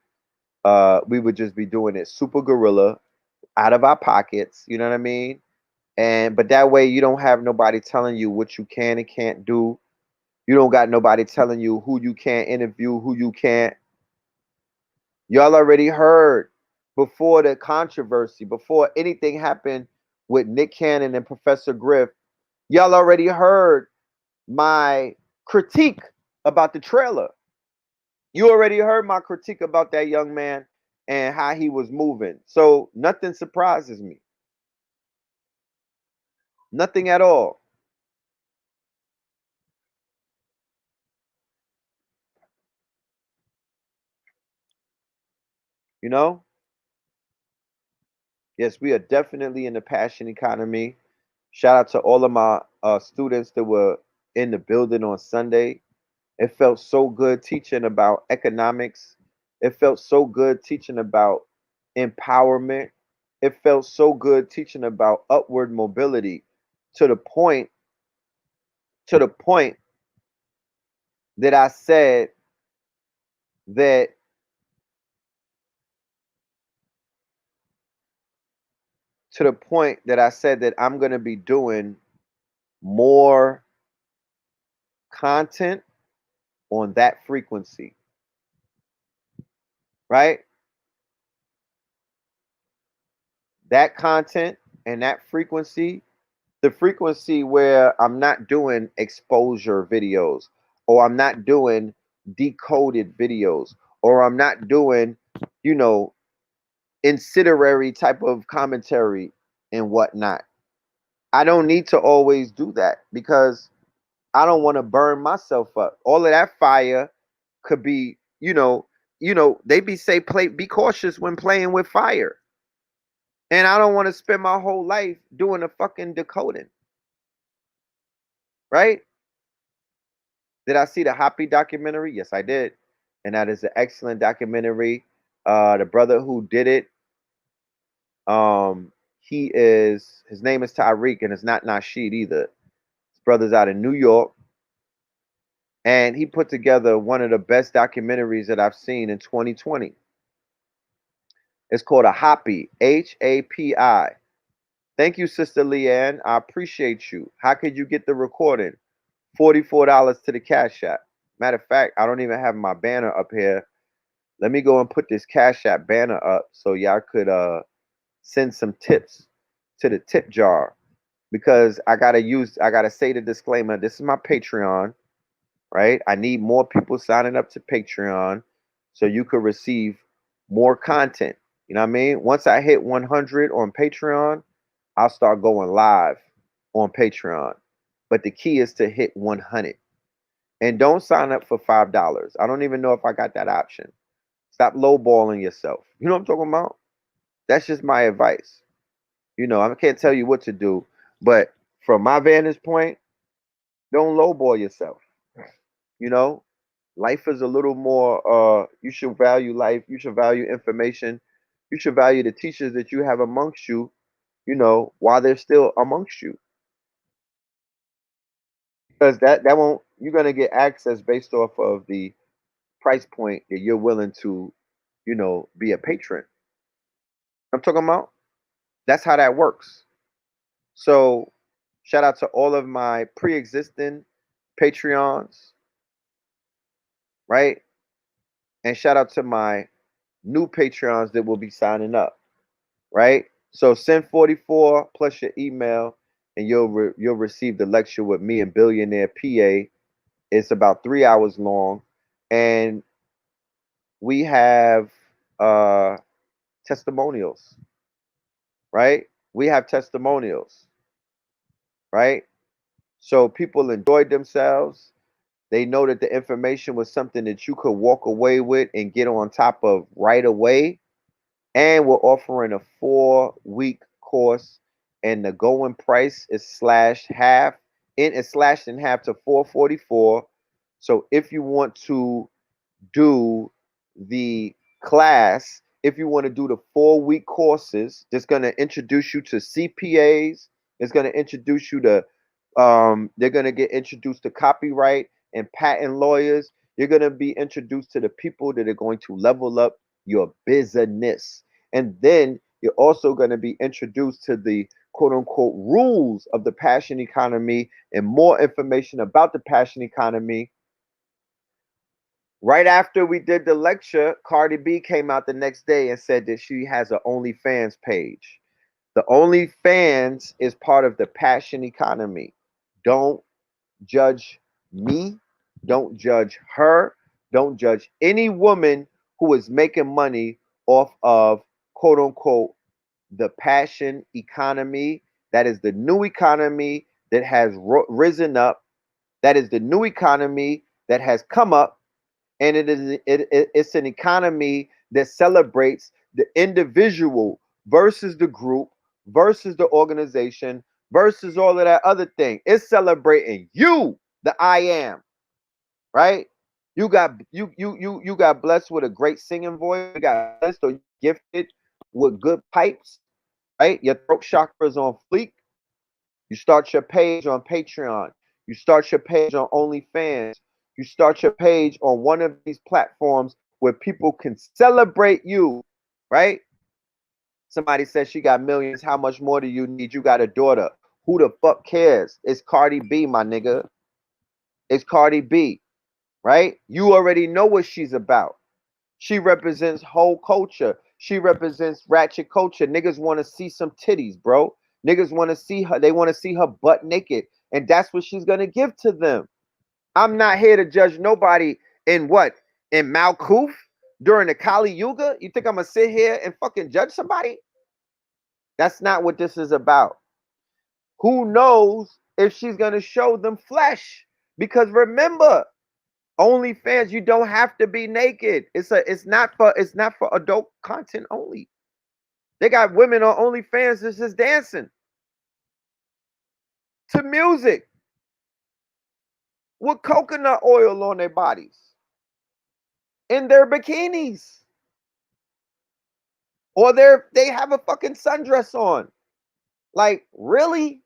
We would just be doing it super guerrilla out of our pockets. You know what I mean? And but that way you don't have nobody telling you what you can and can't do. You don't got nobody telling you who you can't interview, who you can't. Y'all already heard before the controversy, before anything happened with Nick Cannon and Professor Griff. Y'all already heard my critique about the trailer. You already heard my critique about that young man and how he was moving. So nothing surprises me. Nothing at all. You know? Yes, we are definitely in the passion economy. Shout out to all of my students that were in the building on Sunday. It felt so good teaching about economics. It felt so good teaching about empowerment. It felt so good teaching about upward mobility to the point to the point that I said that I'm going to be doing more content on that frequency, right? That content and that frequency, the frequency where I'm not doing exposure videos or I'm not doing decoded videos or I'm not doing, you know, incendiary type of commentary and whatnot. I don't need to always do that because I don't want to burn myself up. All of that fire could be, they be cautious when playing with fire. And I don't want to spend my whole life doing the fucking decoding. Right? Did I see the Hoppy documentary? Yes, I did. And that is an excellent documentary. The brother who did it, his name is Tyreek, and it's not Nasheed either. His brother's out in New York. And he put together one of the best documentaries that I've seen in 2020. It's called a Hoppy, Hapi. Thank you, Sister Leanne. I appreciate you. How could you get the recording? $44 to the Cash App. Matter of fact, I don't even have my banner up here. Let me go and put this Cash App banner up so y'all could send some tips to the tip jar, because I gotta say the disclaimer. This is my Patreon, right? I need more people signing up to Patreon so you could receive more content. You know what I mean? Once I hit 100 on Patreon, I'll start going live on Patreon. But the key is to hit 100. And don't sign up for $5. I don't even know if I got that option. Stop lowballing yourself. You know what I'm talking about? That's just my advice. You know, I can't tell you what to do, but from my vantage point, don't lowball yourself. You know, life is a little more you should value life, you should value information, you should value the teachers that you have amongst you, you know, while they're still amongst you. Because that won't, you're gonna get access based off of the price point that you're willing to, you know, be a patron. I'm talking about, that's how that works. So shout out to all of my pre-existing Patreons, right? And shout out to my new Patreons that will be signing up, right? So send 44 plus your email, and you'll receive the lecture with me and Billionaire PA. It's about 3 hours long, and we have testimonials, right? We have testimonials, right? So people enjoyed themselves. They know that the information was something that you could walk away with and get on top of right away. And we're offering a 4-week course, and the going price is slashed half. It is slashed in half to 444. So if you want to do the class, if you want to do the 4-week courses, that's going to introduce you to CPAs. It's going to introduce you to, they're going to get introduced to copyright and patent lawyers. You're going to be introduced to the people that are going to level up your business. And then you're also going to be introduced to the quote unquote rules of the passion economy and more information about the passion economy. Right after we did the lecture, Cardi B came out the next day and said that she has an OnlyFans page. The OnlyFans is part of the passion economy. Don't judge me. Don't judge her. Don't judge any woman who is making money off of quote unquote the passion economy. That is the new economy that has risen up. That is the new economy that has come up, and it's an economy that celebrates the individual versus the group versus the organization versus all of that other thing. It's celebrating you, the I am, right? You got blessed with a great singing voice. You got blessed or gifted with good pipes, right? Your throat chakra is on fleek. You start your page on Patreon. You start your page on OnlyFans. You start your page on one of these platforms where people can celebrate you, right? Somebody says she got millions. How much more do you need? You got a daughter. Who the fuck cares? It's Cardi B, my nigga. It's Cardi B, right? You already know what she's about. She represents whole culture. She represents ratchet culture. Niggas want to see some titties, bro. Niggas want to see her. They want to see her butt naked. And that's what she's going to give to them. I'm not here to judge nobody in what? In Malkuth? During the Kali Yuga? You think I'm going to sit here and fucking judge somebody? That's not what this is about. Who knows if she's going to show them flesh? Because remember, OnlyFans, you don't have to be naked. It's not for adult content only. They got women on OnlyFans that's just dancing to music with coconut oil on their bodies in their bikinis, or they have a fucking sundress on. Like, really?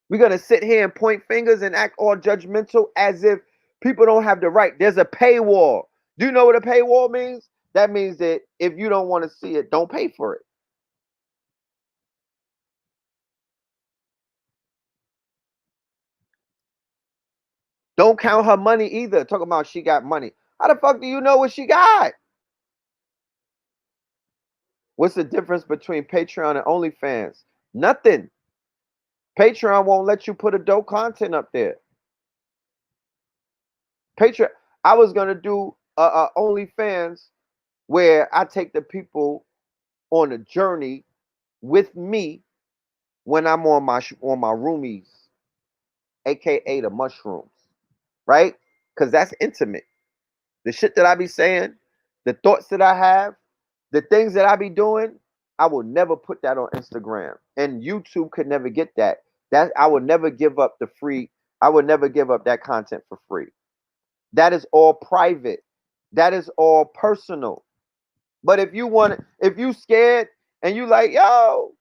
We're gonna sit here and point fingers and act all judgmental as if people don't have the right. There's a paywall. Do you know what a paywall means? That means that if you don't want to see it, don't pay for it. Don't count her money either. Talking about she got money. How the fuck do you know what she got? What's the difference between Patreon and OnlyFans? Nothing. Patreon won't let you put adult content up there. Patreon. I was gonna do OnlyFans where I take the people on a journey with me when I'm on my roomies, aka the mushrooms, right? Because that's intimate. The shit that I be saying, the thoughts that I have, the things that I be doing, I will never put that on Instagram. And YouTube could never get that. That I would never give up the free, I would never give up that content for free. That is all private. That is all personal. But if you scared and you like, yo,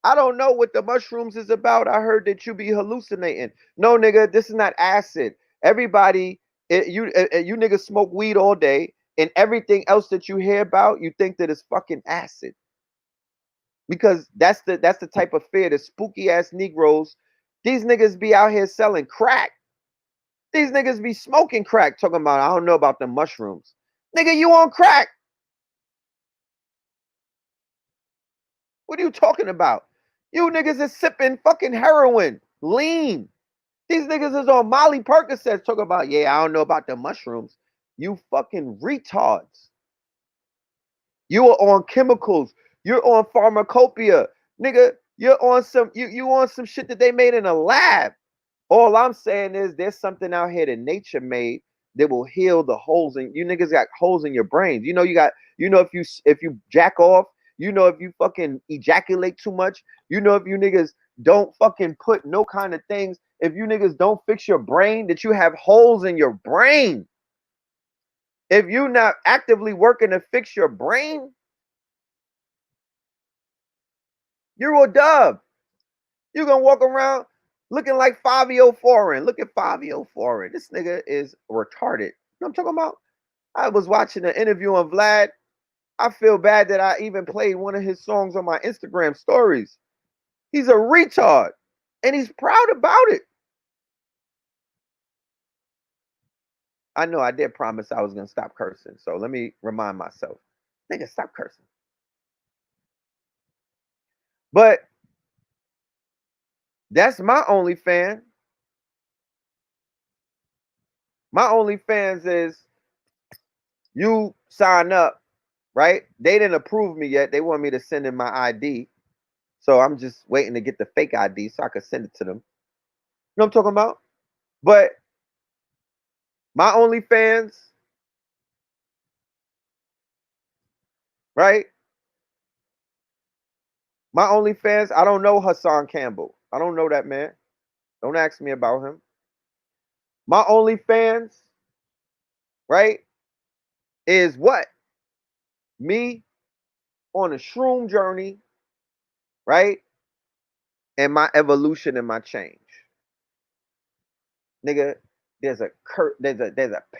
I don't know what the mushrooms is about. I heard that you be hallucinating. No, nigga, this is not acid. Everybody, you niggas smoke weed all day, and everything else that you hear about, you think that it's fucking acid. Because that's the type of fear, the spooky ass Negroes. These niggas be out here selling crack. These niggas be smoking crack, talking about I don't know about the mushrooms. Nigga, you on crack. What are you talking about? You niggas is sipping fucking heroin, lean. These niggas is on Molly Percocets talking about, yeah, I don't know about the mushrooms. You fucking retards. You are on chemicals. You're on pharmacopoeia. Nigga, you're on you on some shit that they made in a lab. All I'm saying is there's something out here that nature made that will heal the holes in you niggas got holes in your brains. You know if you jack off, you know if you fucking ejaculate too much, you know if you niggas don't fucking put no kind of things, if you niggas don't fix your brain, that you have holes in your brain. If you not actively working to fix your brain, you're a dub. You're gonna walk around looking like Fabio Foreign. Look at Fabio Foreign. This nigga is retarded. You know what I'm talking about? I was watching an interview on Vlad. I feel bad that I even played one of his songs on my Instagram stories. He's a retard. And he's proud about it. I know I did promise I was gonna stop cursing. So let me remind myself. Nigga, stop cursing. But that's my OnlyFans. My OnlyFans is you sign up, right? They didn't approve me yet. They want me to send in my ID. So I'm just waiting to get the fake ID so I can send it to them. You know what I'm talking about? But my OnlyFans, right? My OnlyFans, I don't know Hassan Campbell. I don't know that man. Don't ask me about him. My OnlyFans, right, is what? Me on a shroom journey, right? And my evolution and my change. Nigga, there's a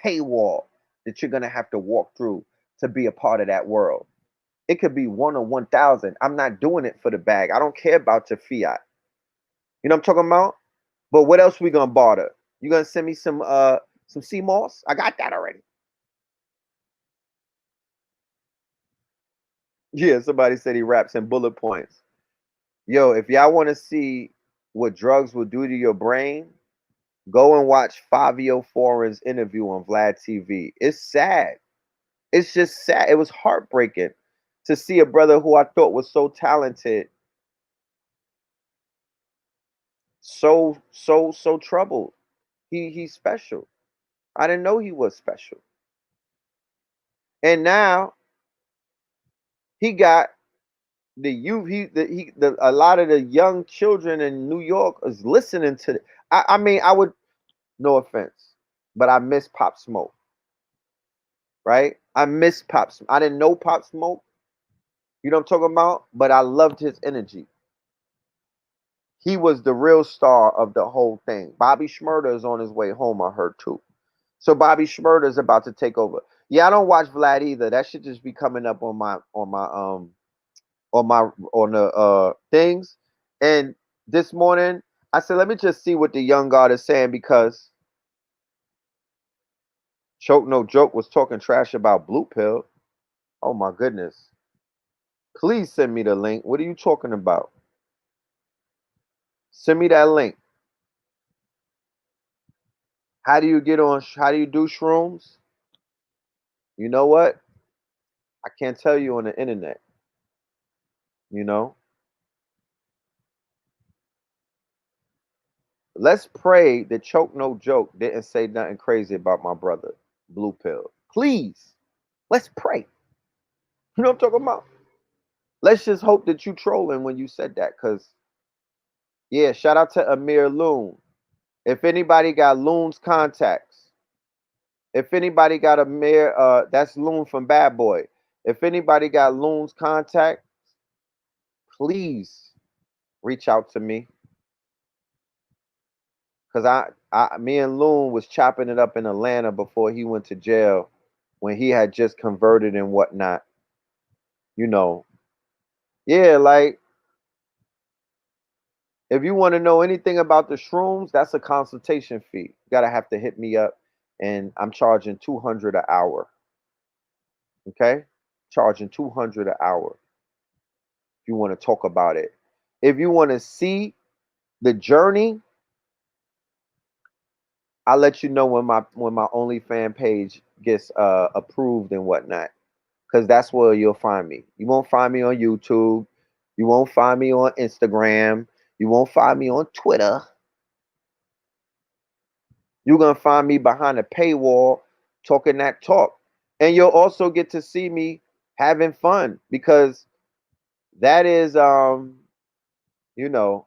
paywall that you're gonna have to walk through to be a part of that world. It could be 1 or 1,000. I'm not doing it for the bag. I don't care about your fiat. You know what I'm talking about? But what else we gonna barter? You gonna send me some sea moss? I got that already. Yeah, somebody said he raps in bullet points. Yo, if y'all want to see what drugs will do to your brain, go and watch Fabio Foreign's interview on Vlad TV. It's sad. It's just sad. It was heartbreaking to see a brother who I thought was so talented, so troubled. He's special. I didn't know he was special. And now he got the youth. A lot of the young children in New York is listening to. I mean, I would. No offense, but I miss Pop Smoke. Right? I miss Pop Smoke. I didn't know Pop Smoke. You know what I'm talking about? But I loved his energy. He was the real star of the whole thing. Bobby Shmurda is on his way home, I heard too. So Bobby Shmurda is about to take over. Yeah, I don't watch Vlad either. That should just be coming up on the things. And this morning I said, let me just see what the young God is saying because Choke No Joke was talking trash about Blue Pill. Oh my goodness. Please send me the link. What are you talking about? Send me that link. How do you get on? How do you do shrooms? You know what? I can't tell you on the internet. You know? Let's pray that Choke No Joke didn't say nothing crazy about my brother, Blue Pill. Please. Let's pray. You know what I'm talking about? Let's just hope that you trolling when you said that. Cause yeah, shout out to Amir Loon. If anybody got Loon's contacts, if anybody got Amir, that's Loon from Bad Boy. If anybody got Loon's contact, please reach out to me. Cause me and Loon was chopping it up in Atlanta before he went to jail, when he had just converted and whatnot. You know, yeah, like if you want to know anything about the shrooms, that's a consultation fee. You gotta have to hit me up, and I'm charging 200 an hour. Okay, charging 200 an hour. If you want to talk about it, if you want to see the journey, I'll let you know when my OnlyFans page gets approved and whatnot, because that's where you'll find me. You won't find me on YouTube. You won't find me on Instagram. You won't find me on Twitter. You're gonna find me behind a paywall talking that talk. And you'll also get to see me having fun, because that is you know,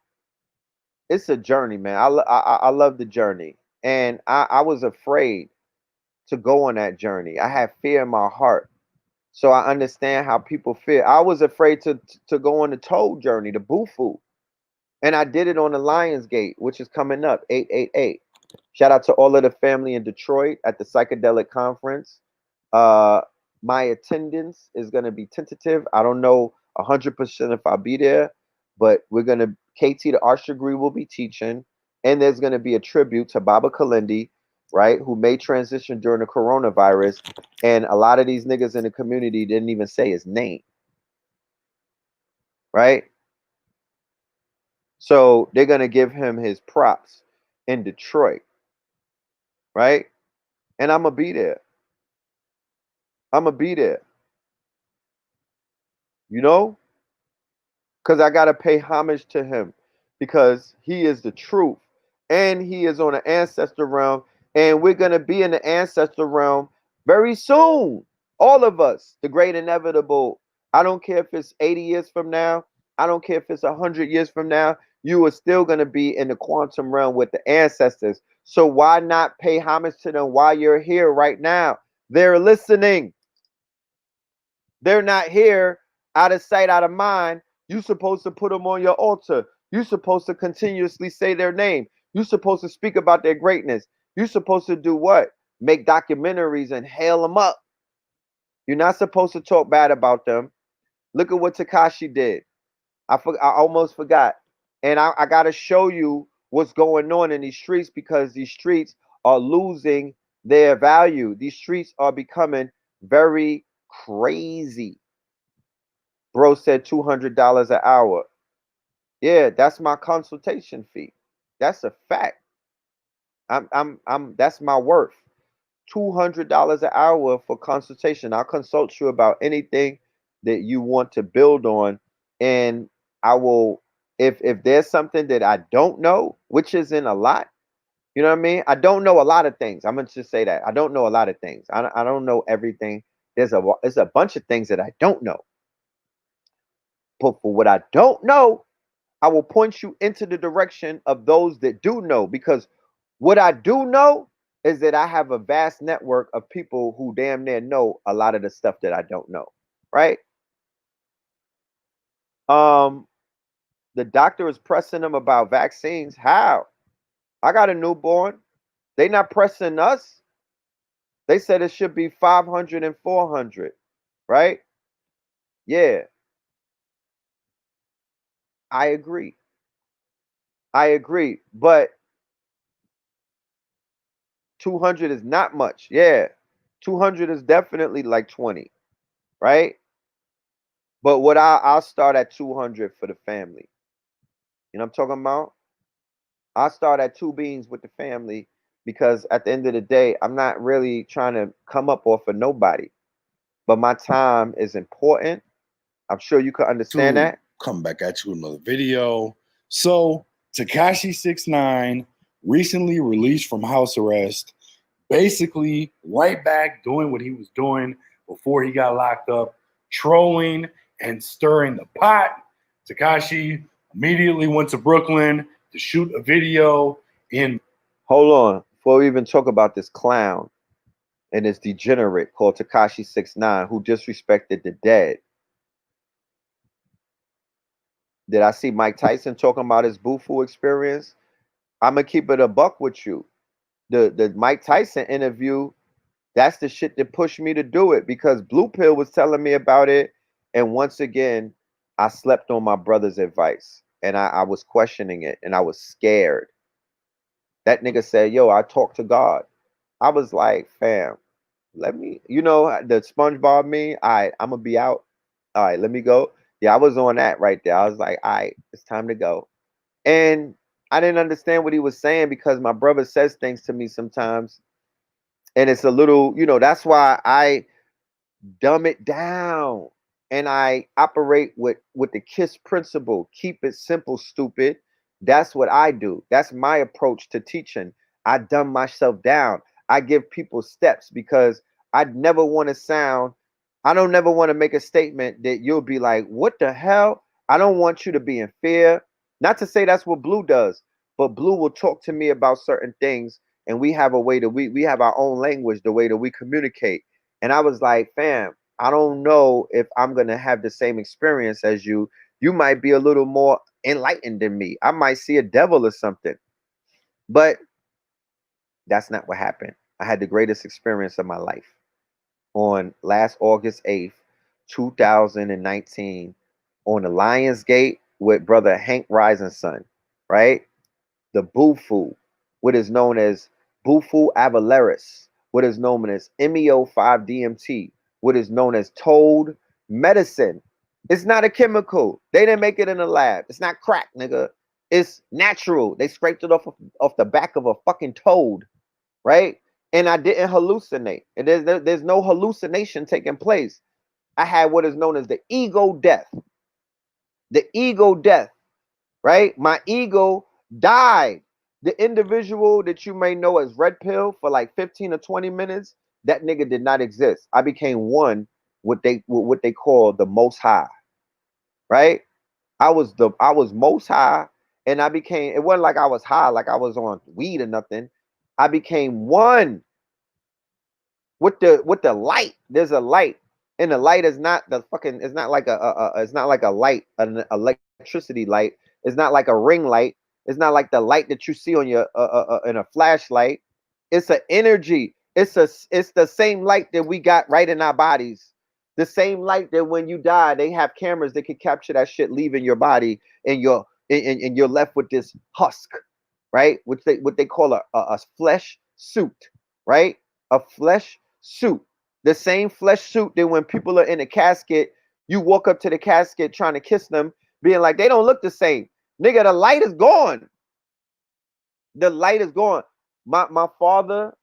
it's a journey, man. I love the journey. And I was afraid to go on that journey. I had fear in my heart. So I understand how people feel. I was afraid to go on the Toad journey, the Bufu. And I did it on the Lionsgate, which is coming up, 888. Shout out to all of the family in Detroit at the Psychedelic Conference. Uh, my attendance is going to be tentative. I don't know 100% if I'll be there, but we're going to, KT the Arts Degree will be teaching, and there's going to be a tribute to Baba Kalindi, right, who made transition during the coronavirus, and a lot of these niggas in the community didn't even say his name, right? So they're going to give him his props in Detroit, right? And I'm going to be there. I'm going to be there, you know? Because I got to pay homage to him, because he is the truth, and he is on the ancestor realm, and we're going to be in the ancestor realm very soon. All of us, the great inevitable. I don't care if it's 80 years from now. I don't care if it's 100 years from now. You are still going to be in the quantum realm with the ancestors. So why not pay homage to them while you're here right now? They're listening. They're not here, out of sight, out of mind. You're supposed to put them on your altar. You're supposed to continuously say their name. You're supposed to speak about their greatness. You're supposed to do what? Make documentaries and hail them up. You're not supposed to talk bad about them. Look at what Takashi did. I almost forgot. And I got to show you what's going on in these streets, because these streets are losing their value. These streets are becoming very crazy. Bro said $200 an hour. Yeah, that's my consultation fee. That's a fact. That's my worth. $200 an hour for consultation. I'll consult you about anything that you want to build on, and I will. If there's something that I don't know, which isn't a lot, you know what I mean. I don't know a lot of things. I'm gonna just say that I don't know a lot of things. I don't know everything. There's a bunch of things that I don't know. But for what I don't know, I will point you into the direction of those that do know, because what I do know is that I have a vast network of people who damn near know a lot of the stuff that I don't know, right? Um, the doctor is pressing them about vaccines. How? I got a newborn. They not pressing us. They said it should be 500 and 400, right? Yeah, I agree. I agree, but 200 is not much. Yeah, 200 is definitely like 20, right? But what I'll start at 200 for the family. You know what I'm talking about? I'll start at two beans with the family because at the end of the day, I'm not really trying to come up off of nobody. But my time is important. I'm sure you could understand To that. come back at you with another video. So Tekashi 69 recently released from house arrest, basically right back doing what he was doing before he got locked up, trolling and stirring the pot. Tekashi immediately went to Brooklyn to shoot a video in. Hold on. Before we even talk about this clown and this degenerate called Tekashi 69 who disrespected the dead. Did I see Mike Tyson talking about his Bufu experience? I'm gonna keep it a buck with you. The Mike Tyson interview, that's the shit that pushed me to do it because Blue Pill was telling me about it, and once again, I slept on my brother's advice, and I was questioning it, and I was scared. That nigga said, "Yo, I talked to God." I was like, "Fam, let me," the SpongeBob me. All right, I'm gonna be out. All right, let me go. Yeah, I was on that right there. I was like, all right, it's time to go. And I didn't understand what he was saying because my brother says things to me sometimes, and it's a little, that's why I dumb it down and I operate with the KISS principle. Keep it simple, stupid. That's what I do. That's my approach to teaching. I dumb myself down. I give people steps because I never want to sound, I don't never want to make a statement that you'll be like, what the hell? I don't want you to be in fear. Not to say that's what Blue does, but Blue will talk to me about certain things, and we have a way that we have our own language, the way that we communicate. And I was like, fam, I don't know if I'm going to have the same experience as you. You might be a little more enlightened than me. I might see a devil or something. But that's not what happened. I had the greatest experience of my life on last August 8th, 2019, on the Lions Gate with brother Hank Risenson, right? The Bufu, what is known as Bufu avalaris, what is known as MEO5-DMT, what is known as toad medicine. It's not a chemical. They didn't make it in a lab. It's not crack, nigga. It's natural. They scraped it off the back of a fucking toad, right? And I didn't hallucinate. And there's no hallucination taking place. I had what is known as the ego death. The ego death, right? My ego died. The individual that you may know as Red Pill for like 15 or 20 minutes, that nigga did not exist. I became one with what they call the most high, right? I was most high, and I became, it wasn't like I was high, like I was on weed or nothing. I became one with the light. There's a light, and the light is not the fucking. It's not like it's not like a light, an electricity light. It's not like a ring light. It's not like the light that you see on your in a flashlight. It's an energy. It's the same light that we got right in our bodies. The same light that when you die, they have cameras that can capture that shit leaving your body, and you're left with this husk, right? Which what they call a flesh suit, right? A flesh suit. The same flesh suit that when people are in a casket, you walk up to the casket trying to kiss them, being like, they don't look the same. Nigga, the light is gone. The light is gone. My father,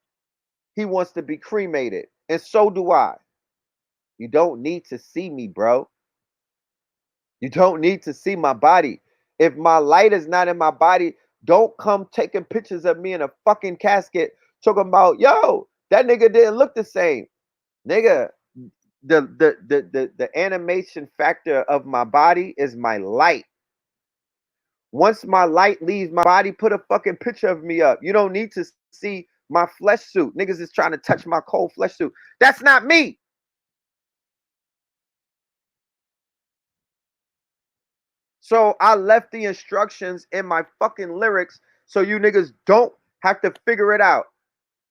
he wants to be cremated, and so do I. You don't need to see me, bro. You don't need to see my body. If my light is not in my body, don't come taking pictures of me in a fucking casket talking about, yo, that nigga didn't look the same. Nigga, the animation factor of my body is my light. Once my light leaves my body, put a fucking picture of me up. You don't need to see my flesh suit. Niggas is trying to touch my cold flesh suit. That's not me. So I left the instructions in my fucking lyrics so you niggas don't have to figure it out.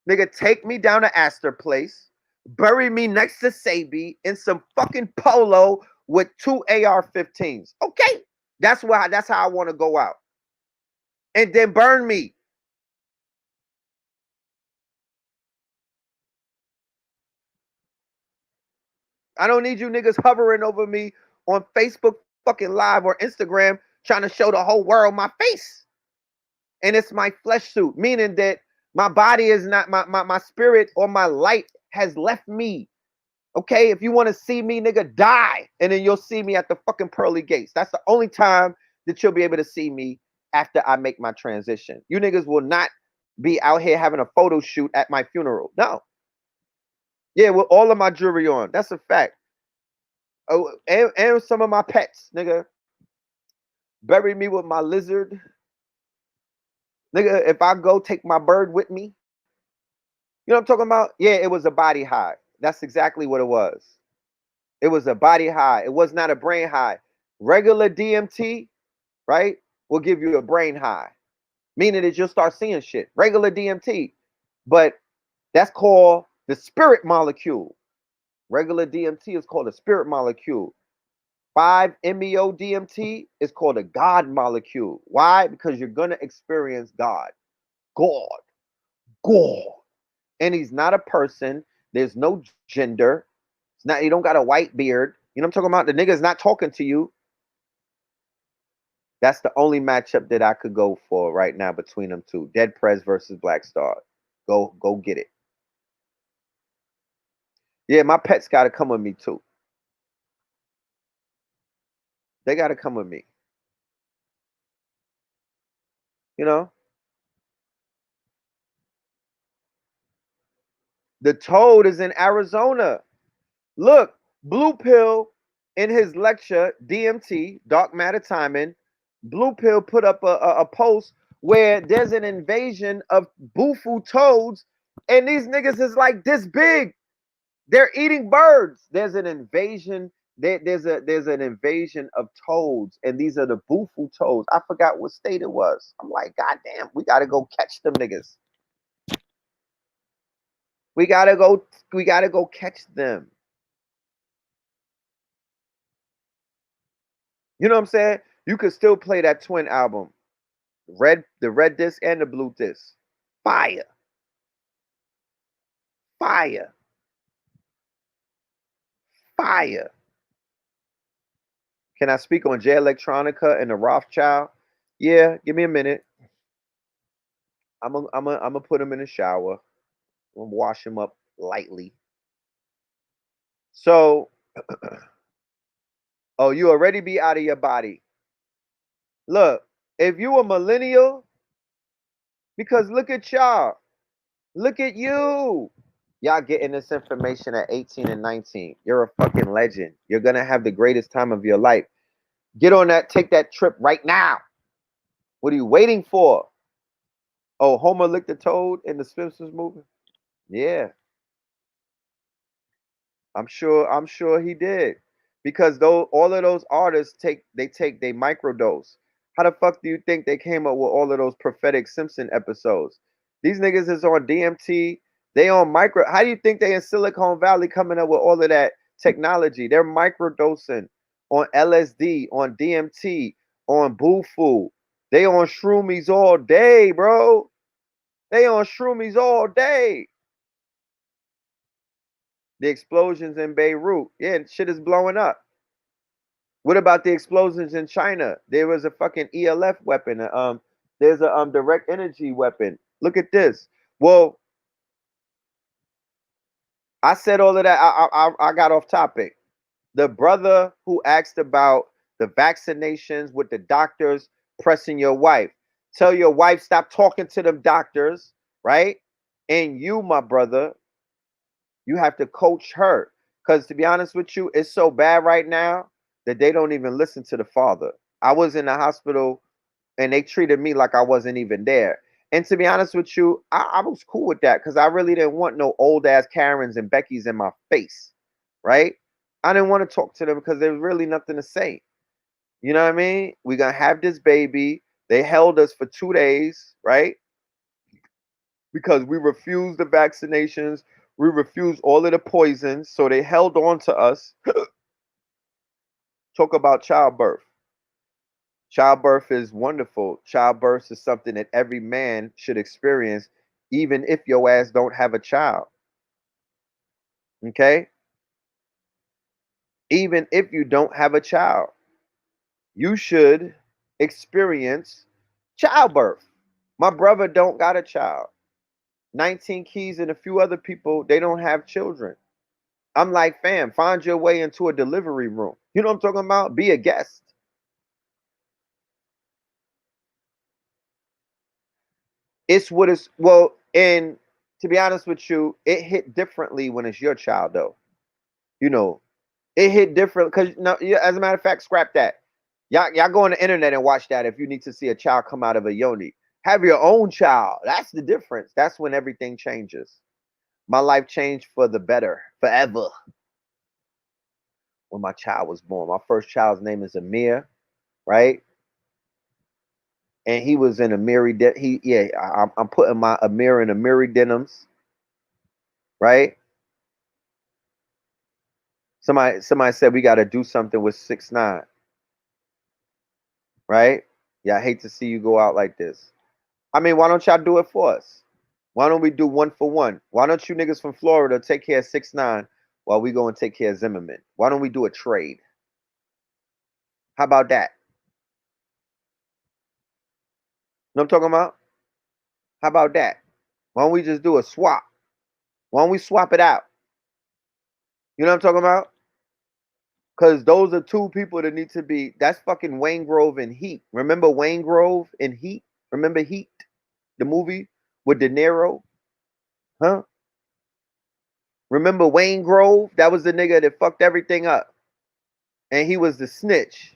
Nigga, take me down to Astor Place, bury me next to Sabi in some fucking polo with two AR-15s. Okay? That's how I want to go out. and then burn me. I don't need you niggas hovering over me on Facebook fucking live or Instagram trying to show the whole world my face. And it's my flesh suit, meaning that my body is not my spirit or my light has left me. Okay, if you want to see me, nigga, die, and then you'll see me at the fucking pearly gates. That's the only time that you'll be able to see me after I make my transition. You niggas will not be out here having a photo shoot at my funeral. No. Yeah, with all of my jewelry on. That's a fact. Oh, and some of my pets, nigga. Bury me with my lizard. Nigga, if I go take my bird with me, you know what I'm talking about? Yeah, it was a body high. That's exactly what it was. It was a body high. It was not a brain high. Regular DMT, right, will give you a brain high, meaning that you'll start seeing shit. Regular DMT, but that's called the spirit molecule. Regular DMT is called a spirit molecule. 5-MeO DMT is called a God molecule. Why? Because you're gonna experience God. God. God. And he's not a person. There's no gender. It's not, you don't got a white beard. You know what I'm talking about? The nigga's not talking to you. That's the only matchup that I could go for right now between them two. Dead Prez versus Black Star. Go get it. Yeah, my pets gotta come with me too. They gotta come with me. You know? The toad is in Arizona. Look, Blue Pill in his lecture, DMT, Dark Matter Timing, Blue Pill put up a post where there's an invasion of Bufu toads, and these niggas is like this big. They're eating birds. There's an invasion. There's an invasion of toads, and these are the Bufu toads. I forgot what state it was. I'm like, God damn, we gotta go catch them niggas. We gotta go catch them. You know what I'm saying? You could still play that Twin album, the red disc and the blue disc. Fire, fire, fire. Can I speak on Jay Electronica and the Rothschild? Yeah, give me a minute. I'm gonna put him in the shower. I'm gonna wash him up lightly. So, oh, you already be out of your body. Look, if you a millennial, because look at y'all. Look at you. Y'all getting this information at 18 and 19. You're a fucking legend. You're gonna have the greatest time of your life. Get on that, take that trip right now. What are you waiting for? Oh, Homer licked the toad in the Simpsons movie? Yeah, I'm sure he did. Because though all of those artists take they microdose. How the fuck do you think they came up with all of those prophetic Simpson episodes? These niggas is on DMT, they on micro. How do you think they in Silicon Valley coming up with all of that technology? They're microdosing on LSD, on DMT, on Bufu. They on shroomies all day, bro. They on shroomies all day. The explosions in Beirut. Yeah, shit is blowing up. What about the explosions in China? There was a fucking ELF weapon. There's a direct energy weapon. Look at this. Well, I said all of that. I got off topic. The brother who asked about the vaccinations with the doctors pressing your wife. Tell your wife stop talking to them doctors, right? And you, my brother, you have to coach her. Because to be honest with you, it's so bad right now that they don't even listen to the father. I was in the hospital and they treated me like I wasn't even there. And to be honest with you, I was cool with that because I really didn't want no old ass Karens and Beckys in my face, right? I didn't want to talk to them because there was really nothing to say. You know what I mean? We're going to have this baby. They held us for 2 days, right? Because we refused the vaccinations. We refused all of the poisons. So they held on to us. Talk about childbirth. Childbirth is wonderful. Childbirth is something that every man should experience, even if your ass don't have a child. Okay? Even if you don't have a child, you should experience childbirth. My brother don't got a child. 19 Keys and a few other people, they don't have children. I'm like, fam, find your way into a delivery room. You know what I'm talking about? Be a guest. It's what it's, well, and to be honest with you, it hit differently when it's your child, though. You know, it hit different because, no, yeah, as a matter of fact, scrap that. Y'all go on the internet and watch that if you need to see a child come out of a yoni. Have your own child. That's the difference. That's when everything changes. My life changed for the better forever when my child was born. My first child's name is Amir, right? And he was in Amiri. I'm putting my Amir in Amiri denims, right? Somebody said we got to do something with 6ix9ine, right? Yeah, I hate to see you go out like this. I mean, why don't y'all do it for us? Why don't we do 1 for 1? Why don't you niggas from Florida take care of 6ix9ine while we go and take care of Zimmerman? Why don't we do a trade? How about that? Know what I'm talking about? How about that? Why don't we just do a swap? Why don't we swap it out? You know what I'm talking about? Because those are two people that need to be. That's fucking Wayne Grove and Heat. Remember Wayne Grove and Heat? Remember Heat? The movie with De Niro? Huh? Remember Wayne Grove? That was the nigga that fucked everything up. And he was the snitch.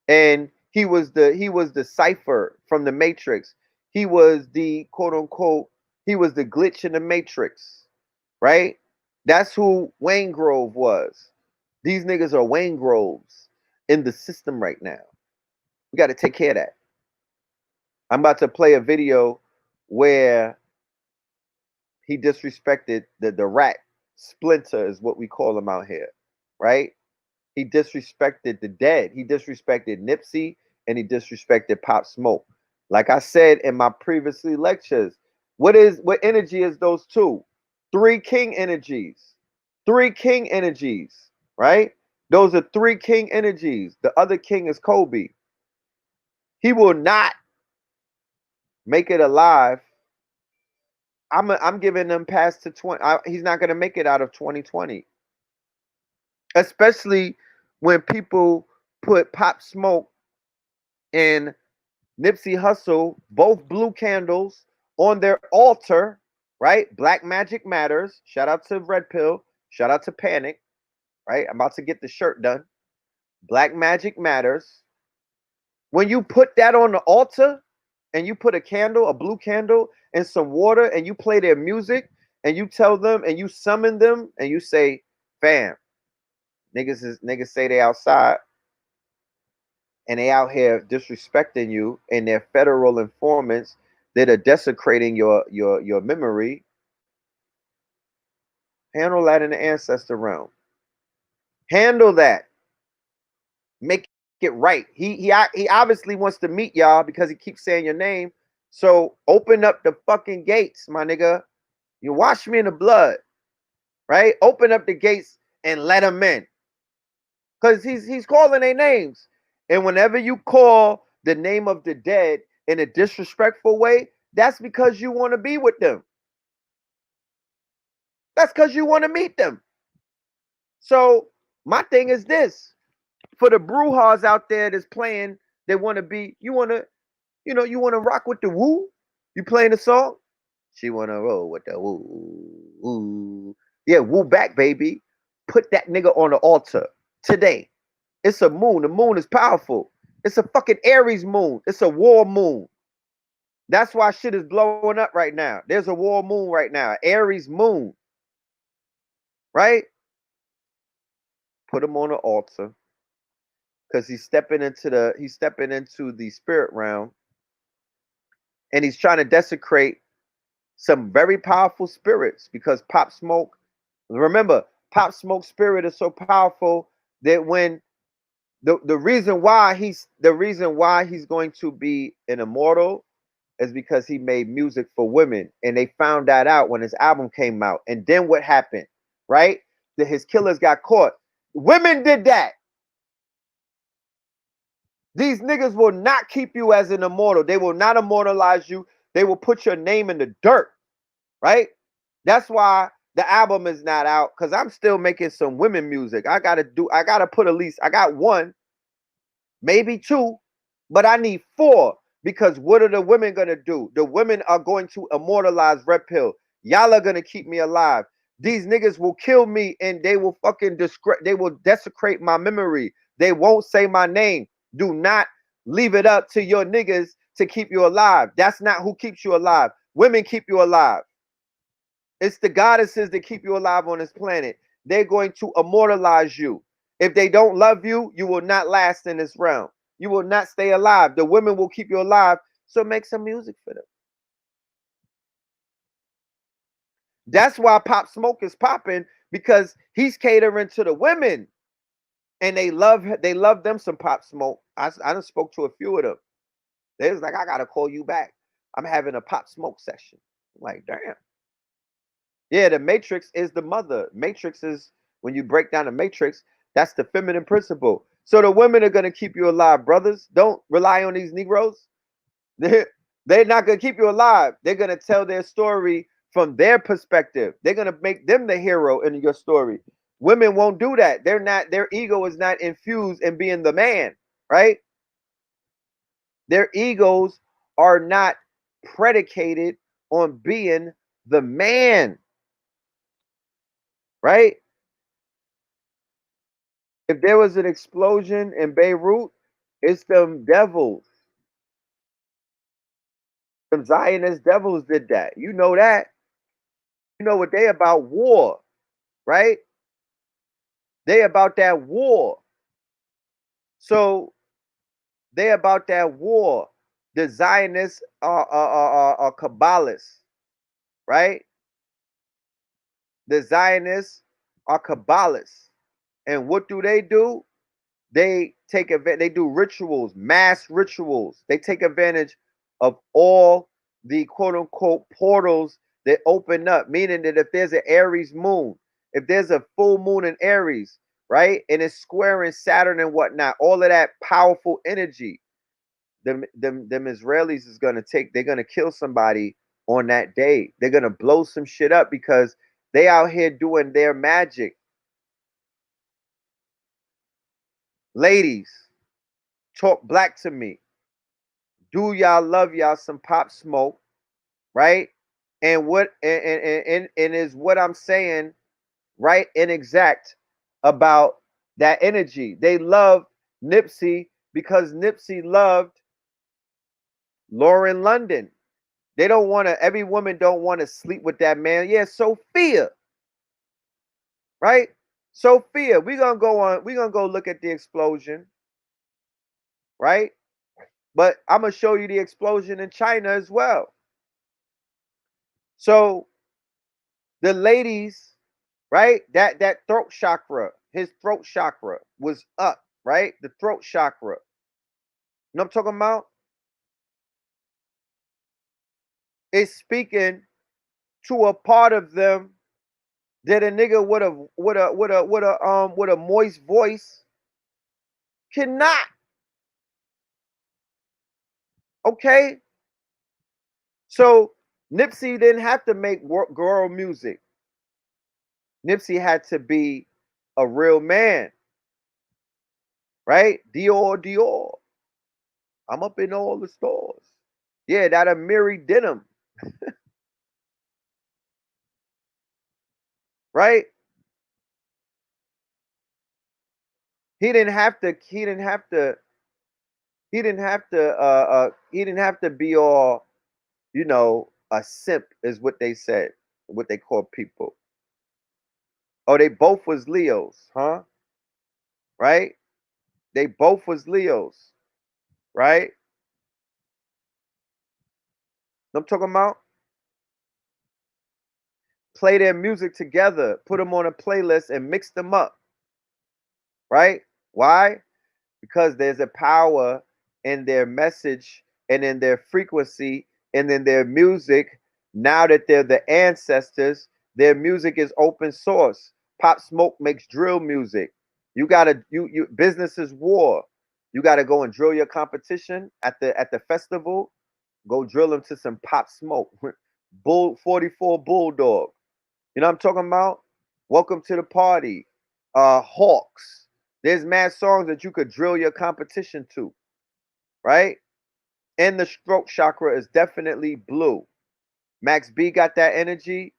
And he was the cipher from the Matrix. He was the quote unquote, he was the glitch in the Matrix. Right? That's who Wayne Grove was. These niggas are Wayne Groves in the system right now. We got to take care of that. I'm about to play a video where he disrespected the rat. Splinter is what we call him out here, right? He disrespected the dead. He disrespected Nipsey and he disrespected Pop Smoke. Like I said in my previously lectures, what energy is those two? 3 king energies. 3 king energies, right? Those are 3 king energies. The other king is Kobe. He will not make it alive. I'm giving him past to 20. He's not going to make it out of 2020. Especially when people put Pop Smoke and Nipsey Hussle, both blue candles, on their altar, right? Black Magic Matters. Shout out to Red Pill. Shout out to Panic, right? I'm about to get the shirt done. Black Magic Matters. When you put that on the altar and you put a candle, a blue candle, and some water, and you play their music, and you tell them and you summon them and you say, fam, niggas say they outside and they out here disrespecting you, and they're federal informants that are desecrating your memory. Handle that in the ancestor realm. Handle that. Make it right. He obviously wants to meet y'all because he keeps saying your name. So open up the fucking gates, my nigga. You wash me in the blood, right? Open up the gates and let him in. Because he's calling their names. And whenever you call the name of the dead in a disrespectful way, that's because you want to be with them. That's because you want to meet them. So my thing is this. For the Brujas out there that's playing, they want to be, you want to rock with the woo? You playing the song? She want to roll with the woo. Woo. Yeah, woo back, baby. Put that nigga on the altar today. It's a moon. The moon is powerful. It's a fucking Aries moon. It's a war moon. That's why shit is blowing up right now. There's a war moon right now. Aries moon. Right? Put him on the altar. Because he's stepping into the spirit realm. And he's trying to desecrate some very powerful spirits. Because Pop Smoke, remember, Pop Smoke spirit is so powerful that when the reason why he's going to be an immortal is because he made music for women, and they found that out when his album came out. And then what happened, right? That his killers got caught. Women did that. These niggas will not keep you as an immortal. They will not immortalize you. They will put your name in the dirt, right? That's why the album is not out, because I'm still making some women music. I gotta put at least, I got one, maybe two, but I need four, because what are the women gonna do? The women are going to immortalize Red Pill. Y'all are gonna keep me alive. These niggas will kill me, and they will they will desecrate my memory. They won't say my name. Do not leave it up to your niggas to keep you alive. That's not who keeps you alive. Women keep you alive. It's the goddesses that keep you alive on this planet. They're going to immortalize you. If they don't love you, you will not last in this realm. You will not stay alive. The women will keep you alive. So make some music for them. That's why Pop Smoke is popping, because he's catering to the women, and they love them some Pop Smoke. I done spoke to a few of them. They was like, I gotta call you back. I'm having a Pop Smoke session. I'm like, damn. Yeah, the matrix is the mother. Matrix is, when you break down the matrix, that's the feminine principle. So the women are going to keep you alive, brothers. Don't rely on these Negroes. They're not going to keep you alive. They're going to tell their story from their perspective. They're going to make them the hero in your story. Women won't do that. They're not, their ego is not infused in being the man, right? Their egos are not predicated on being the man, right? If there was an explosion in Beirut, it's them devils. Them Zionist devils did that. You know that. You know what they about? War, right? They about that war. So they about that war. The Zionists are Kabbalists, right? The Zionists are Kabbalists. And what do? They take advantage. They do rituals, mass rituals. They take advantage of all the quote unquote portals that open up. Meaning that if there's an Aries moon, if there's a full moon in Aries, right, and it's squaring Saturn and whatnot, all of that powerful energy, them Israelis is gonna take. They're gonna kill somebody on that day. They're gonna blow some shit up because they out here doing their magic. Ladies, talk black to me. Do y'all love y'all some Pop Smoke, right? And what and is what I'm saying right and exact about that energy. They love Nipsey because Nipsey loved Lauren London. They don't want to, every woman don't want to sleep with that man. Yeah, Sophia, right? Sophia, we're gonna go look at the explosion, right? But I'm gonna show you the explosion in China as well. So the ladies, right? That throat chakra, his throat chakra was up, right? The throat chakra. You know what I'm talking about? It's speaking to a part of them that a nigga with a moist voice cannot. Okay? So Nipsey didn't have to make girl music. Nipsey had to be a real man, right? Dior, Dior. I'm up in all the stores. Yeah, that Amiri denim, right? He didn't have to. He didn't have to. He didn't have to. He didn't have to be all, a simp is what they said. What they call people. Oh, they both was Leos, huh? Right? They both was Leos, right? I'm talking about play their music together, put them on a playlist and mix them up, right? Why? because there's a power in their message and in their frequency and in their music. Now that they're the ancestors, their music is open source. Pop Smoke makes drill music. You gotta you business is war. You gotta go and drill your competition at the festival. Go drill them to some Pop Smoke. Bull 44 Bulldog. You know what I'm talking about? Welcome to the party. Hawks. There's mad songs that you could drill your competition to, right? And the stroke chakra is definitely blue. Max B got that energy.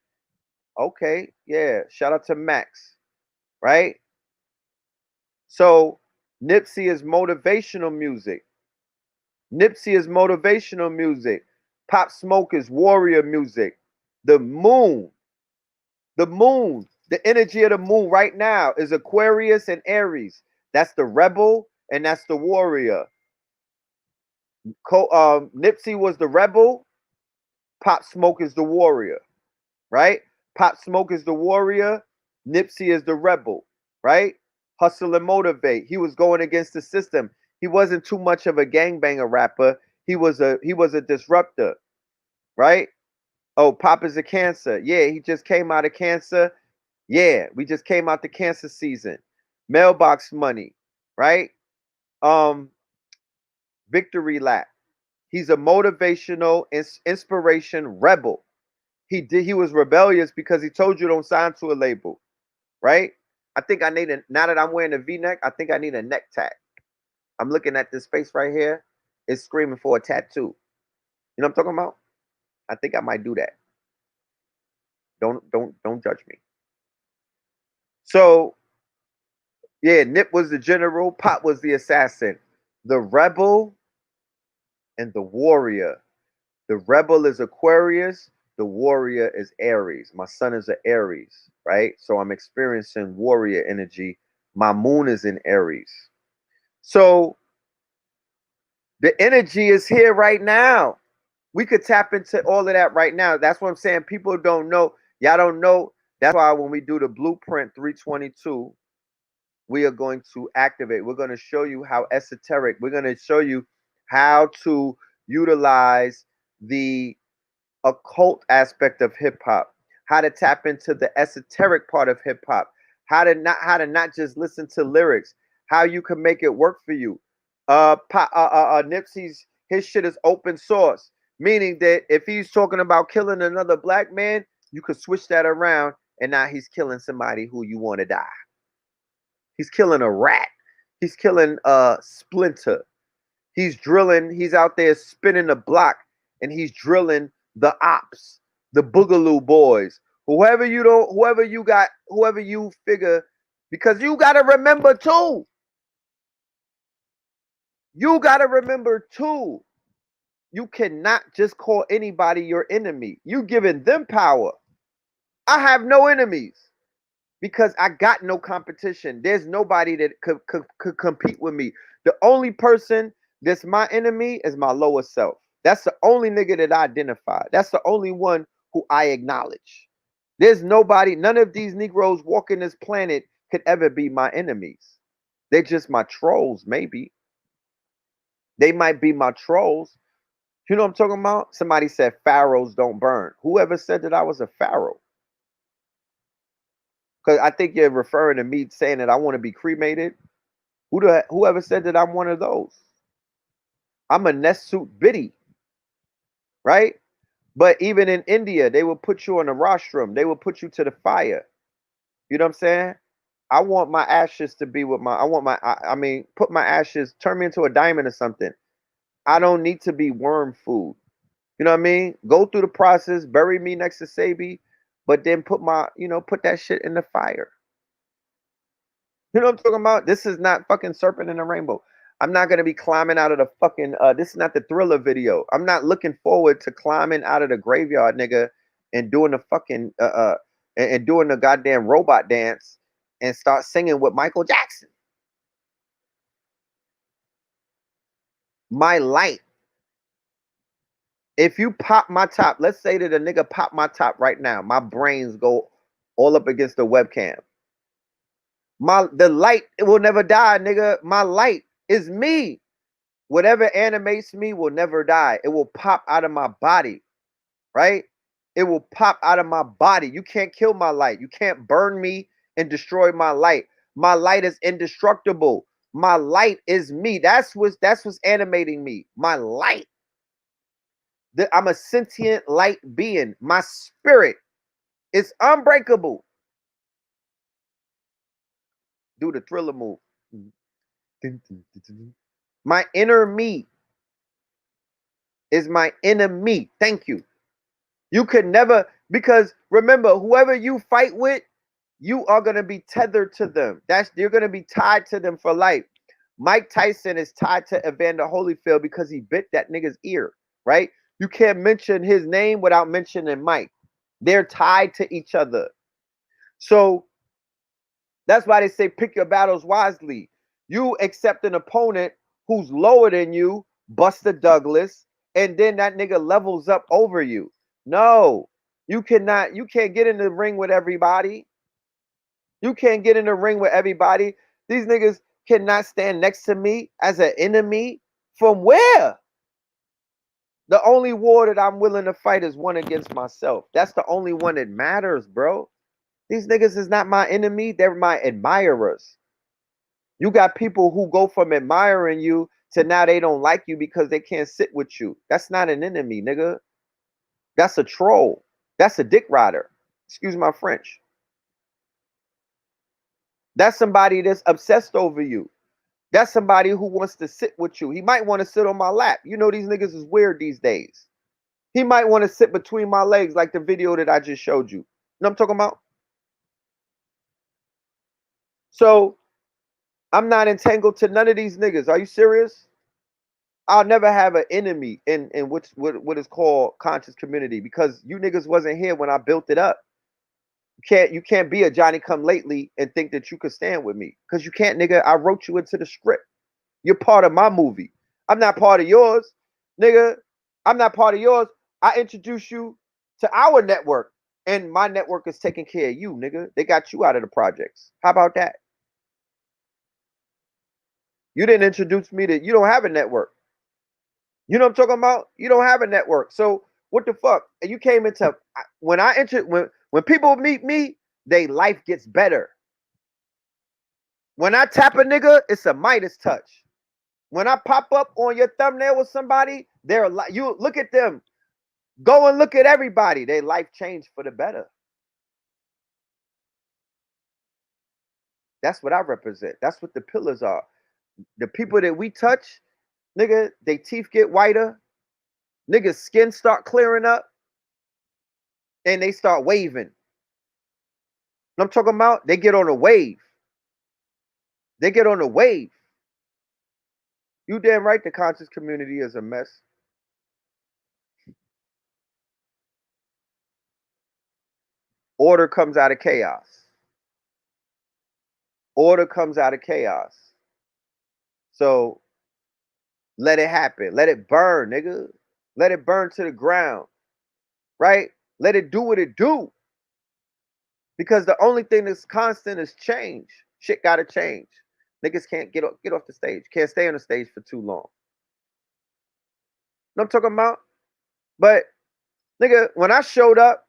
Okay, yeah. Shout out to Max, right? So Nipsey is motivational music. Nipsey is motivational music. Pop Smoke is warrior music. The moon, the energy of the moon right now is Aquarius and Aries. That's the rebel and that's the warrior. Nipsey was the rebel. Pop Smoke is the warrior, right? Pop Smoke is the warrior. Nipsey is the rebel, right? Hustle and motivate. He was going against the system. He wasn't too much of a gangbanger rapper. He was a disruptor, right? Oh, Pop is a Cancer. Yeah, he just came out of Cancer. Yeah, we just came out the Cancer season. Mailbox Money, right? Victory Lap. He's a motivational inspiration rebel. He was rebellious because he told you don't sign to a label, right? I think I need now that I'm wearing a V-neck, I think I need a neck tag. I'm looking at this space right here. It's screaming for a tattoo. You know what I'm talking about? I think I might do that. Don't judge me. So yeah, Nip was the general, Pop was the assassin. The rebel and the warrior. The rebel is Aquarius, the warrior is Aries. My sun is an Aries, right? So I'm experiencing warrior energy. My moon is in Aries. So the energy is here right now. We could tap into all of that right now. That's what I'm saying. People don't know. Y'all don't know. That's why when we do the blueprint 322, we are going to activate. We're going to show you how esoteric. We're going to show you how to utilize the occult aspect of hip hop, how to tap into the esoteric part of hip hop, how to not just listen to lyrics, how you can make it work for you. Nipsey's his shit is open source, meaning that if he's talking about killing another black man, you could switch that around and now he's killing somebody who you want to die. He's killing a rat. He's killing a Splinter. He's drilling. He's out there spinning the block, and he's drilling the ops, the Boogaloo boys, whoever you figure, because you got to remember too. You got to remember too. You cannot just call anybody your enemy. You giving them power. I have no enemies because I got no competition. There's nobody that could compete with me. The only person that's my enemy is my lower self. That's the only nigga that I identify. That's the only one who I acknowledge. There's nobody, none of these Negroes walking this planet could ever be my enemies. They're just my trolls, maybe. They might be my trolls. You know what I'm talking about? Somebody said pharaohs don't burn. Whoever said that I was a pharaoh? Because I think you're referring to me saying that I want to be cremated. Whoever said that I'm one of those? I'm a nest suit biddy, right? But even in India, they will put you on a rostrum. They will put you to the fire. You know what I'm saying? I want my ashes to be with my. I mean, put my ashes, turn me into a diamond or something. I don't need to be worm food. You know what I mean? Go through the process, bury me next to Sabi, but then put that shit in the fire. You know what I'm talking about? This is not fucking Serpent in the Rainbow. I'm not gonna be climbing out of the fucking. This is not the Thriller video. I'm not looking forward to climbing out of the graveyard, nigga, and doing the fucking and doing the goddamn robot dance and start singing with Michael Jackson. My light. If you pop my top, let's say that a nigga pop my top right now, my brains go all up against the webcam. The light, it will never die, nigga. My light is me. Whatever animates me will never die. It will pop out of my body, right? It will pop out of my body. You can't kill my light. You can't burn me and destroy my light. My light is indestructible. My light is me. That's what's animating me. My light. I'm a sentient light being. My spirit is unbreakable. Do the thriller move. My inner me is my enemy. Thank you. You could never, because remember, whoever you fight with, you are gonna be tethered to them. You're gonna be tied to them for life. Mike Tyson is tied to Evander Holyfield because he bit that nigga's ear, right? You can't mention his name without mentioning Mike. They're tied to each other. So that's why they say pick your battles wisely. You accept an opponent who's lower than you, Buster Douglas, and then that nigga levels up over you. No, you cannot. You can't get in the ring with everybody. You can't get in the ring with everybody. These niggas cannot stand next to me as an enemy. From where? The only war that I'm willing to fight is one against myself. That's the only one that matters, bro. These niggas is not my enemy. They're my admirers. You got people who go from admiring you to now they don't like you because they can't sit with you. That's not an enemy, nigga. That's a troll. That's a dick rider. Excuse my French. That's somebody that's obsessed over you. That's somebody who wants to sit with you. He might want to sit on my lap. You know these niggas is weird these days. He might want to sit between my legs like the video that I just showed you. You know what I'm talking about? So I'm not entangled to none of these niggas. Are you serious? I'll never have an enemy in what is called conscious community because you niggas wasn't here when I built it up. You can't be a Johnny come lately and think that you could stand with me because you can't, nigga. I wrote you into the script. You're part of my movie. I'm not part of yours, nigga. I'm not part of yours. I introduced you to our network, and my network is taking care of you, nigga. They got you out of the projects. How about that? You didn't introduce me to. You don't have a network. You know what I'm talking about? You don't have a network. So what the fuck? And you came into when I entered when people meet me, they life gets better. When I tap a nigga, it's a Midas touch. When I pop up on your thumbnail with somebody, they're like, you look at them. Go and look at everybody. Their life changed for the better. That's what I represent. That's what the pillars are. The people that we touch, nigga, they teeth get whiter. Niggas' skin start clearing up. And they start waving. I'm talking about? They get on a wave. They get on a wave. You damn right the conscious community is a mess. Order comes out of chaos. Order comes out of chaos. So let it happen. Let it burn, nigga. Let it burn to the ground. Right? Let it do what it do. Because the only thing that's constant is change. Shit gotta change. Niggas can't get off the stage. Can't stay on the stage for too long. You know what I'm talking about? But nigga, when I showed up,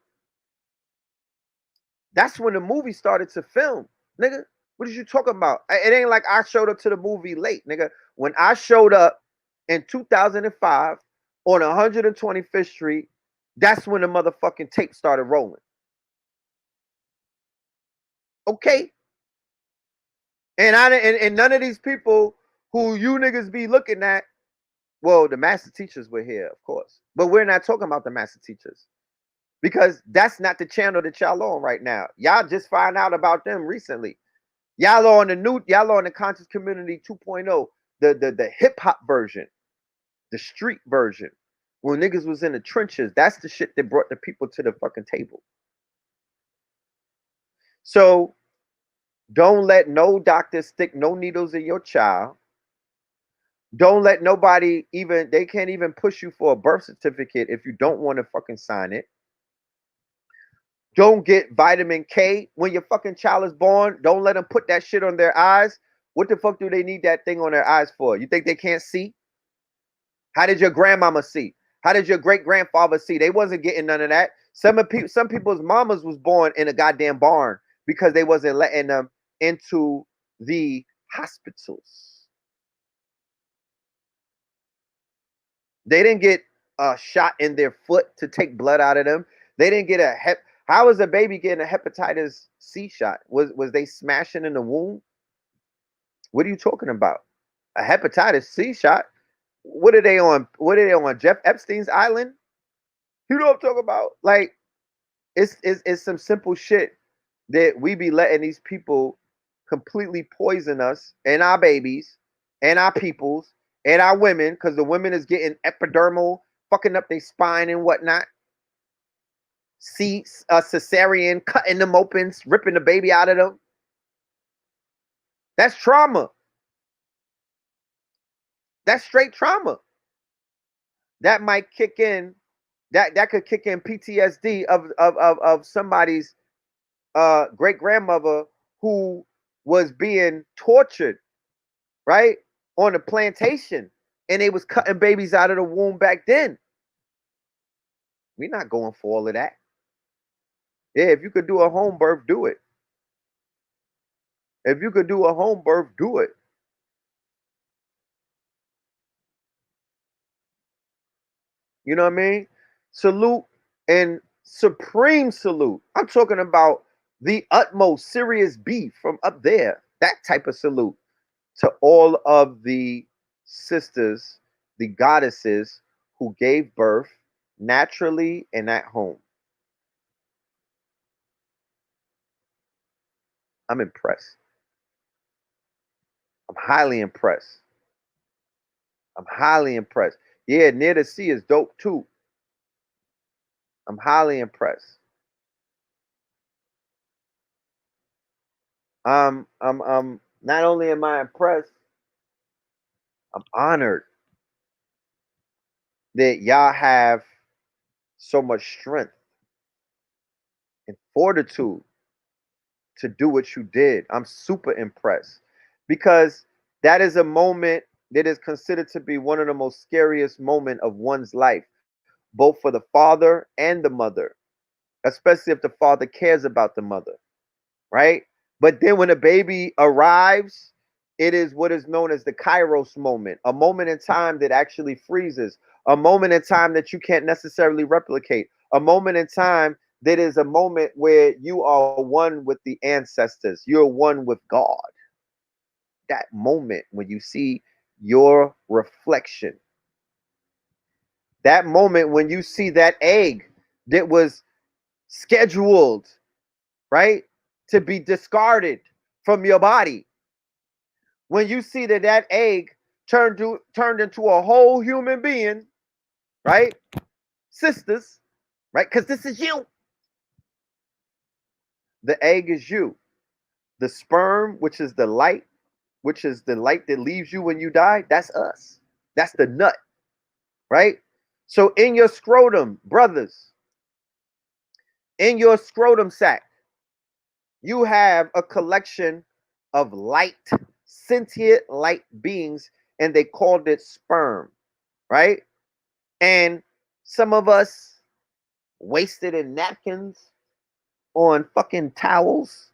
that's when the movie started to film, nigga. What are you talking about? It ain't like I showed up to the movie late, nigga. When I showed up in 2005 on 125th Street, that's when the motherfucking tape started rolling. Okay? And none of these people who you niggas be looking at, well, the master teachers were here, of course. But we're not talking about the master teachers. Because that's not the channel that y'all on right now. Y'all just find out about them recently. Y'all on the conscious community 2.0, the hip hop version, the street version. When niggas was in the trenches, that's the shit that brought the people to the fucking table. So don't let no doctor stick no needles in your child. Don't let nobody they can't even push you for a birth certificate if you don't want to fucking sign it. Don't get vitamin K when your fucking child is born. Don't let them put that shit on their eyes. What the fuck do they need that thing on their eyes for? You think they can't see? How did your grandmama see? How did your great grandfather see? They wasn't getting none of that. Some people's mamas was born in a goddamn barn because they wasn't letting them into the hospitals. They didn't get a shot in their foot to take blood out of them. They didn't get a How was a baby getting a hepatitis C shot? Was they smashing in the womb? What are you talking about? A hepatitis C shot? What are they on? What are they on? Jeff Epstein's island? You know what I'm talking about? Like, it's some simple shit that we be letting these people completely poison us and our babies and our peoples and our women, because the women is getting epidermal, fucking up their spine and whatnot. See a cesarean, cutting them open, ripping the baby out of them. That's trauma. That's straight trauma. That might kick in. That could kick in PTSD of somebody's great grandmother who was being tortured, right, on a plantation, and they was cutting babies out of the womb back then. We're not going for all of that. Yeah, if you could do a home birth, do it. If you could do a home birth, do it. You know what I mean? Salute and supreme salute. I'm talking about the utmost serious beef from up there. That type of salute to all of the sisters, the goddesses who gave birth naturally and at home. I'm impressed. I'm highly impressed. I'm highly impressed. Yeah, near the sea is dope too. I'm highly impressed. Not only am I impressed, I'm honored that y'all have so much strength and fortitude to do what you did. I'm super impressed because that is a moment that is considered to be one of the most scariest moments of one's life, both for the father and the mother, especially if the father cares about the mother, right? But then when a baby arrives, it is what is known as the Kairos moment, a moment in time that actually freezes, a moment in time that you can't necessarily replicate, a moment in time that is a moment where you are one with the ancestors, you're one with God. That moment when you see your reflection, that moment when you see that egg that was scheduled, right, to be discarded from your body, when you see that that egg turned into a whole human being, right, sisters, right, because this is you. The egg is you. The sperm, which is the light, that leaves you when you die, that's us. That's the nut, right? So in your scrotum, brothers, in your scrotum sac, you have a collection of light, sentient light beings, and they called it sperm, right? And some of us wasted in napkins, on fucking towels.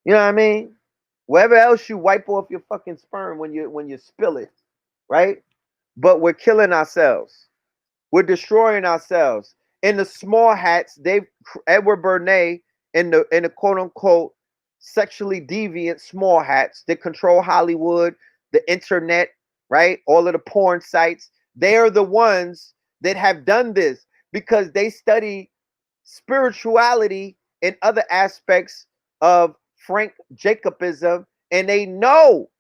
You know what I mean? Wherever else you wipe off your fucking sperm when you spill it, right? But we're killing ourselves. We're destroying ourselves. In the small hats, Edward Bernays in the quote unquote sexually deviant small hats that control Hollywood, the internet, right? All of the porn sites. They are the ones that have done this because they study spirituality and other aspects of Frank Jacobism, and they know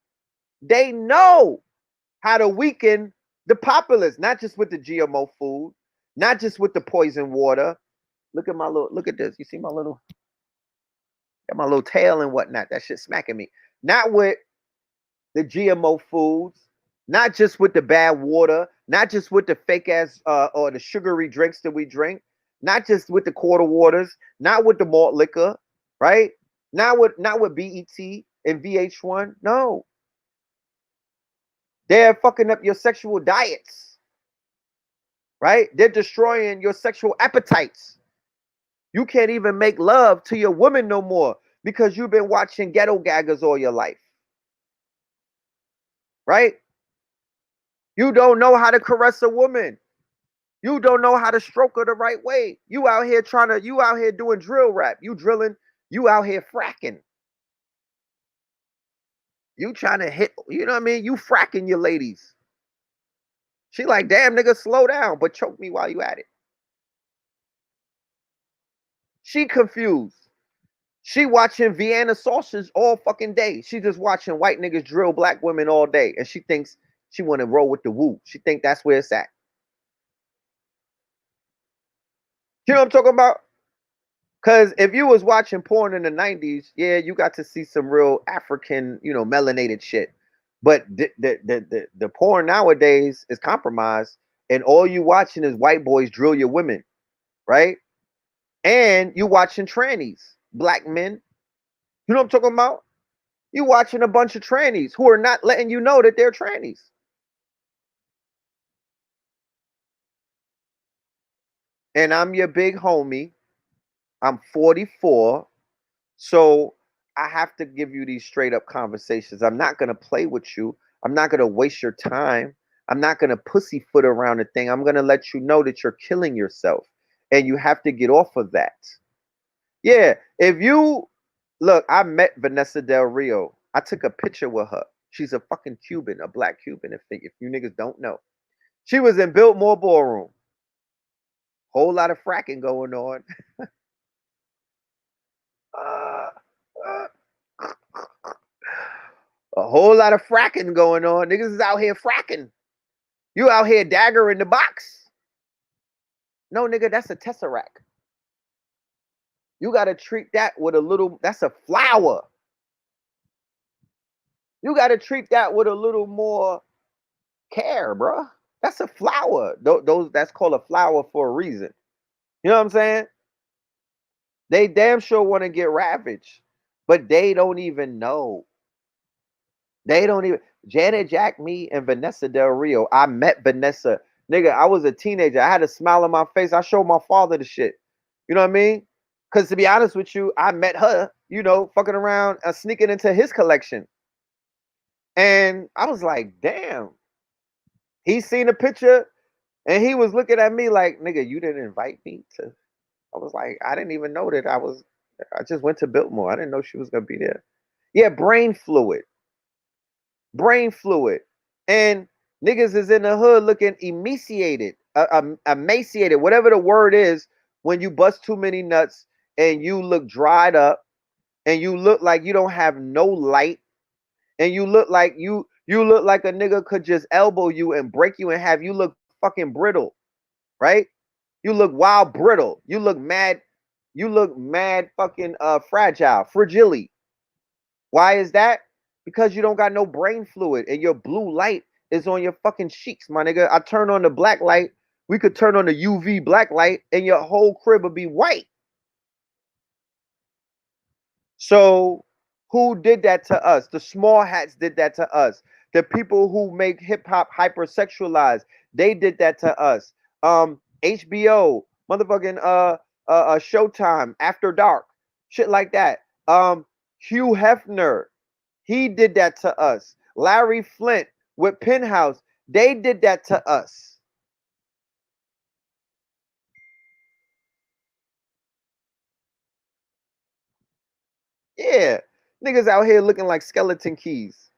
how to weaken the populace, not just with the GMO food, not just with the poison water. Look at this. You see got my little tail and whatnot. That shit smacking me. Not with the GMO foods, not just with the bad water, not just with the fake ass or the sugary drinks that we drink, not just with the quarter waters, not with the malt liquor, right? Not with BET and VH1. No. They're fucking up your sexual diets, right? They're destroying your sexual appetites. You can't even make love to your woman no more because you've been watching ghetto gaggers all your life, right? You don't know how to caress a woman. You don't know how to stroke her the right way. You out here doing drill rap. You drilling, you out here fracking. You trying to hit, you know what I mean? You fracking your ladies. She like, damn nigga, slow down, but choke me while you at it. She confused. She watching Vienna sausage all fucking day. She just watching white niggas drill black women all day. And she thinks she want to roll with the woo. She think that's where it's at. You know what I'm talking about? Because if you was watching porn in the 90s, yeah, you got to see some real African, melanated shit. But the porn nowadays is compromised, and all you watching is white boys drill your women, right? And you watching trannies, black men. You know what I'm talking about? You watching a bunch of trannies who are not letting you know that they're trannies. And I'm your big homie. I'm 44. So I have to give you these straight up conversations. I'm not going to play with you. I'm not going to waste your time. I'm not going to pussyfoot around the thing. I'm going to let you know that you're killing yourself and you have to get off of that. Yeah. If you look, I met Vanessa Del Rio. I took a picture with her. She's a fucking Cuban, a black Cuban, if you niggas don't know. She was in Biltmore Ballroom. Whole lot of fracking going on. Uh, uh, a whole lot of fracking going on. Niggas is out here fracking. You out here dagger in the box. No, nigga, that's a tesseract. You gotta treat that with a little, that's a flower. You gotta treat that with a little more care, bro. That's a flower. Those that's called a flower for a reason. You know what I'm saying? They damn sure want to get ravaged, but they don't even know. They don't even. Janet Jack, me, and Vanessa Del Rio. I met Vanessa. Nigga, I was a teenager. I had a smile on my face. I showed my father the shit. You know what I mean? Because to be honest with you, I met her, fucking around, sneaking into his collection. And I was like, damn. He seen a picture and he was looking at me like, nigga, you didn't invite me to. I was like, I didn't even know that I just went to Biltmore. I didn't know she was going to be there. Yeah, brain fluid. Brain fluid. And niggas is in the hood looking emaciated, emaciated, whatever the word is, when you bust too many nuts and you look dried up and you look like you don't have no light and you look like you look like a nigga could just elbow you and break you in half. You look fucking brittle, right? You look wild brittle. You look mad fucking fragile. Why is that? Because you don't got no brain fluid and your blue light is on your fucking cheeks, my nigga. I turn on the black light. We could turn on the UV black light and your whole crib would be white. So who did that to us? The small hats did that to us. The people who make hip hop hypersexualized, they did that to us. HBO, motherfucking Showtime, After Dark, shit like that. Hugh Hefner, he did that to us. Larry Flint with Penthouse, they did that to us. Yeah, niggas out here looking like skeleton keys,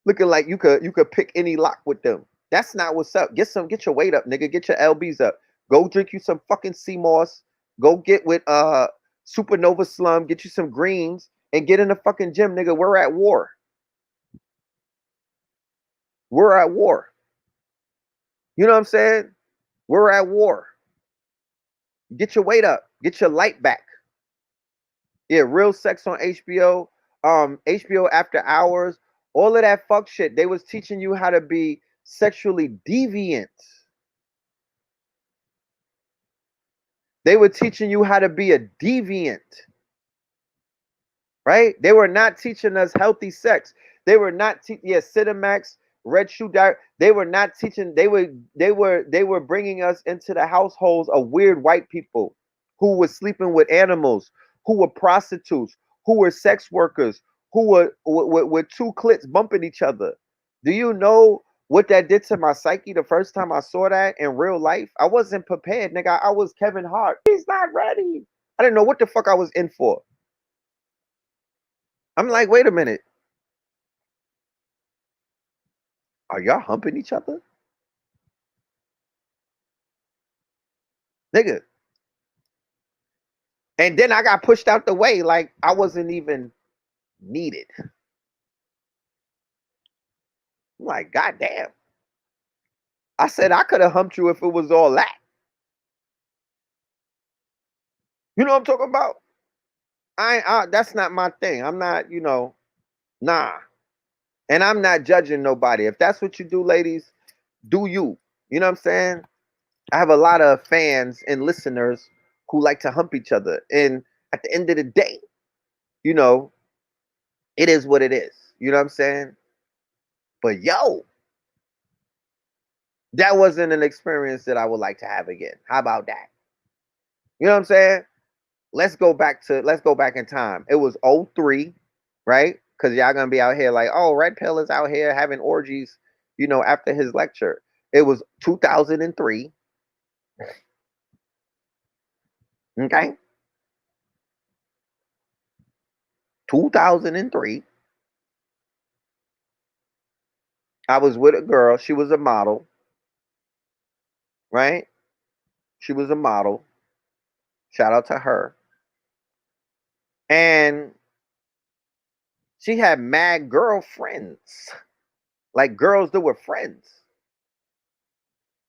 looking like you could pick any lock with them. That's not what's up. Get your weight up, nigga. Get your LBs up. Go drink you some fucking sea moss. Go get with Supernova Slum. Get you some greens and get in the fucking gym, nigga. We're at war. We're at war. You know what I'm saying? We're at war. Get your weight up. Get your light back. Yeah, Real Sex on HBO. HBO After Hours. All of that fuck shit. They was teaching you how to be sexually deviant. They were teaching you how to be a deviant. Right? They were not teaching us healthy sex. They were not Cinemax, red shoe diet. They were not teaching. They were bringing us into the households of weird white people who were sleeping with animals, who were prostitutes, who were sex workers, who were with two clits bumping each other. Do you know what that did to my psyche the first time I saw that in real life? I wasn't prepared, nigga. I was Kevin Hart. He's not ready. I didn't know what the fuck I was in for. I'm like, wait a minute. Are y'all humping each other? Nigga. And then I got pushed out the way like I wasn't even needed. I'm like, goddamn. I said I could have humped you if it was all that. You know what I'm talking about? That's not my thing. I'm not, nah. And I'm not judging nobody. If that's what you do, ladies, do you. You know what I'm saying? I have a lot of fans and listeners who like to hump each other. And at the end of the day, you know, it is what it is. You know what I'm saying? But yo, that wasn't an experience that I would like to have again. How about that? You know what I'm saying? Let's go back in time. It was '03, right? Because y'all gonna be out here like, oh, Red Pill is out here having orgies, after his lecture. It was 2003. Okay. 2003. I was with a girl. She was a model, right? She was a model. Shout out to her. And she had mad girlfriends, like girls that were friends.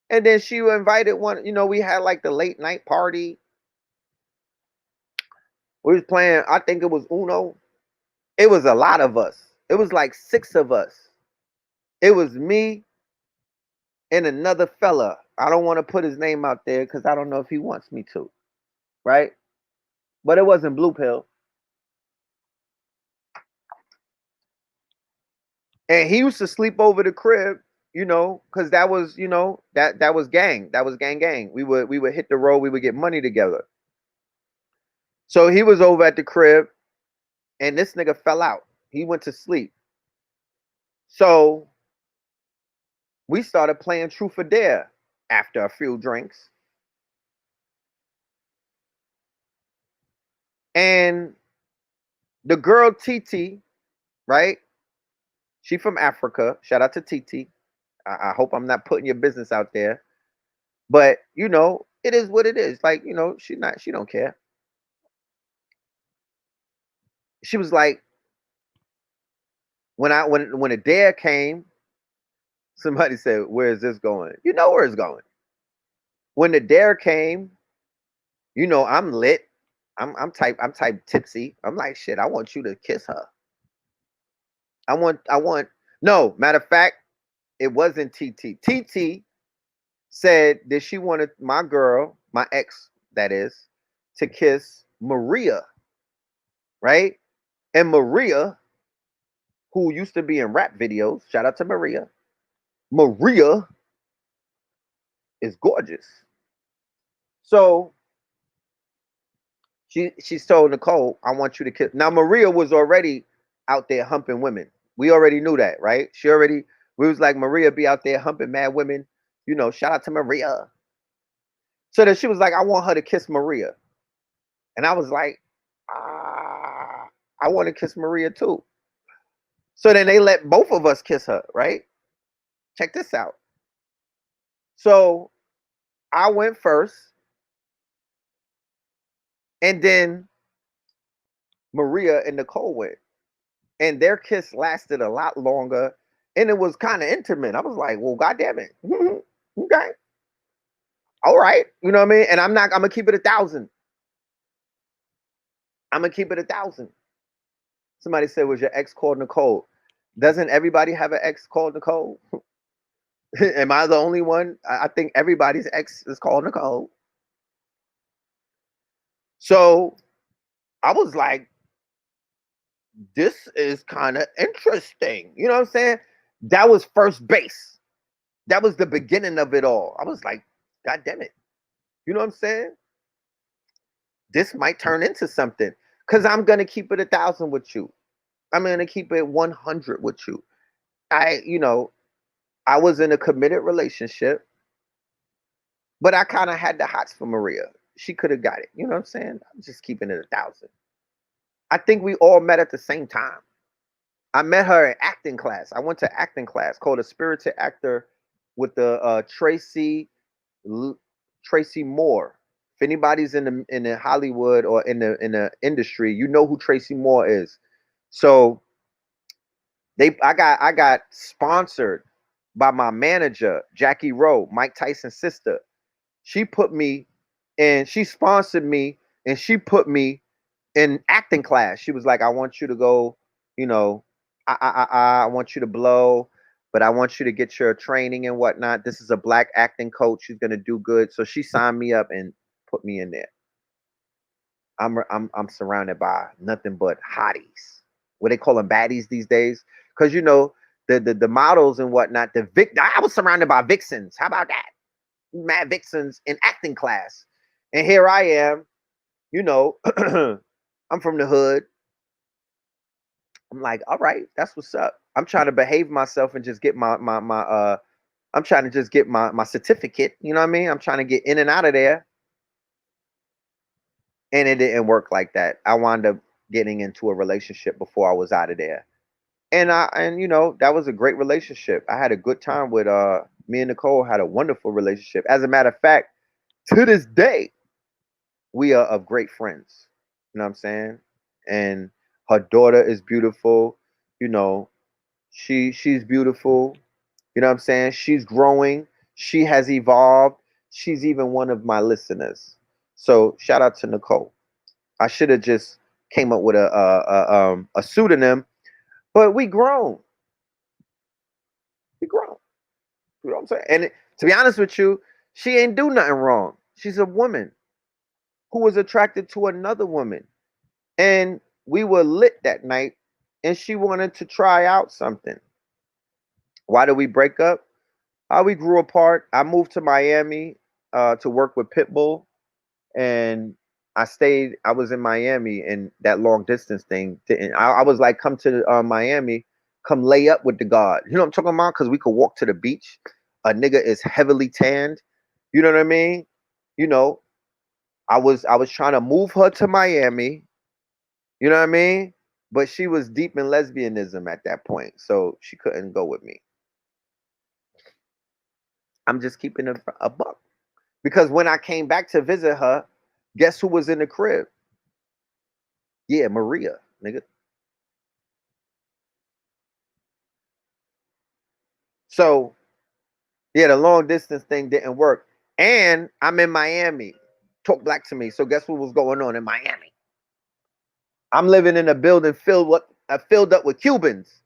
And then she invited one, we had like the late night party. We was playing, I think it was Uno. It was a lot of us. It was like 6 of us. It was me and another fella. I don't want to put his name out there because I don't know if he wants me to, right? But it wasn't Blue Pill. And he used to sleep over the crib, because that was, that was gang. That was gang. We would hit the road. We would get money together. So he was over at the crib, and this nigga fell out. He went to sleep. So we started playing Truth or Dare after a few drinks. And the girl TT, right? She from Africa. Shout out to TT. I hope I'm not putting your business out there. But it is what it is. Like, she don't care. She was like, when a dare came, somebody said, where is this going? You know where it's going. When the dare came, I'm lit. I'm type tipsy. I'm like, shit, I want you to kiss her. No, matter of fact, it wasn't TT. TT said that she wanted my girl, my ex, that is, to kiss Maria, right? And Maria, who used to be in rap videos, shout out to Maria. Maria is gorgeous. So she's told Nicole, I want you to kiss. Now Maria was already out there humping women. We already knew that, right? We was like, Maria be out there humping mad women. Shout out to Maria. So then she was like, I want her to kiss Maria. And I was like, I want to kiss Maria too. So then they let both of us kiss her, right? Check this out. So I went first. And then Maria and Nicole went. And their kiss lasted a lot longer. And it was kind of intimate. I was like, well, goddamn it. Okay. All right. You know what I mean? And I'm going to keep it 1,000. I'm going to keep it 1,000. Somebody said, was your ex called Nicole? Doesn't everybody have an ex called Nicole? Am I the only one? I think everybody's ex is called Nicole. So I was like, this is kind of interesting. You know what I'm saying? That was first base. That was the beginning of it all. I was like, God damn it. You know what I'm saying? This might turn into something. Cause I'm gonna keep it 1,000 with you. I'm gonna keep it 100 with you. I was in a committed relationship, but I kind of had the hots for Maria. She could have got it. You know what I'm saying? I'm just keeping it 1,000. I think we all met at the same time. I met her in acting class. I went to acting class called a spirited actor with the Tracy Moore. If anybody's in the Hollywood or in the industry, you know who Tracy Moore is. So I got sponsored by my manager, Jackie Rowe, Mike Tyson's sister. She put me she sponsored me, and she put me in acting class. She was like, I want you to go, you know, I want you to blow, but I want you to get your training and whatnot. This is a black acting coach. She's gonna do good. So she signed me up and put me in there. I'm surrounded by nothing but hotties. What they call them, baddies these days, because the models and whatnot. I was surrounded by vixens. How about that? Mad vixens in acting class, and here I am. You know, I'm from the hood. I'm like, all right, that's what's up. I'm trying to behave myself and just get my. I'm trying to just get my certificate. You know what I mean? I'm trying to get in and out of there, and it didn't work like that. I wound up getting into a relationship before I was out of there, and that was a great relationship. I had a good time with me and Nicole had a wonderful relationship. As a matter of fact, to this day, we are of great friends. You know what I'm saying? And her daughter is beautiful. You know, she's beautiful. You know what I'm saying? She's growing. She has evolved. She's even one of my listeners. So shout out to Nicole. I should have just came up with a pseudonym, but we grown. We grown. You know what I'm saying? And to be honest with you, she ain't do nothing wrong. She's a woman who was attracted to another woman. And we were lit that night, and she wanted to try out something. Why did we break up? We grew apart. I moved to Miami to work with Pitbull, and I was in Miami, and that long distance thing didn't. I was like, come to Miami, come lay up with the God. You know what I'm talking about? Because we could walk to the beach. A nigga is heavily tanned. You know what I mean? You know, I was trying to move her to Miami. You know what I mean? But she was deep in lesbianism at that point, so she couldn't go with me. I'm just keeping a buck. Because when I came back to visit her, guess who was in the crib? Yeah, Maria, nigga. So, yeah, the long distance thing didn't work. And I'm in Miami. Talk black to me. So guess what was going on in Miami? I'm living in a building filled up with Cubans.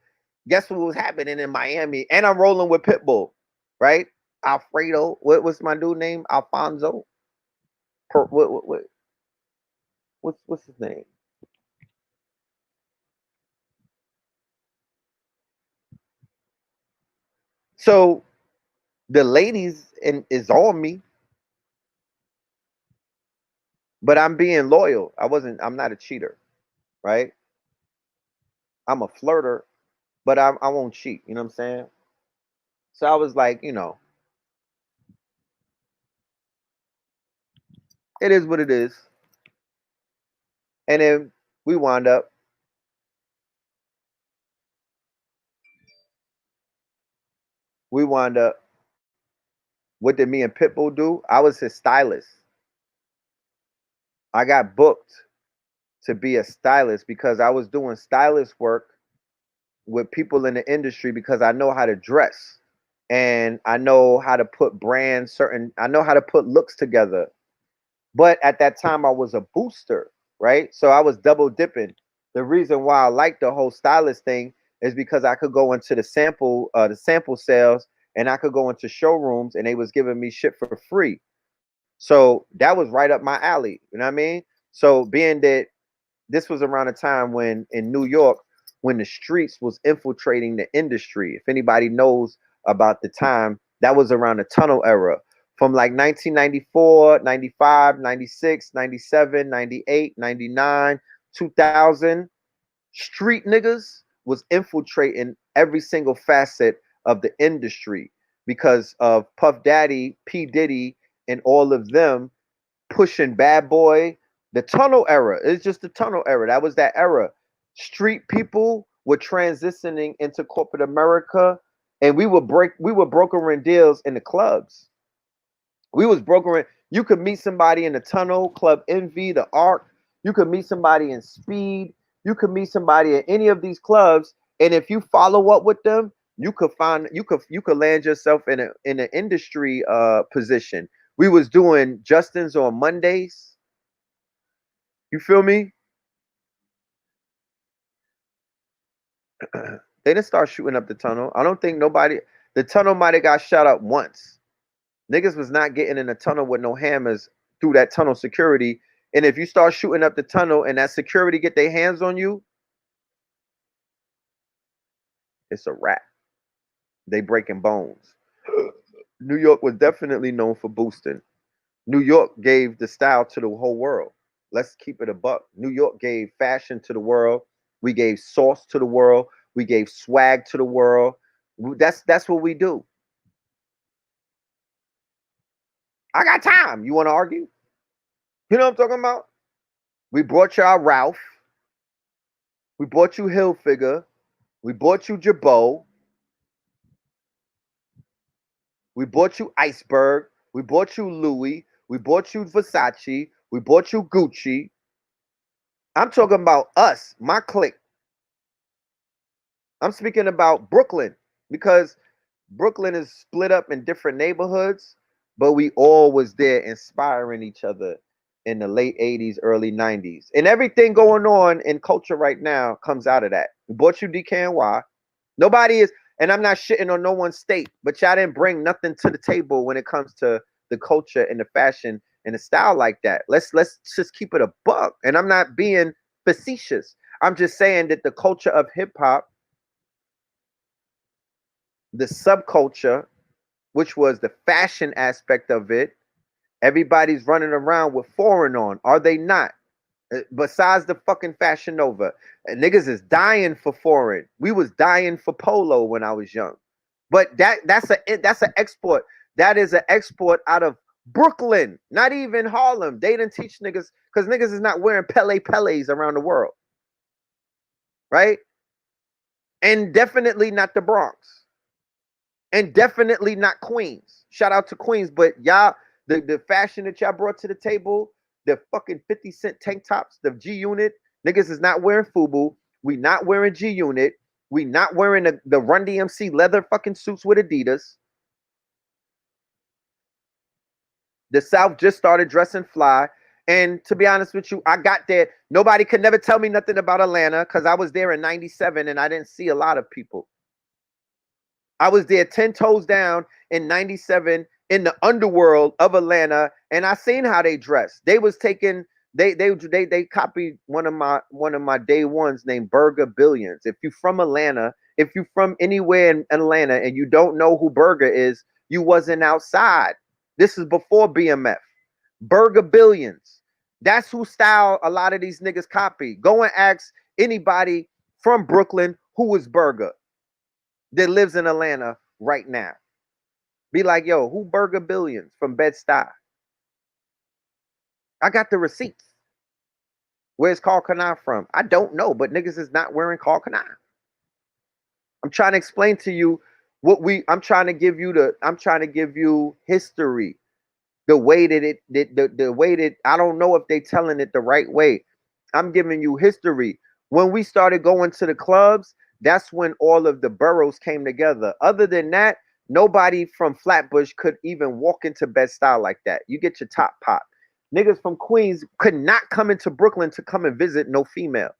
Guess what was happening in Miami? And I'm rolling with Pitbull, right? Alfredo. What's my dude name? Alfonso. What's his name? So the ladies is on me, but I'm being loyal. I'm not a cheater, right? I'm a flirter, but I won't cheat. You know what I'm saying? So I was like, it is what it is. And then we wound up. We wound up. What did me and Pitbull do? I was his stylist. I got booked to be a stylist because I was doing stylist work with people in the industry because I know how to dress and I know how to put I know how to put looks together. But at that time I was a booster, right? So I was double dipping. The reason why I like the whole stylist thing is because I could go into the sample sales, and I could go into showrooms and they was giving me shit for free. So that was right up my alley. You know what I mean? So being that this was around a time when in New York when the streets was infiltrating the industry. If anybody knows about the time, that was around the tunnel era. From like 1994, 95, 96, 97, 98, 99, 2000, street niggas was infiltrating every single facet of the industry because of Puff Daddy, P. Diddy, and all of them pushing Bad Boy. The tunnel era. It's just the tunnel era. That was that era. Street people were transitioning into corporate America, and we were brokering deals in the clubs. We was brokering. You could meet somebody in the tunnel, Club Envy, the Arc. You could meet somebody in Speed. You could meet somebody at any of these clubs, and if you follow up with them, you could land yourself in an industry position. We was doing Justin's on Mondays. You feel me? They didn't start shooting up the tunnel. I don't think nobody. The tunnel might have got shot up once. Niggas was not getting in the tunnel with no hammers through that tunnel security. And if you start shooting up the tunnel and that security get their hands on you, it's a wrap. They breaking bones. New York was definitely known for boosting. New York gave the style to the whole world. Let's keep it a buck. New York gave fashion to the world. We gave sauce to the world. We gave swag to the world. That's what we do. I got time. You want to argue? You know what I'm talking about? We brought y'all Ralph. We brought you Hilfiger. We brought you Jabot. We bought you Iceberg. We bought you Louis. We bought you Versace. We bought you Gucci. I'm talking about us, my clique. I'm speaking about Brooklyn because Brooklyn is split up in different neighborhoods, but we all was there inspiring each other in the late 80s, early 90s. And everything going on in culture right now comes out of that. We bought you DKNY. Nobody is, and I'm not shitting on no one's state, but y'all didn't bring nothing to the table when it comes to the culture and the fashion and the style like that. Let's just keep it a buck. And I'm not being facetious. I'm just saying that the culture of hip hop, the subculture, which was the fashion aspect of it, everybody's running around with foreign on. Are they not? Besides the fucking Fashion Nova, niggas is dying for foreign. We was dying for polo when I was young, but that's an export. That is an export out of Brooklyn, not even Harlem. They didn't teach niggas because niggas is not wearing Peles around the world, right? And definitely not the Bronx, and definitely not Queens. Shout out to Queens, but y'all, the fashion that y'all brought to the table, the fucking 50 Cent tank tops, the G Unit, niggas is not wearing FUBU. We not wearing G Unit. We not wearing the Run DMC leather fucking suits with Adidas. The South just started dressing fly. And to be honest with you, I got there. Nobody could never tell me nothing about Atlanta because I was there in 97 and I didn't see a lot of people. I was there 10 toes down in 97 in the underworld of Atlanta, and I seen how they dressed. They was taking they copied one of my day ones named Burger Billions. If you from Atlanta, if you from anywhere in Atlanta and you don't know who Burger is, you wasn't outside. This is before BMF. Burger Billions. That's who style a lot of these niggas copy. Go and ask anybody from Brooklyn who was Burger that lives in Atlanta right now. Be like, yo, who Burger Billions from Bed-Stuy? I got the receipts. Where's Carl Kanai from? I don't know, but niggas is not wearing Carl Kanai. I'm trying to explain to you I'm trying to give you history. The way that the way that I don't know if they telling it the right way. I'm giving you history. When we started going to the clubs, that's when all of the boroughs came together. Other than that, nobody from Flatbush could even walk into Bed-Stuy like that. You get your top pop. Niggas from Queens could not come into Brooklyn to come and visit no female.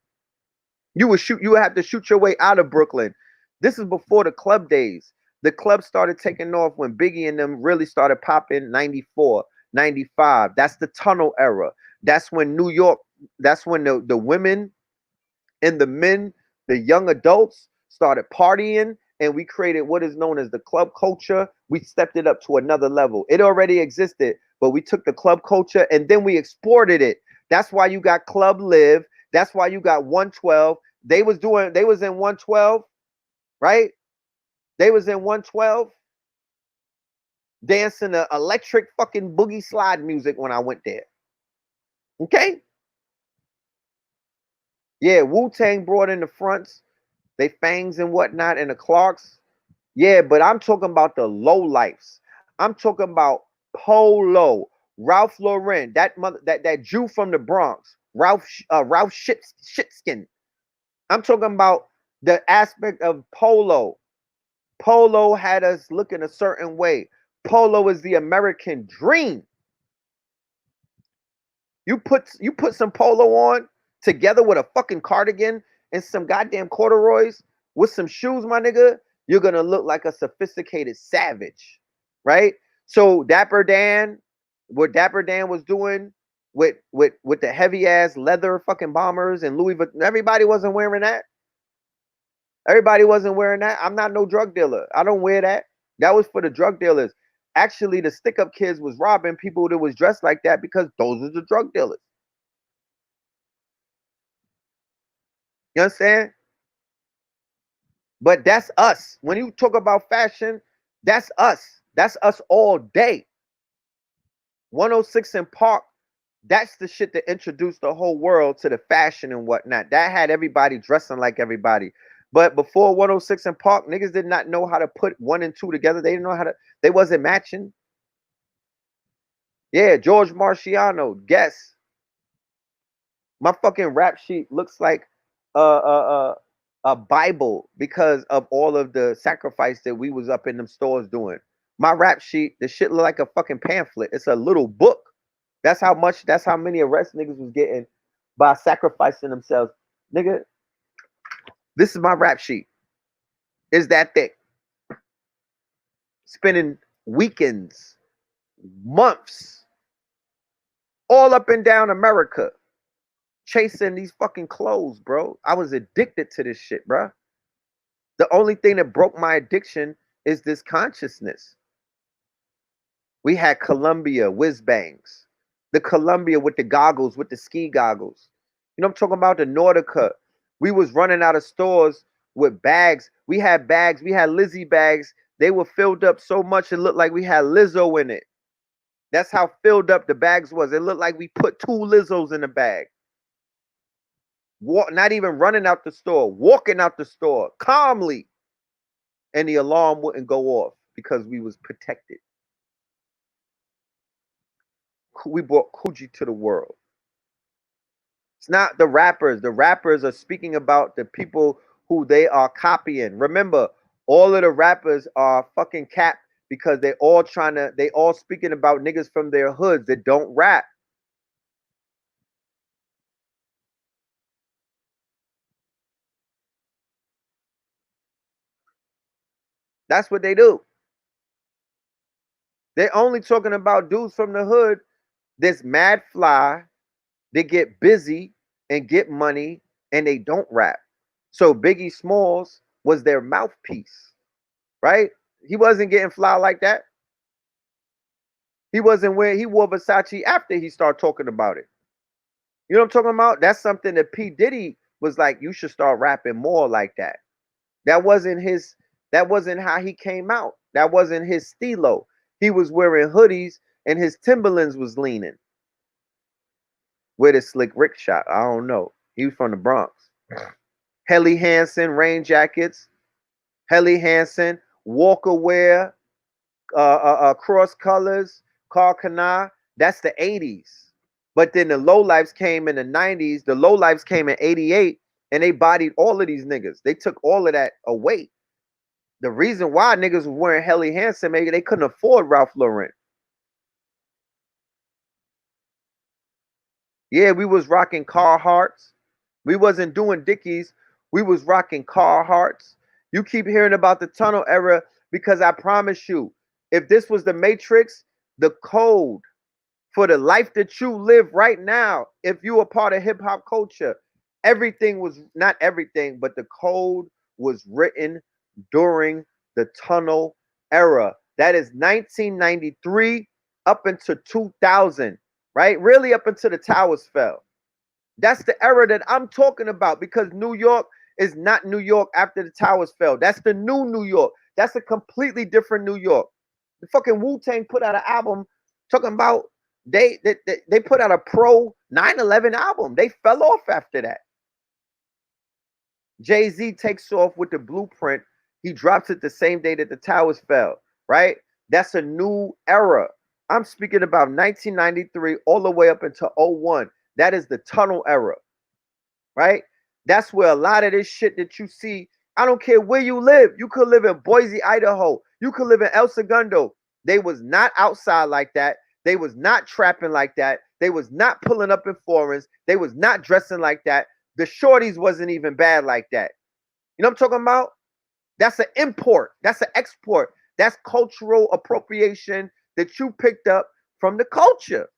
You would have to shoot your way out of Brooklyn. This is before the club days. The club started taking off when Biggie and them really started popping 94, 95. That's the tunnel era. That's when New York, that's when the women and the men The young adults started partying, and we created what is known as the club culture. We stepped it up to another level. It already existed, but we took the club culture and then we exported it. That's why you got Club Live. That's why you got 112. They was in 112, right? They was in 112 dancing to electric fucking boogie slide music when I went there. Okay? Yeah, Wu-Tang brought in the fronts, they fangs and whatnot, and the Clarks. Yeah, but I'm talking about the low lifes. I'm talking about Polo, Ralph Lauren, that Jew from the Bronx, Ralph Shitskin. I'm talking about the aspect of Polo. Polo had us looking a certain way. Polo is the American dream. You put some polo on together with a fucking cardigan and some goddamn corduroys with some shoes, my nigga, you're gonna look like a sophisticated savage, right? So Dapper Dan, what Dapper Dan was doing with the heavy ass leather fucking bombers and Louis Vuitton, everybody wasn't wearing that. Everybody wasn't wearing that. I'm not no drug dealer. I don't wear that. That was for the drug dealers. Actually, the stick up kids was robbing people that was dressed like that because those are the drug dealers. You understand? But that's us. When you talk about fashion, that's us. That's us all day. 106 in Park, that's the shit that introduced the whole world to the fashion and whatnot. That had everybody dressing like everybody. But before 106 in Park, niggas did not know how to put 1 and 2 together. They didn't know how to, they wasn't matching. Yeah, George Marciano, guess. My fucking rap sheet looks like a Bible because of all of the sacrifice that we was up in them stores doing. My rap sheet, the shit look like a fucking pamphlet. It's a little book. That's how many arrests niggas was getting by sacrificing themselves. Nigga, this is my rap sheet. It's that thick. Spending weekends, months, all up and down America, chasing these fucking clothes, bro. I was addicted to this shit, bro. The only thing that broke my addiction is this consciousness. We had Columbia whiz bangs, the Columbia with the goggles, with the ski goggles. You know I'm talking about? The Nautica. We was running out of stores with bags. We had bags. We had Lizzie bags. They were filled up so much it looked like we had Lizzo in it. That's how filled up the bags was. It looked like we put 2 Lizzos in the bag. Not even running out the store, walking out the store calmly, and the alarm wouldn't go off because we was protected. We brought Coogee to the world. It's not the rappers. The rappers are speaking about the people who they are copying. Remember, all of the rappers are fucking cap because they all speaking about niggas from their hoods that don't rap. That's what they do. They're only talking about dudes from the hood that's mad fly, they get busy and get money, and they don't rap. So Biggie Smalls was their mouthpiece, right? He wasn't getting fly like that. He wasn't wearing, he wore Versace after he started talking about it. You know what I'm talking about? That's something that P. Diddy was like, you should start rapping more like that. That wasn't how he came out. That wasn't his stilo. He was wearing hoodies and his Timberlands was leaning. Where the Slick Rick shot? I don't know. He was from the Bronx. Helly Hansen, rain jackets. Helly Hansen, Walker wear, cross colors, Carl Kana. That's the 80s. But then the lowlifes came in the 90s. The lowlifes came in 88 and they bodied all of these niggas. They took all of that away. The reason why niggas were wearing Helly Hansen, maybe they couldn't afford Ralph Lauren. Yeah, we was rocking Carhartts. We wasn't doing Dickies. We was rocking Carhartts. You keep hearing about the tunnel era because I promise you, if this was the Matrix, the code for the life that you live right now, if you are part of hip hop culture, Everything was, not everything, but the code was written during the tunnel era. That is 1993 up into 2000, right? Really up until the towers fell. That's the era that I'm talking about, because New York is not New York after the towers fell. That's the new New York. That's a completely different New York. The fucking Wu-Tang put out an album talking about they put out a pro 9/11 album. They fell off after that. Jay-Z takes off with the blueprint. He drops it the same day that the towers fell, right? That's a new era. I'm speaking about 1993 all the way up until 01. That is the tunnel era, right? That's where a lot of this shit that you see, I don't care where you live. You could live in Boise, Idaho. You could live in El Segundo. They was not outside like that. They was not trapping like that. They was not pulling up in foreigns. They was not dressing like that. The shorties wasn't even bad like that. You know what I'm talking about? That's an import. That's an export. That's cultural appropriation that you picked up from the culture.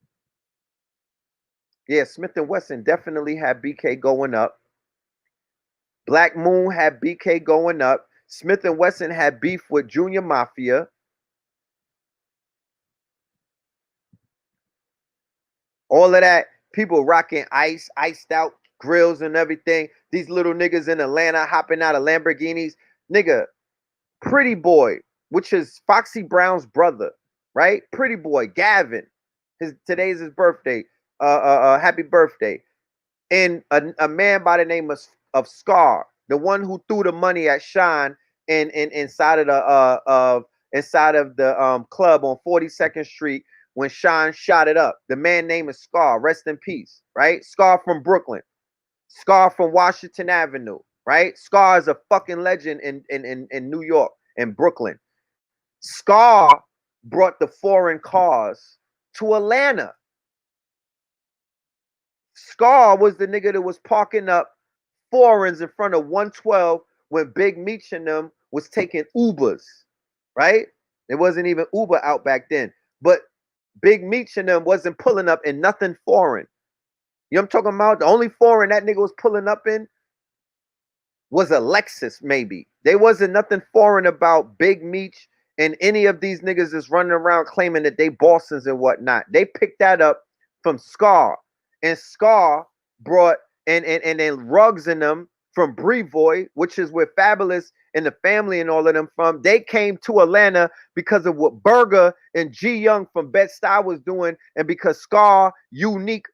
Yeah, Smith & Wesson definitely had BK going up. Black Moon had BK going up. Smith & Wesson had beef with Junior Mafia. All of that, people rocking iced out grills and everything. These little niggas in Atlanta hopping out of Lamborghinis. Nigga, Pretty Boy, which is Foxy Brown's brother, right? Pretty Boy, Gavin. Today's his birthday. Happy birthday. And a man by the name of Scar, the one who threw the money at Sean in inside of the club on 42nd Street when Sean shot it up. The man name is Scar. Rest in peace, right? Scar from Brooklyn. Scar from Washington Avenue, right? Scar is a fucking legend in New York and Brooklyn. Scar brought the foreign cars to Atlanta. Scar was the nigga that was parking up foreigns in front of 112 when Big Meech and them was taking Ubers, right? There wasn't even Uber out back then. But Big Meech and them wasn't pulling up in nothing foreign. You know what I'm talking about? The only foreign that nigga was pulling up in was a Lexus, maybe. There wasn't nothing foreign about Big Meech and any of these niggas that's running around claiming that they Bostons and whatnot. They picked that up from Scar. And Scar brought and then Rugs in them from Brevoy, which is where Fabulous and the family and all of them from. They came to Atlanta because of what Berger and G Young from Bed-Stuy was doing, and because Scar, Unique,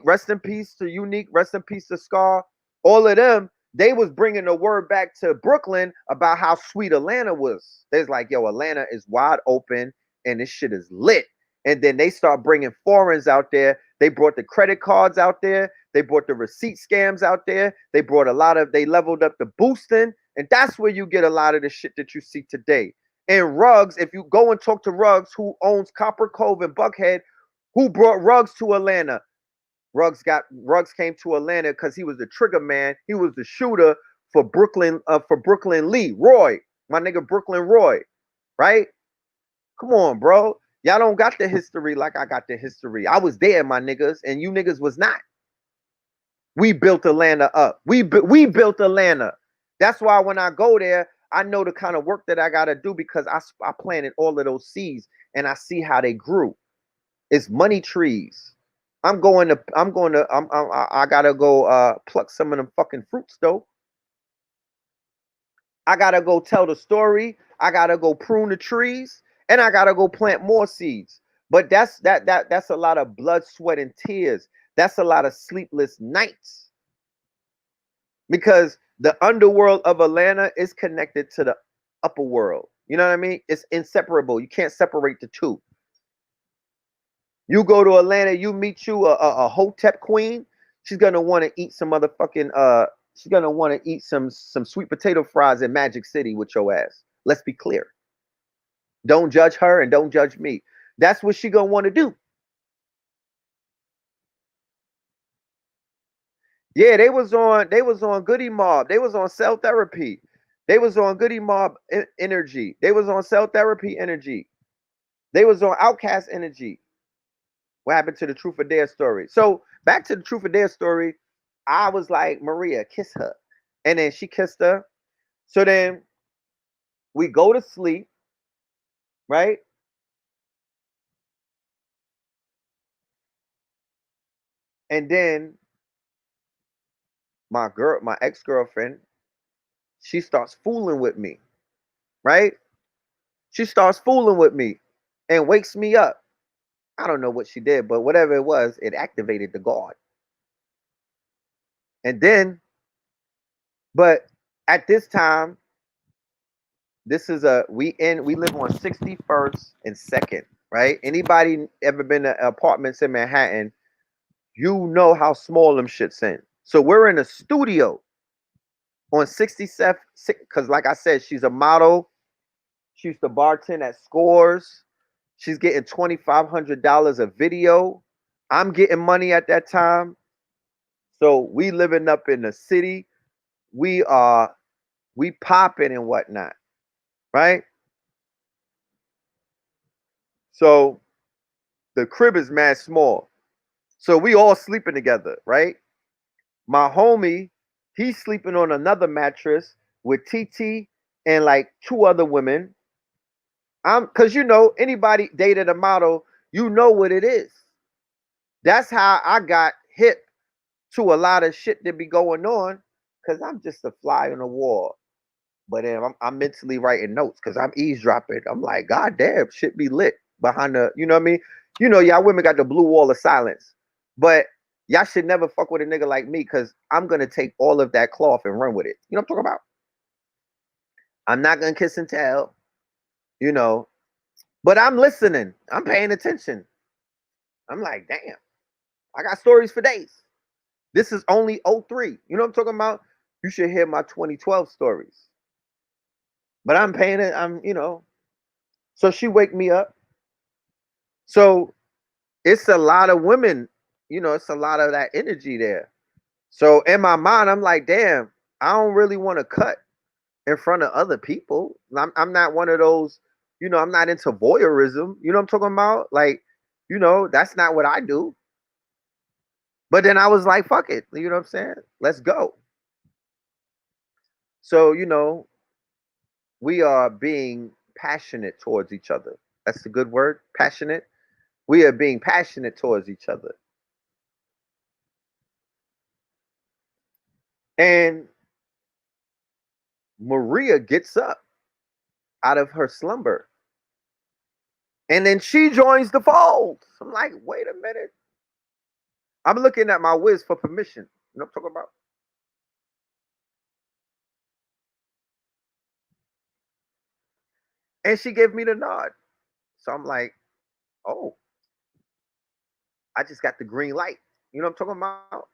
rest in peace to Scar. All of them, they was bringing the word back to Brooklyn about how sweet Atlanta was. They's like, yo, Atlanta is wide open and this shit is lit. And then they start bringing foreigners out there. They brought the credit cards out there. They brought the receipt scams out there. They leveled up the boosting. And that's where you get a lot of the shit that you see today. And Ruggs, if you go and talk to Ruggs, who owns Copper Cove and Buckhead, who brought Ruggs to Atlanta? Ruggs came to Atlanta because he was the trigger man. He was the shooter for Brooklyn Lee. Roy, my nigga Brooklyn Roy, right? Come on, bro. Y'all don't got the history like I got the history. I was there, my niggas, and you niggas was not. We built Atlanta up. We built Atlanta. That's why when I go there, I know the kind of work that I gotta do because I planted all of those seeds and I see how they grew. It's money trees. I gotta go pluck some of them fucking fruits though. I gotta go tell the story. I gotta go prune the trees, and I gotta go plant more seeds. But that's a lot of blood, sweat, and tears. That's a lot of sleepless nights. Because the underworld of Atlanta is connected to the upper world. You know what I mean? It's inseparable. You can't separate the two. You go to Atlanta, you meet a Hotep queen. She's gonna want to eat some motherfucking she's gonna want to eat some sweet potato fries in Magic City with your ass. Let's be clear. Don't judge her and don't judge me. That's what she gonna want to do. Yeah, they was on Goody Mob. They was on cell therapy. They was on Goody Mob energy. They was on cell therapy energy. They was on Outcast energy. What happened to the Truth or Dare story? So back to the Truth or Dare story. I was like, Maria, kiss her. And then she kissed her. So then we go to sleep, right? And then my ex-girlfriend, she starts fooling with me, right? She starts fooling with me and wakes me up. I don't know what she did, but whatever it was, it activated the guard. And then, but at this time, this is we live on 61st and 2nd, right? Anybody ever been to apartments in Manhattan, you know how small them shits in. So we're in a studio on 67, because like I said, she's a model. She used to bartend at Scores. She's getting $2,500 a video. I'm getting money at that time. So we living up in the city. We popping and whatnot, right? So the crib is mad small. So we all sleeping together, right? My homie, he's sleeping on another mattress with TT and like two other women. Cause anybody dated a model, you know what it is. That's how I got hip to a lot of shit that be going on. Cause I'm just a fly on the wall. But then I'm mentally writing notes because I'm eavesdropping. I'm like, God damn, shit be lit behind the, you know what I mean? Y'all women got the blue wall of silence. But y'all should never fuck with a nigga like me because I'm gonna take all of that cloth and run with it. You know what I'm talking about? I'm not gonna kiss and tell, you know. But I'm listening. I'm paying attention. I'm like, damn, I got stories for days. This is only '03. You know what I'm talking about? You should hear my 2012 stories. But I'm paying it, So she wake me up. So it's a lot of women, it's a lot of that energy there. So in my mind, I'm like, damn, I don't really want to cut in front of other people. I'm not one of those, I'm not into voyeurism. You know what I'm talking about? Like, that's not what I do. But then I was like, fuck it. You know what I'm saying? Let's go. So, we are being passionate towards each other. That's a good word, passionate. We are being passionate towards each other. And Maria gets up out of her slumber. And then she joins the fold. I'm like, wait a minute. I'm looking at my whiz for permission. You know what I'm talking about? And she gave me the nod. So I'm like, oh, I just got the green light. You know what I'm talking about?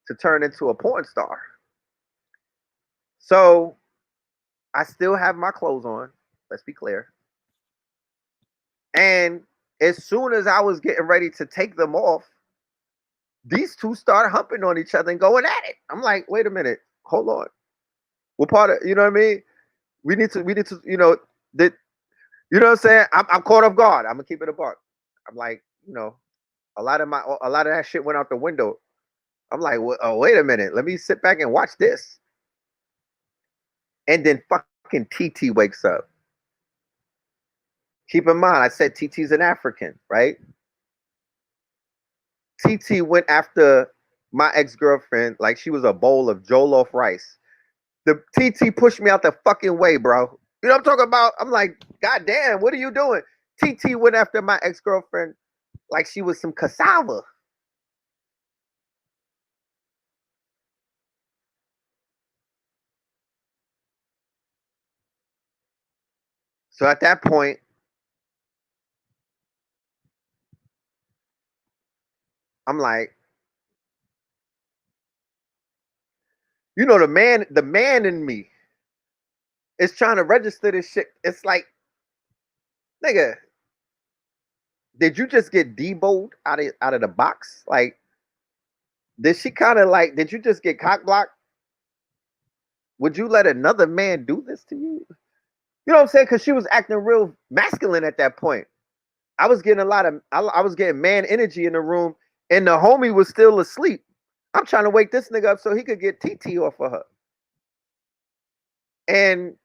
To turn into a porn star. So I still have my clothes on. Let's be clear. And as soon as I was getting ready to take them off, these two start humping on each other and going at it. I'm like, wait a minute, hold on. We're part of, you know what I mean? We need to, that, you know what I'm saying? I'm caught off guard. I'm gonna keep it apart. I'm like, a lot of that shit went out the window. I'm like, well, oh, wait a minute, let me sit back and watch this. And then fucking TT wakes up. Keep in mind, I said TT's an African, right? TT went after my ex-girlfriend like she was a bowl of jollof rice. The TT pushed me out the fucking way, bro. You know what I'm talking about? I'm like, God damn, what are you doing? TT went after my ex-girlfriend like she was some cassava. So at that point, I'm like, the man in me is trying to register this shit. It's like, nigga, did you just get deboed out of the box? Like, did she kind of like, did you just get cock blocked? Would you let another man do this to you? You know what I'm saying? Because she was acting real masculine at that point. I was getting I was getting man energy in the room, and the homie was still asleep. I'm trying to wake this nigga up so he could get TT off of her. And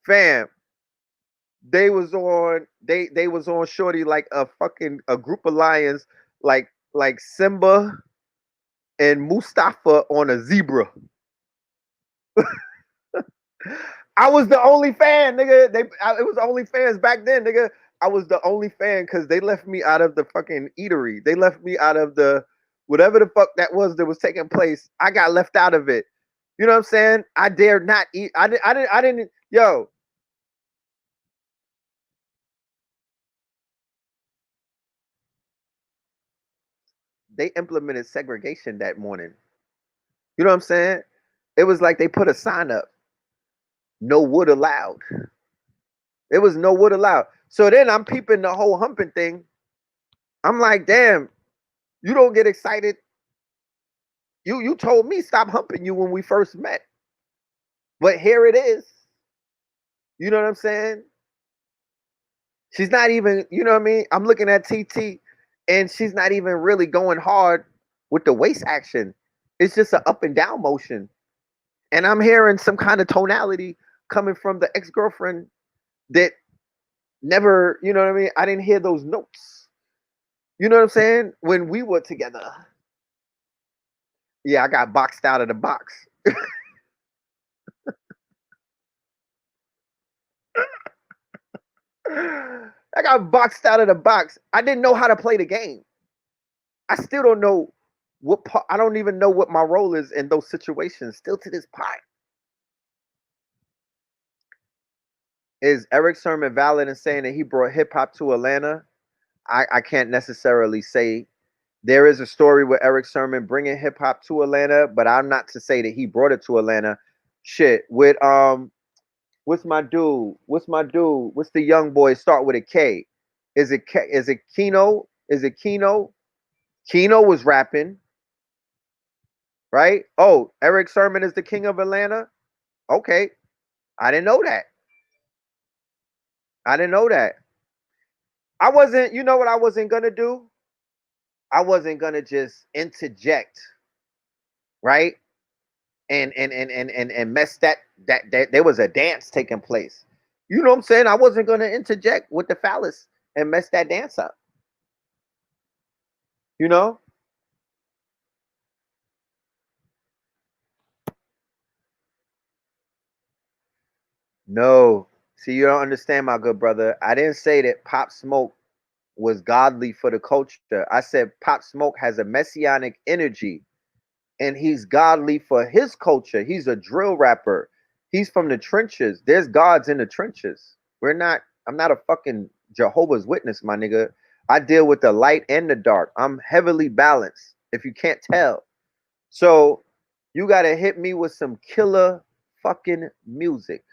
fam, they was on Shorty like a group of lions, like Simba and Mustafa on a zebra. I was the only fan, nigga. It was only fans back then, nigga. I was the only fan because they left me out of the fucking eatery. They left me out of the whatever the fuck that was taking place. I got left out of it. You know what I'm saying? I dared not eat. I didn't. Yo, they implemented segregation that morning. You know what I'm saying? It was like they put a sign up, no wood allowed. It was no wood allowed. So then I'm peeping the whole humping thing. I'm like, damn, you don't get excited. You told me stop humping you when we first met. But here it is. You know what I'm saying? She's not even, you know what I mean? I'm looking at TT and she's not even really going hard with the waist action. It's just an up and down motion. And I'm hearing some kind of tonality coming from the ex-girlfriend that never, you know what I mean? I didn't hear those notes. You know what I'm saying? When we were together. Yeah, I got boxed out of the box. I got boxed out of the box. I didn't know how to play the game. I still don't know what part, I don't even know what my role is in those situations still to this part. Is Eric Sermon valid in saying that he brought hip hop to Atlanta? I can't necessarily say. There is a story with Eric Sermon bringing hip hop to Atlanta, but I'm not to say that he brought it to Atlanta. Shit, with what's my dude? What's my dude? What's the young boy start with a K? Is it Keno? Is it Keno? Keno was rapping, right? Oh, Eric Sermon is the king of Atlanta. Okay, I didn't know that. I didn't know that. I wasn't. You know what I wasn't gonna do? I wasn't gonna just interject, right? And mess that there was a dance taking place. You know what I'm saying? I wasn't gonna interject with the phallus and mess that dance up. You know? No. See, you don't understand, my good brother. I didn't say that Pop Smoke was godly for the culture. I said Pop Smoke has a messianic energy and he's godly for his culture. He's a drill rapper. He's from the trenches. There's gods in the trenches. I'm not a fucking Jehovah's Witness, my nigga. I deal with the light and the dark. I'm heavily balanced, if you can't tell. So you gotta hit me with some killer fucking music.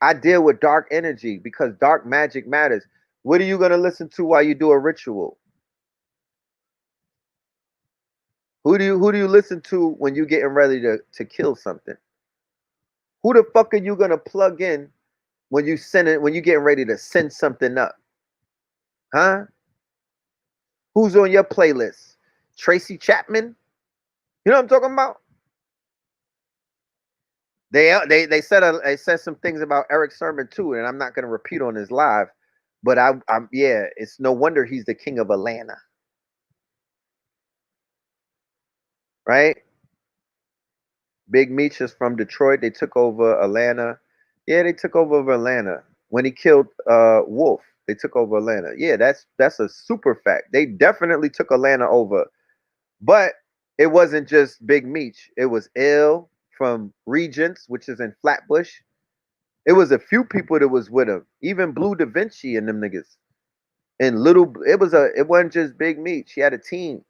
I deal with dark energy because dark magic matters. What are you gonna listen to while you do a ritual? Who do you listen to when you getting ready to kill something? Who the fuck are you gonna plug in when you getting ready to send something up? Huh? Who's on your playlist? Tracy Chapman? You know what I'm talking about? They said some things about Eric Sermon too, and I'm not gonna repeat on his live, but I'm yeah, it's no wonder he's the king of Atlanta, right? Big Meech is from Detroit. They took over Atlanta. Yeah, they took over Atlanta when he killed Wolf. They took over Atlanta. Yeah, that's a super fact. They definitely took Atlanta over, but it wasn't just Big Meech. It was Ill from Regents, which is in Flatbush. It was a few people that was with him. Even Blue Da Vinci and them niggas. And it wasn't just Big Meech. He had a team.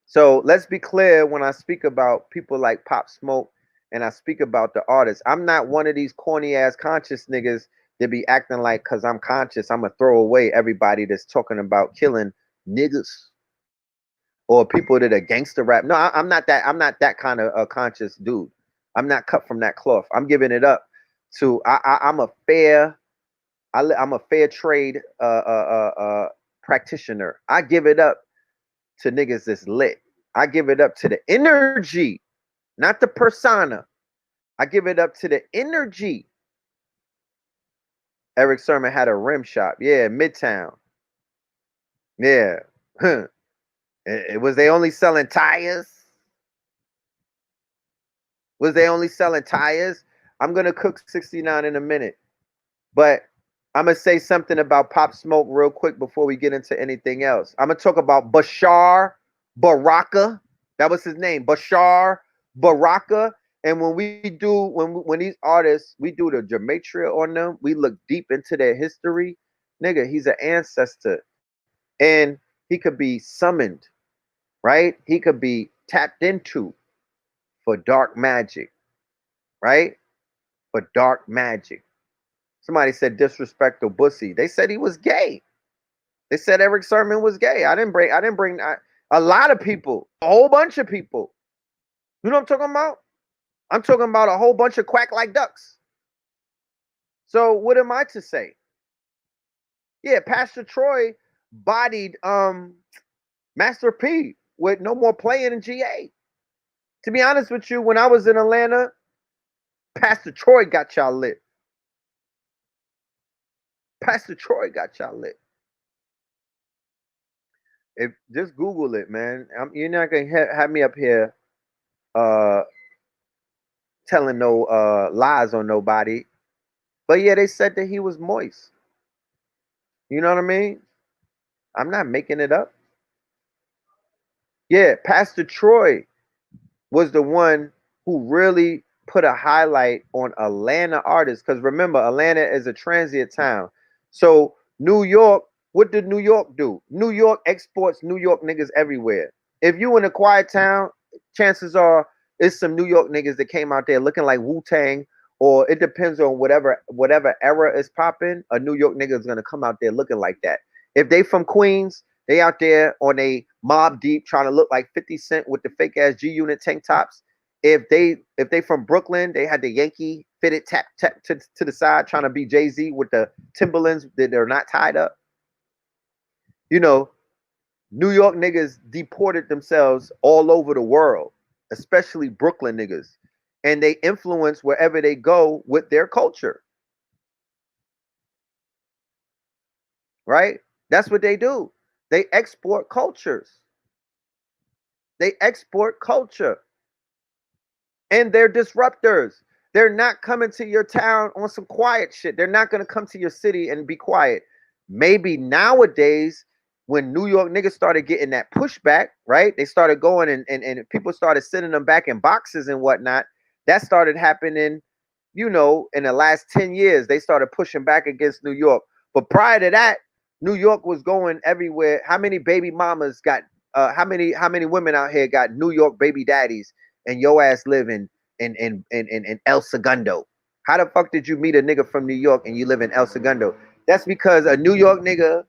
So let's be clear when I speak about people like Pop Smoke and I speak about the artists. I'm not one of these corny ass conscious niggas that be acting like because I'm conscious, I'm gonna throw away everybody that's talking about killing niggas or people that are gangster rap. No, I'm not that. I'm not that kind of a conscious dude. I'm not cut from that cloth. I'm giving it up to. I'm a fair. I'm a fair trade practitioner. I give it up to niggas that's lit. I give it up to the energy, not the persona. I give it up to the energy. Eric Sermon had a rim shop. Yeah, Midtown. Yeah. Was they only selling tires? Was they only selling tires? I'm gonna cook 69 in a minute. But I'm gonna say something about Pop Smoke real quick before we get into anything else. I'm gonna talk about Bashar Baraka. That was his name, Bashar Baraka. And when we do, when these artists, we do the gematria on them, we look deep into their history. Nigga, he's an ancestor, and he could be summoned, right? He could be tapped into for dark magic, right? For dark magic. Somebody said disrespectful bussy. They said he was gay. They said Eric Sermon was gay. A lot of people, a whole bunch of people. You know what I'm talking about? I'm talking about a whole bunch of quack like ducks. So what am I to say? Yeah, Pastor Troy bodied Master P with no more playing in GA. To be honest with you, when I was in Atlanta, Pastor Troy got y'all lit. Pastor Troy got y'all lit. If just Google it, man. You're not gonna have me up here uh telling no lies on nobody. But yeah, they said that he was moist. You know what I mean? I'm not making it up. Yeah, Pastor Troy was the one who really put a highlight on Atlanta artists. Because remember, Atlanta is a transient town. So New York, what did New York do? New York exports New York niggas everywhere. If you in a quiet town, chances are it's some New York niggas that came out there looking like Wu-Tang, or it depends on whatever era is popping. A New York nigga is gonna come out there looking like that. If they from Queens, they out there on a Mob Deep trying to look like 50 Cent with the fake ass G Unit tank tops. If they from Brooklyn, they had the Yankee fitted tap to the side trying to be Jay-Z with the Timberlands that they're not tied up. You know, New York niggas deported themselves all over the world, especially Brooklyn niggas. And they influence wherever they go with their culture. Right? That's what they do. They export cultures. They export culture. And they're disruptors. They're not coming to your town on some quiet shit. They're not going to come to your city and be quiet. Maybe nowadays, when New York niggas started getting that pushback, right? They started going and people started sending them back in boxes and whatnot. That started happening, in the last 10 years. They started pushing back against New York. But prior to that, New York was going everywhere. How many baby mamas got how many women out here got New York baby daddies and your ass live in El Segundo? How the fuck did you meet a nigga from New York and you live in El Segundo? That's because a New York nigga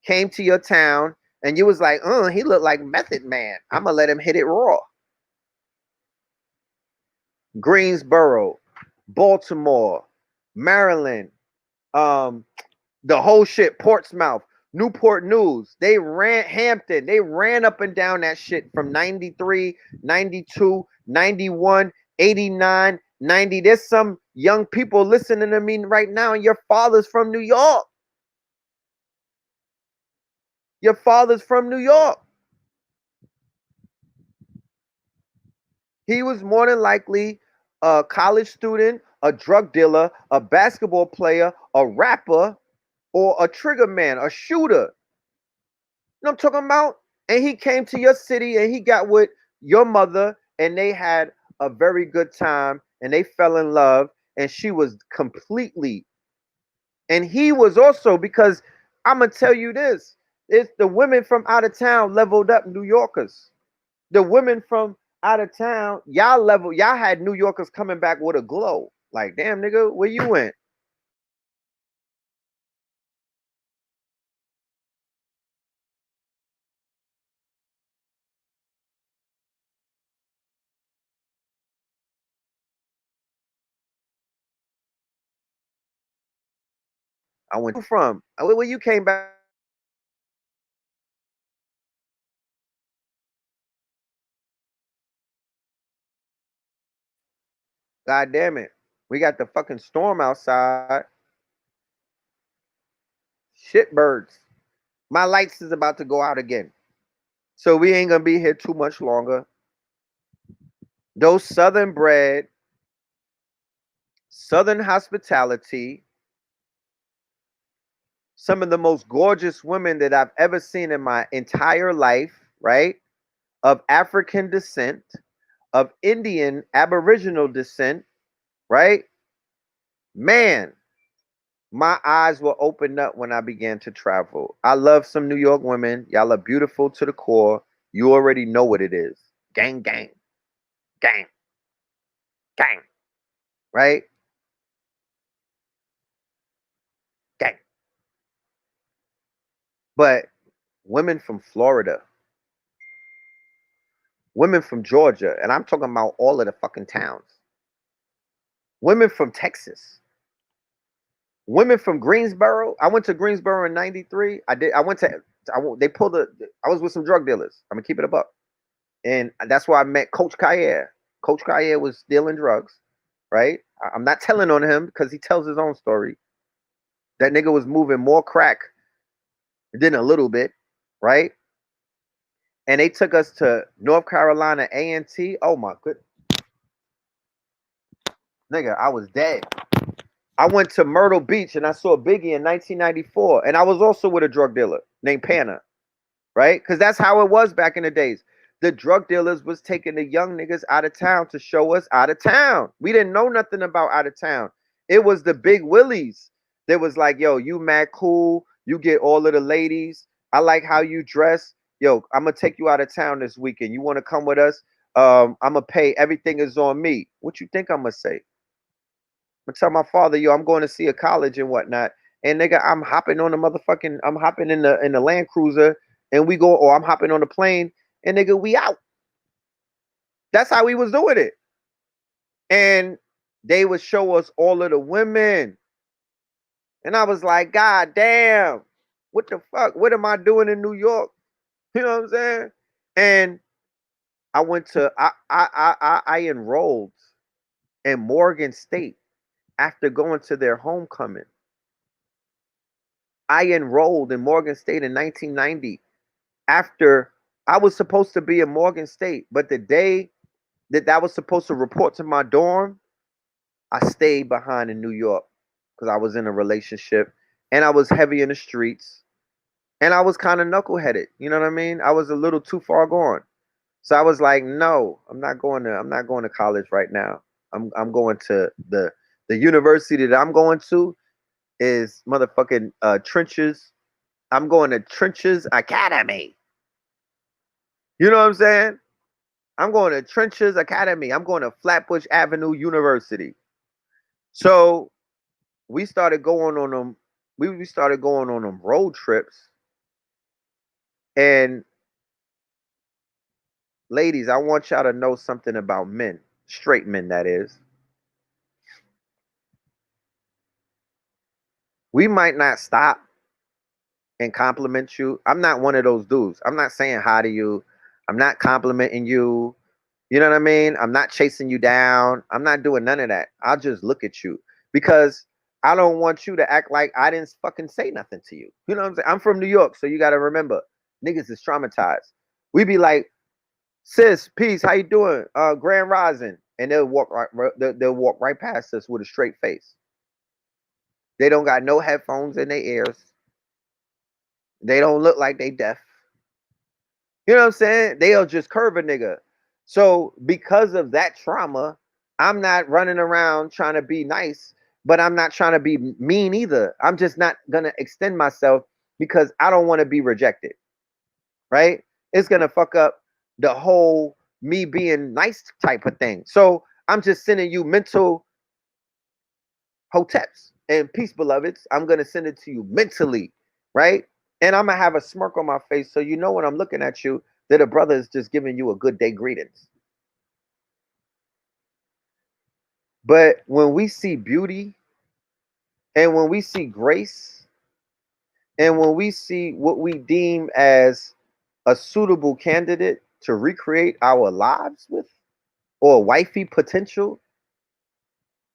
came to your town and you was like, he looked like Method Man. I'm gonna let him hit it raw. Greensboro, Baltimore, Maryland, the whole shit, Portsmouth, Newport News. They ran Hampton. They ran up and down that shit from 93, 92, 91, 89, 90. There's some young people listening to me right now, and your father's from New York. Your father's from New York. He was more than likely a college student, a drug dealer, a basketball player, a rapper, or a trigger man, a shooter. You know what I'm talking about? And he came to your city and he got with your mother and they had a very good time and they fell in love and she was completely, and he was also, because I'm gonna tell you this, it's the women from out of town leveled up New Yorkers. The women from out of town, y'all had New Yorkers coming back with a glow. Like, damn nigga, where you went? I went from where you came back God damn it. We got the fucking storm outside. Shit birds. My lights is about to go out again. So we ain't gonna be here too much longer. Those southern bread, southern hospitality, some of the most gorgeous women that I've ever seen in my entire life, right? Of African descent, of Indian Aboriginal descent, right? Man, my eyes were opened up when I began to travel. I love some New York women. Y'all are beautiful to the core. You already know what it is. Gang, gang, gang, gang, right? Gang. But women from Florida, women from Georgia, and I'm talking about all of the fucking towns. Women from Texas, women from Greensboro. I went to Greensboro in '93. They pulled I was with some drug dealers. I'm gonna keep it a buck. And that's where I met Coach Kayer. Coach Kayer was dealing drugs, right? I'm not telling on him because he tells his own story. That nigga was moving more crack than a little bit, right? And they took us to North Carolina A&T. Oh my good nigga, I was dead. I went to Myrtle Beach and I saw Biggie in 1994, and I was also with a drug dealer named Panna, right? Because that's how it was back in the days. The drug dealers was taking the young niggas out of town to show us out of town. We didn't know nothing about out of town. It was the big willies that was like, yo, you mad cool. You get all of the ladies. I like how you dress. Yo, I'm going to take you out of town this weekend. You want to come with us? I'm going to pay. Everything is on me. What you think I'm going to say? I'm going to tell my father, yo, I'm going to see a college and whatnot. And nigga, I'm hopping in the Land Cruiser and we go, or I'm hopping on the plane and nigga, we out. That's how we was doing it. And they would show us all of the women. And I was like, God damn, what the fuck? What am I doing in New York? You know what I'm saying? And I enrolled in Morgan State after going to their homecoming. I enrolled in Morgan State in 1990 after I was supposed to be in Morgan State, but the day that was supposed to report to my dorm, I stayed behind in New York because I was in a relationship and I was heavy in the streets and I was kind of knuckleheaded. You know what I mean? I was a little too far gone. So I was like, no, I'm not going to college right now. I'm going to the university that I'm going to is motherfucking Trenches. I'm going to Trenches Academy. You know what I'm saying? I'm going to Trenches Academy. I'm going to Flatbush Avenue University. So we started going on them. We started going on them road trips. And ladies, I want y'all to know something about men, straight men, that is. We might not stop and compliment you. I'm not one of those dudes. I'm not saying hi to you. I'm not complimenting you. You know what I mean? I'm not chasing you down. I'm not doing none of that. I'll just look at you because I don't want you to act like I didn't fucking say nothing to you. You know what I'm saying? I'm from New York, so you got to remember, niggas is traumatized. We be like, sis, peace, how you doing? Grand Rising, and they'll walk right past us with a straight face. They don't got no headphones in their ears. They don't look like they deaf. You know what I'm saying? They'll just curve a nigga. So because of that trauma, I'm not running around trying to be nice, but I'm not trying to be mean either. I'm just not gonna extend myself because I don't want to be rejected. Right? It's gonna fuck up the whole me being nice type of thing. So I'm just sending you mental hoteps and peace, beloveds. I'm gonna send it to you mentally, right? And I'm gonna have a smirk on my face so you know when I'm looking at you that a brother is just giving you a good day greetings. But when we see beauty and when we see grace and when we see what we deem as a suitable candidate to recreate our lives with or wifey potential,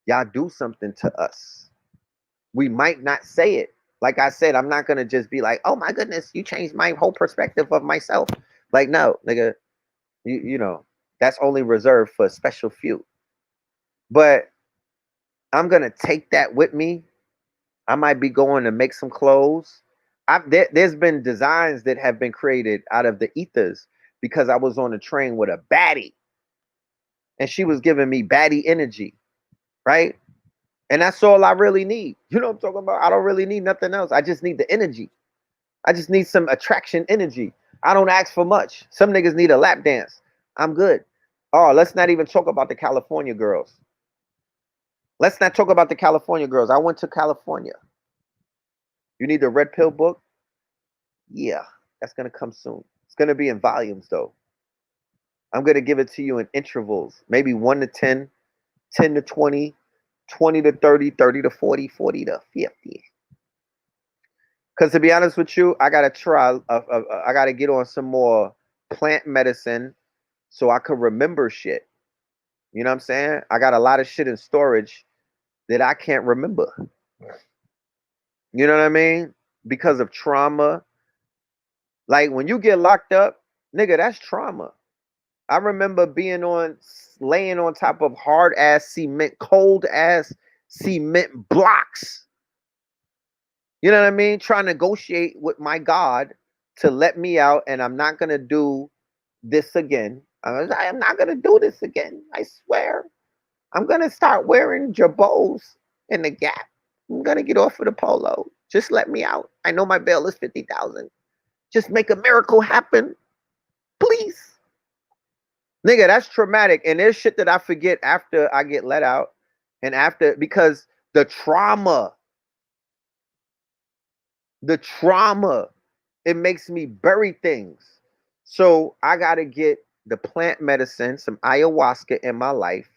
y'all do something to us. We might not say it. Like I said, I'm not gonna just be like, oh my goodness, you changed my whole perspective of myself. Like, no, nigga, you know, that's only reserved for a special few. But I'm gonna take that with me. I might be going to make some clothes. There's been designs that have been created out of the ethers because I was on a train with a baddie and she was giving me baddie energy, right? And that's all I really need. You know what I'm talking about? I don't really need nothing else. I just need the energy. I just need some attraction energy. I don't ask for much. Some niggas need a lap dance. I'm good. Oh, let's not even talk about the California girls. Let's not talk about the California girls. I went to California. You need the red pill book? Yeah, that's gonna come soon. It's gonna be in volumes though. I'm gonna give it to you in intervals, maybe 1 to 10, 10 to 20, 20 to 30, 30 to 40, 40 to 50. Because to be honest with you, I gotta try. I gotta get on some more plant medicine so I could remember shit. You know what I'm saying? I got a lot of shit in storage that I can't remember. You know what I mean? Because of trauma. Like when you get locked up, nigga, that's trauma. I remember laying on top of hard ass cement, cold ass cement blocks. You know what I mean? Trying to negotiate with my God to let me out, and I'm not gonna do this again. I am not gonna do this again. I swear. I'm gonna start wearing jabos in the Gap. I'm gonna get off of the polo. Just let me out. I know my bail is 50,000. Just make a miracle happen, please. Nigga, that's traumatic. And there's shit that I forget after I get let out. And after, because the trauma, it makes me bury things. So I got to get the plant medicine, some ayahuasca in my life,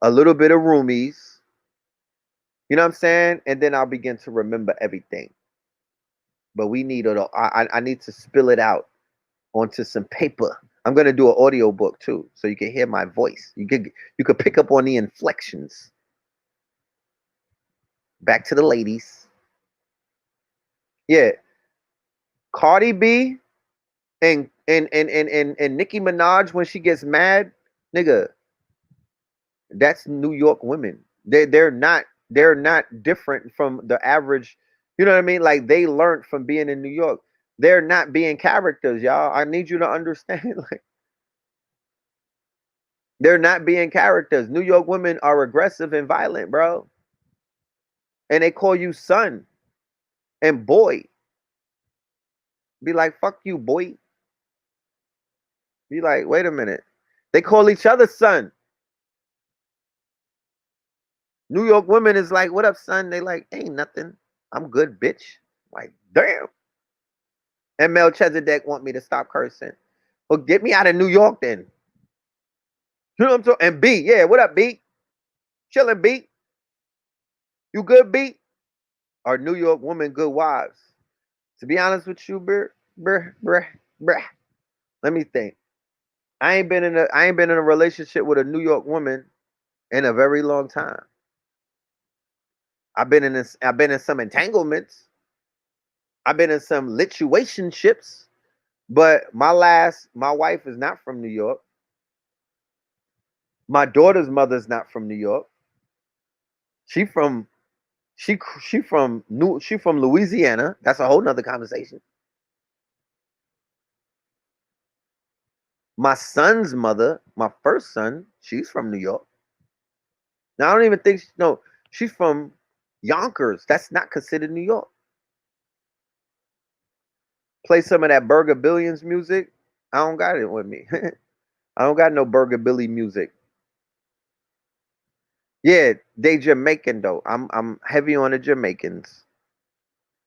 a little bit of roomies. You know what I'm saying? And then I'll begin to remember everything. But we need it. I need to spill it out onto some paper. I'm gonna do an audio book too, so you can hear my voice. You could pick up on the inflections. Back to the ladies. Yeah, Cardi B and Nicki Minaj when she gets mad, nigga, that's New York women. They're not different from the average. You know what I mean? Like they learned from being in New York. They're not being characters, y'all. I need you to understand. Like they're not being characters. New York women are aggressive and violent, bro. And they call you son and boy. Be like, fuck you, boy. Be like, wait a minute. They call each other son. New York women is like, what up, son? They like, ain't nothing. I'm good, bitch. Like, damn. And Melchizedek want me to stop cursing. Well, get me out of New York then. You know what I'm talking? And B, yeah, what up, B? Chilling, B. You good, B? Are New York women good wives? To be honest with you, bruh. Let me think. I ain't been in a relationship with a New York woman in a very long time. I've been in some entanglements. I've been in some situationships, but my wife is not from New York. My daughter's mother's not from New York. She from she from Louisiana. That's a whole nother conversation. My son's mother, my first son, she's from New York. Now I don't even think no, she's from Yonkers. That's not considered New York. Play some of that Burger Billions music. I don't got it with me. I don't got no Burger Billy music. Yeah, they Jamaican though. I'm heavy on the Jamaicans.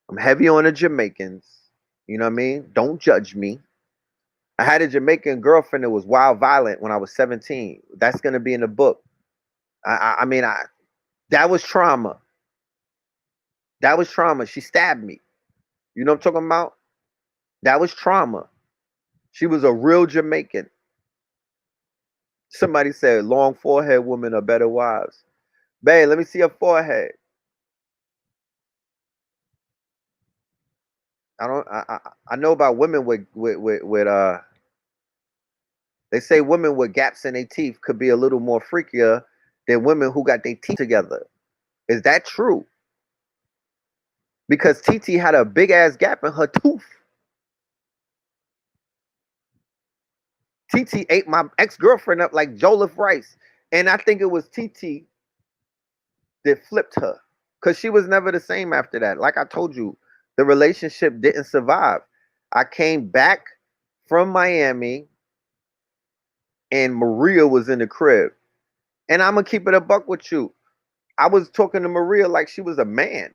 I'm heavy on the Jamaicans. You know what I mean? Don't judge me. I had a Jamaican girlfriend that was wild violent when I was 17. That's gonna be in the book. I mean that was trauma. That was trauma. She stabbed me. You know what I'm talking about? That was trauma. She was a real Jamaican. Somebody said long forehead women are better wives. Babe, let me see your forehead. I don't. I know about women with. They say women with gaps in their teeth could be a little more freakier than women who got their teeth together. Is that true? Because TT had a big ass gap in her tooth. TT ate my ex girlfriend up like Jollof rice, and I think it was TT that flipped her because she was never the same after that. Like I told you, the relationship didn't survive. I came back from Miami, and Maria was in the crib. And I'm gonna keep it a buck with you. I was talking to Maria like she was a man.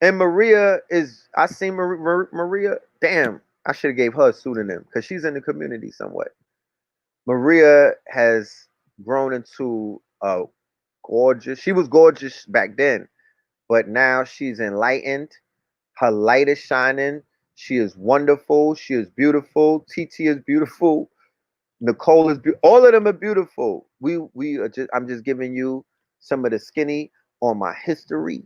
And Maria is, I seen Maria. Damn, I should have gave her a pseudonym because she's in the community somewhat. Maria has grown into a gorgeous. She was gorgeous back then, but now she's enlightened. Her light is shining. She is wonderful. She is beautiful. TT is beautiful. Nicole is all of them are beautiful. We are just I'm just giving you some of the skinny on my history.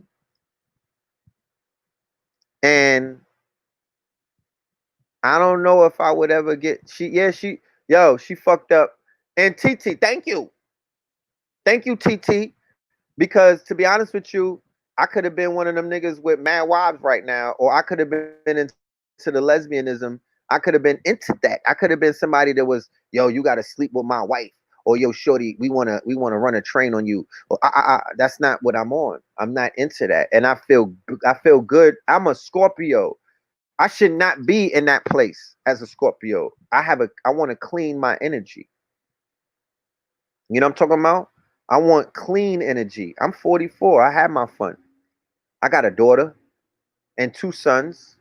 And I don't know if I would ever get she fucked up. And TT, thank you. Thank you, TT. Because to be honest with you, I could have been one of them niggas with mad wives right now, or I could have been into the lesbianism. I could have been into that. I could have been somebody that was, yo, you gotta sleep with my wife, or yo, shorty, we wanna run a train on you. Or that's not what I'm on. I'm not into that. And I feel good. I'm a Scorpio. I should not be in that place as a Scorpio. I want to clean my energy. You know what I'm talking about? I want clean energy. I'm 44. I had my fun. I got a daughter and two sons.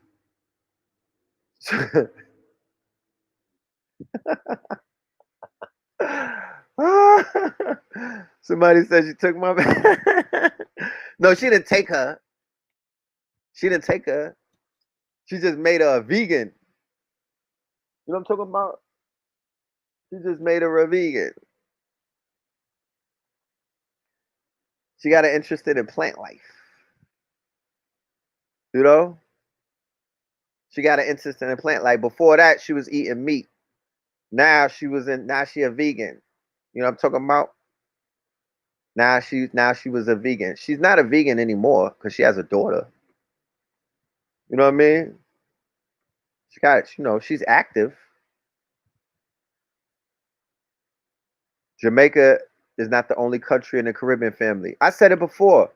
Somebody said she took my No, she didn't take her. She didn't take her. She just made her a vegan. You know what I'm talking about? She just made her a vegan. She got an interest in plant life. You know? She got an interest in plant life. Before that, she was eating meat. Now she a vegan. You know what I'm talking about? Now she was a vegan. She's not a vegan anymore because she has a daughter. You know what I mean? She's active. Jamaica is not the only country in the Caribbean family. I said it before.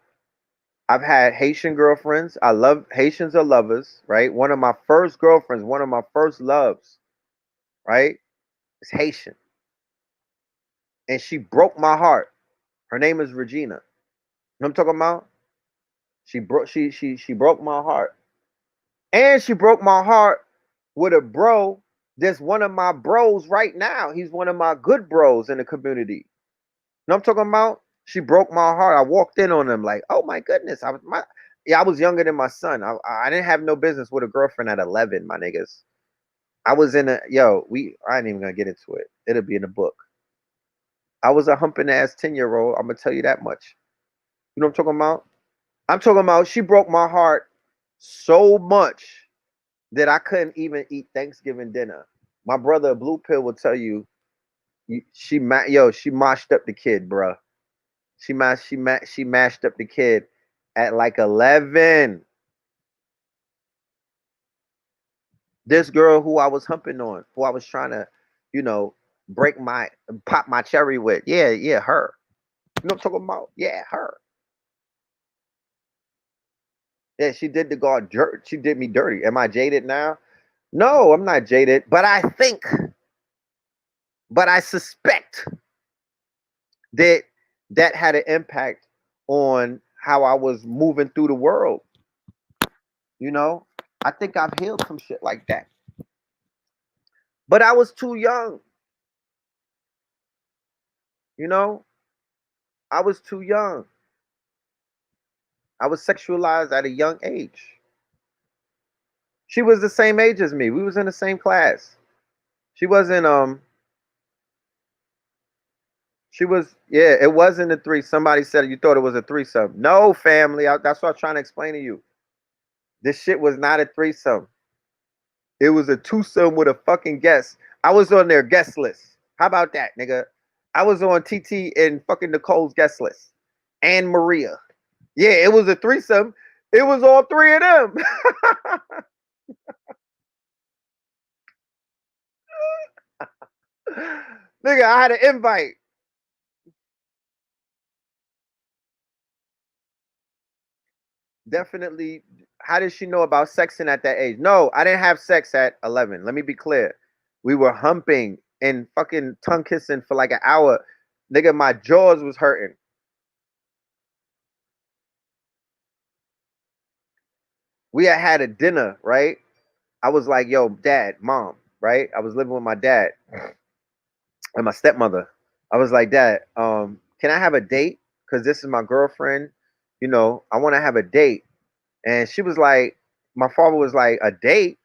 I've had Haitian girlfriends. I love Haitians are lovers, right? One of my first girlfriends, one of my first loves, right? Is Haitian. And she broke my heart. Her name is Regina. You know what I'm talking about? She broke my heart. And she broke my heart with a bro that's one of my bros right now. He's one of my good bros in the community. You know what I'm talking about? She broke my heart. I walked in on him like, oh my goodness. I was younger than my son. I didn't have no business with a girlfriend at 11, my niggas. I was in I ain't even gonna get into it. It'll be in the book. I was a humping ass 10-year-old. I'm gonna tell you that much. You know what I'm talking about? I'm talking about she broke my heart so much that I couldn't even eat Thanksgiving dinner. My brother Blue Pill will tell you, she mashed up the kid, bruh. She mashed up the kid at like 11. This girl who I was humping on, who I was trying to, you know, pop my cherry with. Yeah, her. You know what I'm talking about? Yeah, her. Yeah, she did the guard dirt. She did me dirty. Am I jaded now? No, I'm not jaded, but I suspect that that had an impact on how I was moving through the world. You know, I think I've healed some shit like that. But I was too young. You know, I was too young. I was sexualized at a young age. She was the same age as me. We was in the same class. She wasn't She was, yeah, it wasn't a three. Somebody said you thought it was a threesome. No, family. That's what I'm trying to explain to you. This shit was not a threesome. It was a twosome with a fucking guest. I was on their guest list. How about that, nigga? I was on TT and fucking Nicole's guest list. And Maria. Yeah, it was a threesome. It was all three of them. Nigga, I had an invite. Definitely. How did she know about sexing at that age? No, I didn't have sex at 11. Let me be clear. We were humping and fucking tongue kissing for like an hour. Nigga, my jaws was hurting. We had a dinner, right? I was like, yo, dad, mom, right? I was living with my dad and my stepmother. I was like, dad, can I have a date? Because this is my girlfriend. You know, I want to have a date. And she was like, my father was like, a date?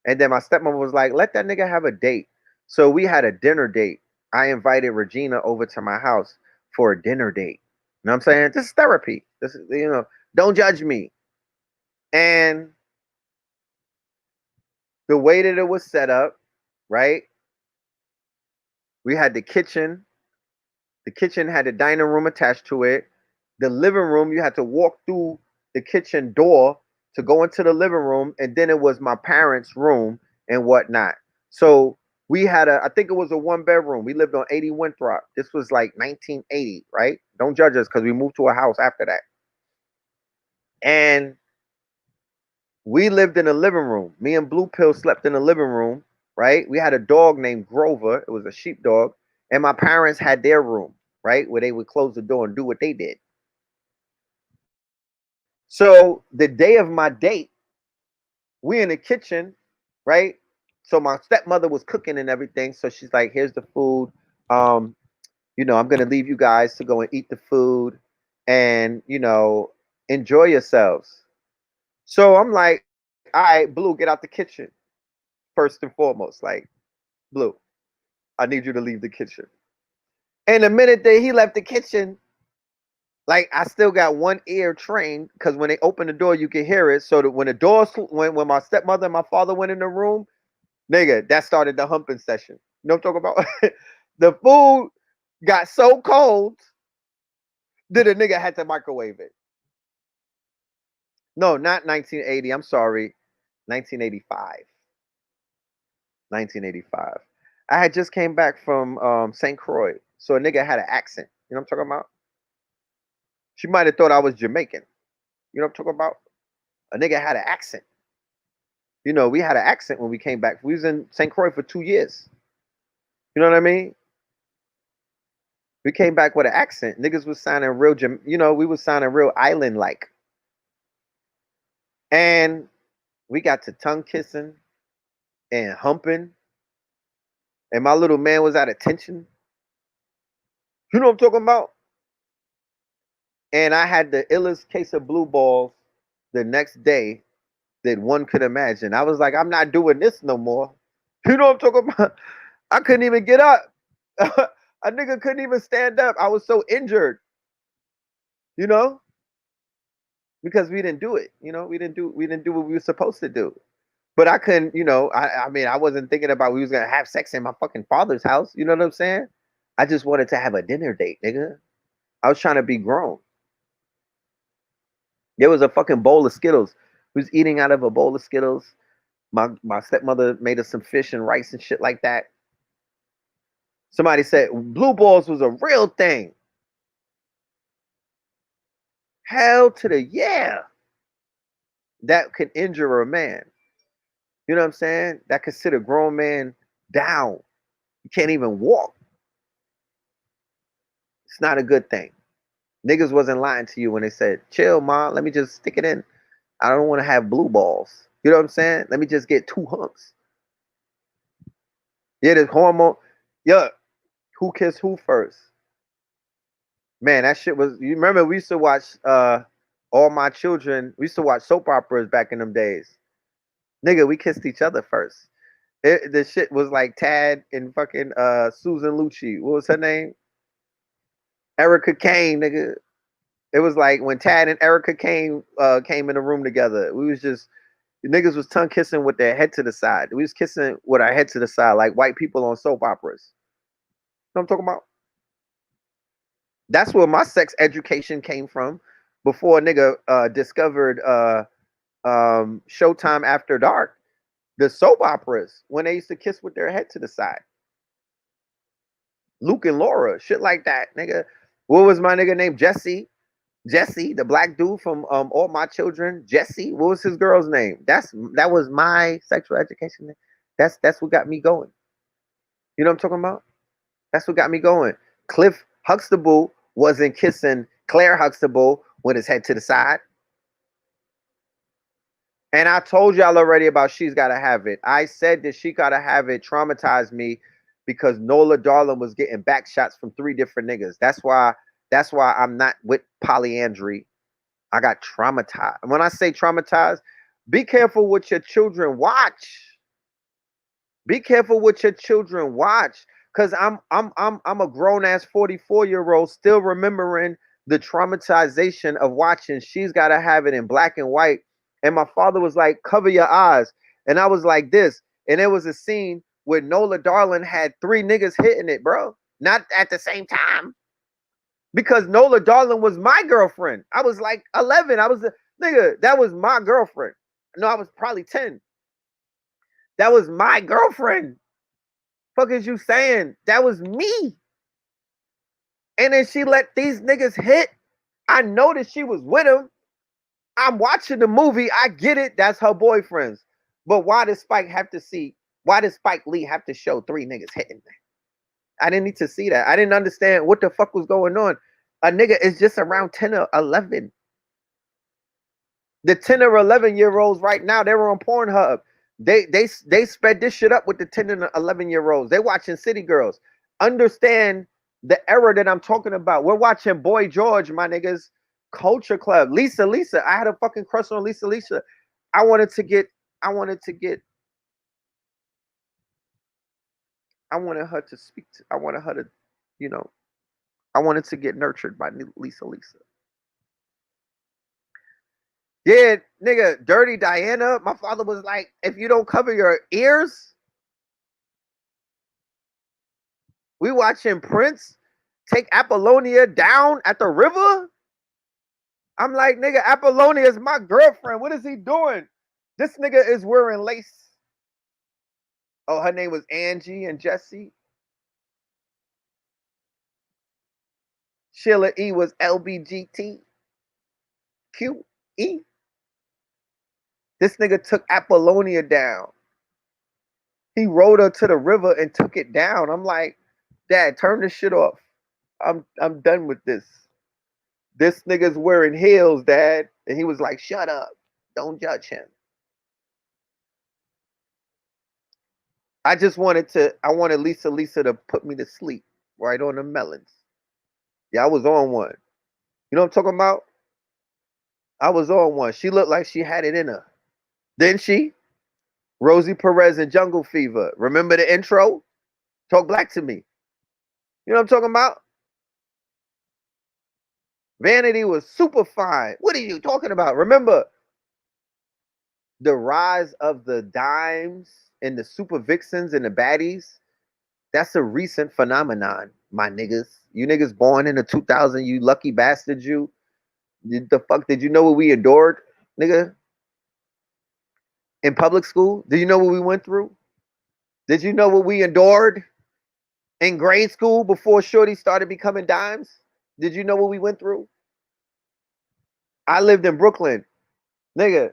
And then my stepmother was like, let that nigga have a date. So we had a dinner date. I invited Regina over to my house for a dinner date. You know what I'm saying? This is therapy. This is, you know, don't judge me. And the way that it was set up, right? We had the kitchen. The kitchen had a dining room attached to it. The living room, you had to walk through the kitchen door to go into the living room, and then it was my parents' room and whatnot. So we had I think it was a one bedroom. We lived on 80 Winthrop. This was like 1980, right? Don't judge us because we moved to a house after that. And we lived in the living room. Me and Blue Pill slept in the living room, right? We had a dog named Grover. It was a sheepdog. And my parents had their room, right? Where they would close the door and do what they did. So the day of my date, we in the kitchen, right? So my stepmother was cooking and everything. So she's like, here's the food. Um, you know, I'm gonna leave you guys to go and eat the food and enjoy yourselves. So I'm like, all right, Blue, get out the kitchen. First and foremost, like, Blue, I need you to leave the kitchen. And the minute that he left the kitchen, like I still got one ear trained because when they open the door, you can hear it. So that when the door, when my stepmother and my father went in the room, nigga, that started the humping session. You know what I'm talking about? The food got so cold that a nigga had to microwave it. No, not 1980. I'm sorry, 1985. 1985. I had just came back from St. Croix, so a nigga had an accent. You know what I'm talking about? She might have thought I was Jamaican. You know what I'm talking about? A nigga had an accent. You know, we had an accent when we came back. We was in St. Croix for 2 years. You know what I mean? We came back with an accent. Niggas was sounding real, we was sounding real island like. And we got to tongue kissing and humping. And my little man was out of tension. You know what I'm talking about? And I had the illest case of blue balls the next day that one could imagine. I was like, I'm not doing this no more. You know what I'm talking about? I couldn't even get up. A nigga couldn't even stand up. I was so injured, you know, because we didn't do it. We didn't do what we were supposed to do. But I couldn't, I mean, I wasn't thinking about we was gonna have sex in my fucking father's house. You know what I'm saying? I just wanted to have a dinner date, nigga. I was trying to be grown. There was a fucking bowl of Skittles. We was eating out of a bowl of Skittles. My stepmother made us some fish and rice and shit like that. Somebody said blue balls was a real thing. Hell to the yeah. That could injure a man. You know what I'm saying? That could sit a grown man down. You can't even walk. It's not a good thing. Niggas wasn't lying to you when they said, chill, ma, let me just stick it in. I don't want to have blue balls. You know what I'm saying? Let me just get 2 humps. Yeah, this hormone. Yeah, who kissed who first? Man, that shit was. You remember we used to watch All My Children. We used to watch soap operas back in them days. Nigga, we kissed each other first. The shit was like Tad and fucking Susan Lucci. What was her name? Erica Kane, nigga. It was like when Tad and Erica came in the room together. We was just the niggas was tongue kissing with their head to the side. We was kissing with our head to the side like white people on soap operas. You know what I'm talking about? That's where my sex education came from before a nigga discovered Showtime After Dark. The soap operas when they used to kiss with their head to the side. Luke and Laura, shit like that, nigga. What was my nigga named Jesse? Jesse, the black dude from All My Children. Jesse, what was his girl's name? That was my sexual education. That's what got me going. You know what I'm talking about? That's what got me going. Cliff Huxtable wasn't kissing Claire Huxtable with his head to the side. And I told y'all already about She's Gotta Have It. I said that She Gotta Have It traumatized me because Nola Darling was getting back shots from 3 different niggas. That's why I'm not with polyandry. I got traumatized. And when I say traumatized, be careful what your children watch. Be careful what your children watch. Cause I'm a grown ass 44-year-old still remembering the traumatization of watching She's Gotta Have It in black and white. And my father was like, cover your eyes. And I was like this. And there was a scene where Nola Darling had 3 niggas hitting it, bro. Not at the same time. Because Nola Darling was my girlfriend. I was like 11. I was a nigga. That was my girlfriend. No, I was probably 10. That was my girlfriend. Fuck is you saying? That was me. And then she let these niggas hit. I know that she was with him. I'm watching the movie. I get it. That's her boyfriends. But why does Spike have to see? Why does Spike Lee have to show 3 niggas hitting? I didn't need to see that. I didn't understand what the fuck was going on. A nigga is just around 10 or 11. The 10 or 11-year-olds right now, they were on Pornhub. They sped this shit up with the 10 and 11-year-olds. They watching City Girls. Understand the era that I'm talking about. We're watching Boy George, my niggas. Culture Club. Lisa. I had a fucking crush on Lisa. I wanted her to speak to, I wanted her to, you know, I wanted to get nurtured by Lisa. Yeah, nigga, Dirty Diana. My father was like, if you don't cover your ears, we watching Prince take Apollonia down at the river. I'm like, nigga, Apollonia is my girlfriend. What is he doing? This nigga is wearing lace. Oh, her name was Angie and Jesse. Sheila E was LBGTQE. This nigga took Apollonia down. He rode her to the river and took it down. I'm like, Dad, turn this shit off. I'm done with this. This nigga's wearing heels, Dad. And he was like, shut up. Don't judge him. I wanted Lisa to put me to sleep right on the melons. Yeah, I was on one. You know what I'm talking about? I was on one. She looked like she had it in her. Didn't she? Rosie Perez in Jungle Fever. Remember the intro? Talk black to me. You know what I'm talking about? Vanity was super fine. What are you talking about? Remember the rise of the dimes and the super vixens and the baddies? That's a recent phenomenon, my niggas. You niggas born in the 2000, you lucky bastard, you. The fuck, did you know what we adored, nigga? In public school? Did you know what we went through? Did you know what we adored in grade school before Shorty started becoming dimes? Did you know what we went through? I lived in Brooklyn. Nigga,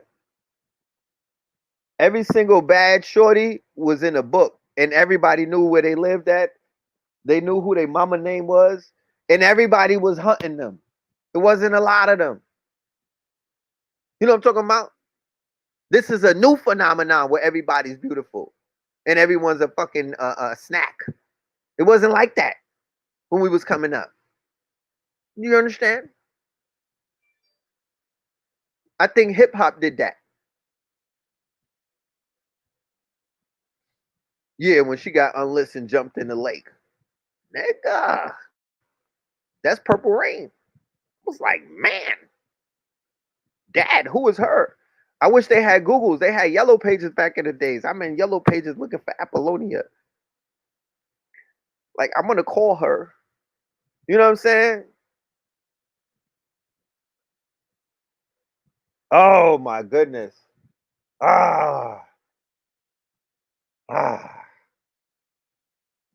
every single bad Shorty was in a book, and everybody knew where they lived at. They knew who their mama name was, and everybody was hunting them. It wasn't a lot of them. You know what I'm talking about? This is a new phenomenon where everybody's beautiful and everyone's a fucking snack. It wasn't like that when we was coming up. You understand? I think hip hop did that. Yeah, when she got unlit and jumped in the lake. Nigga. That's Purple Rain. I was like, man, Dad, who is her? I wish they had Googles. They had Yellow Pages back in the days. I'm in Yellow Pages looking for Apollonia. Like, I'm gonna call her. You know what I'm saying? Oh my goodness. Ah, ah.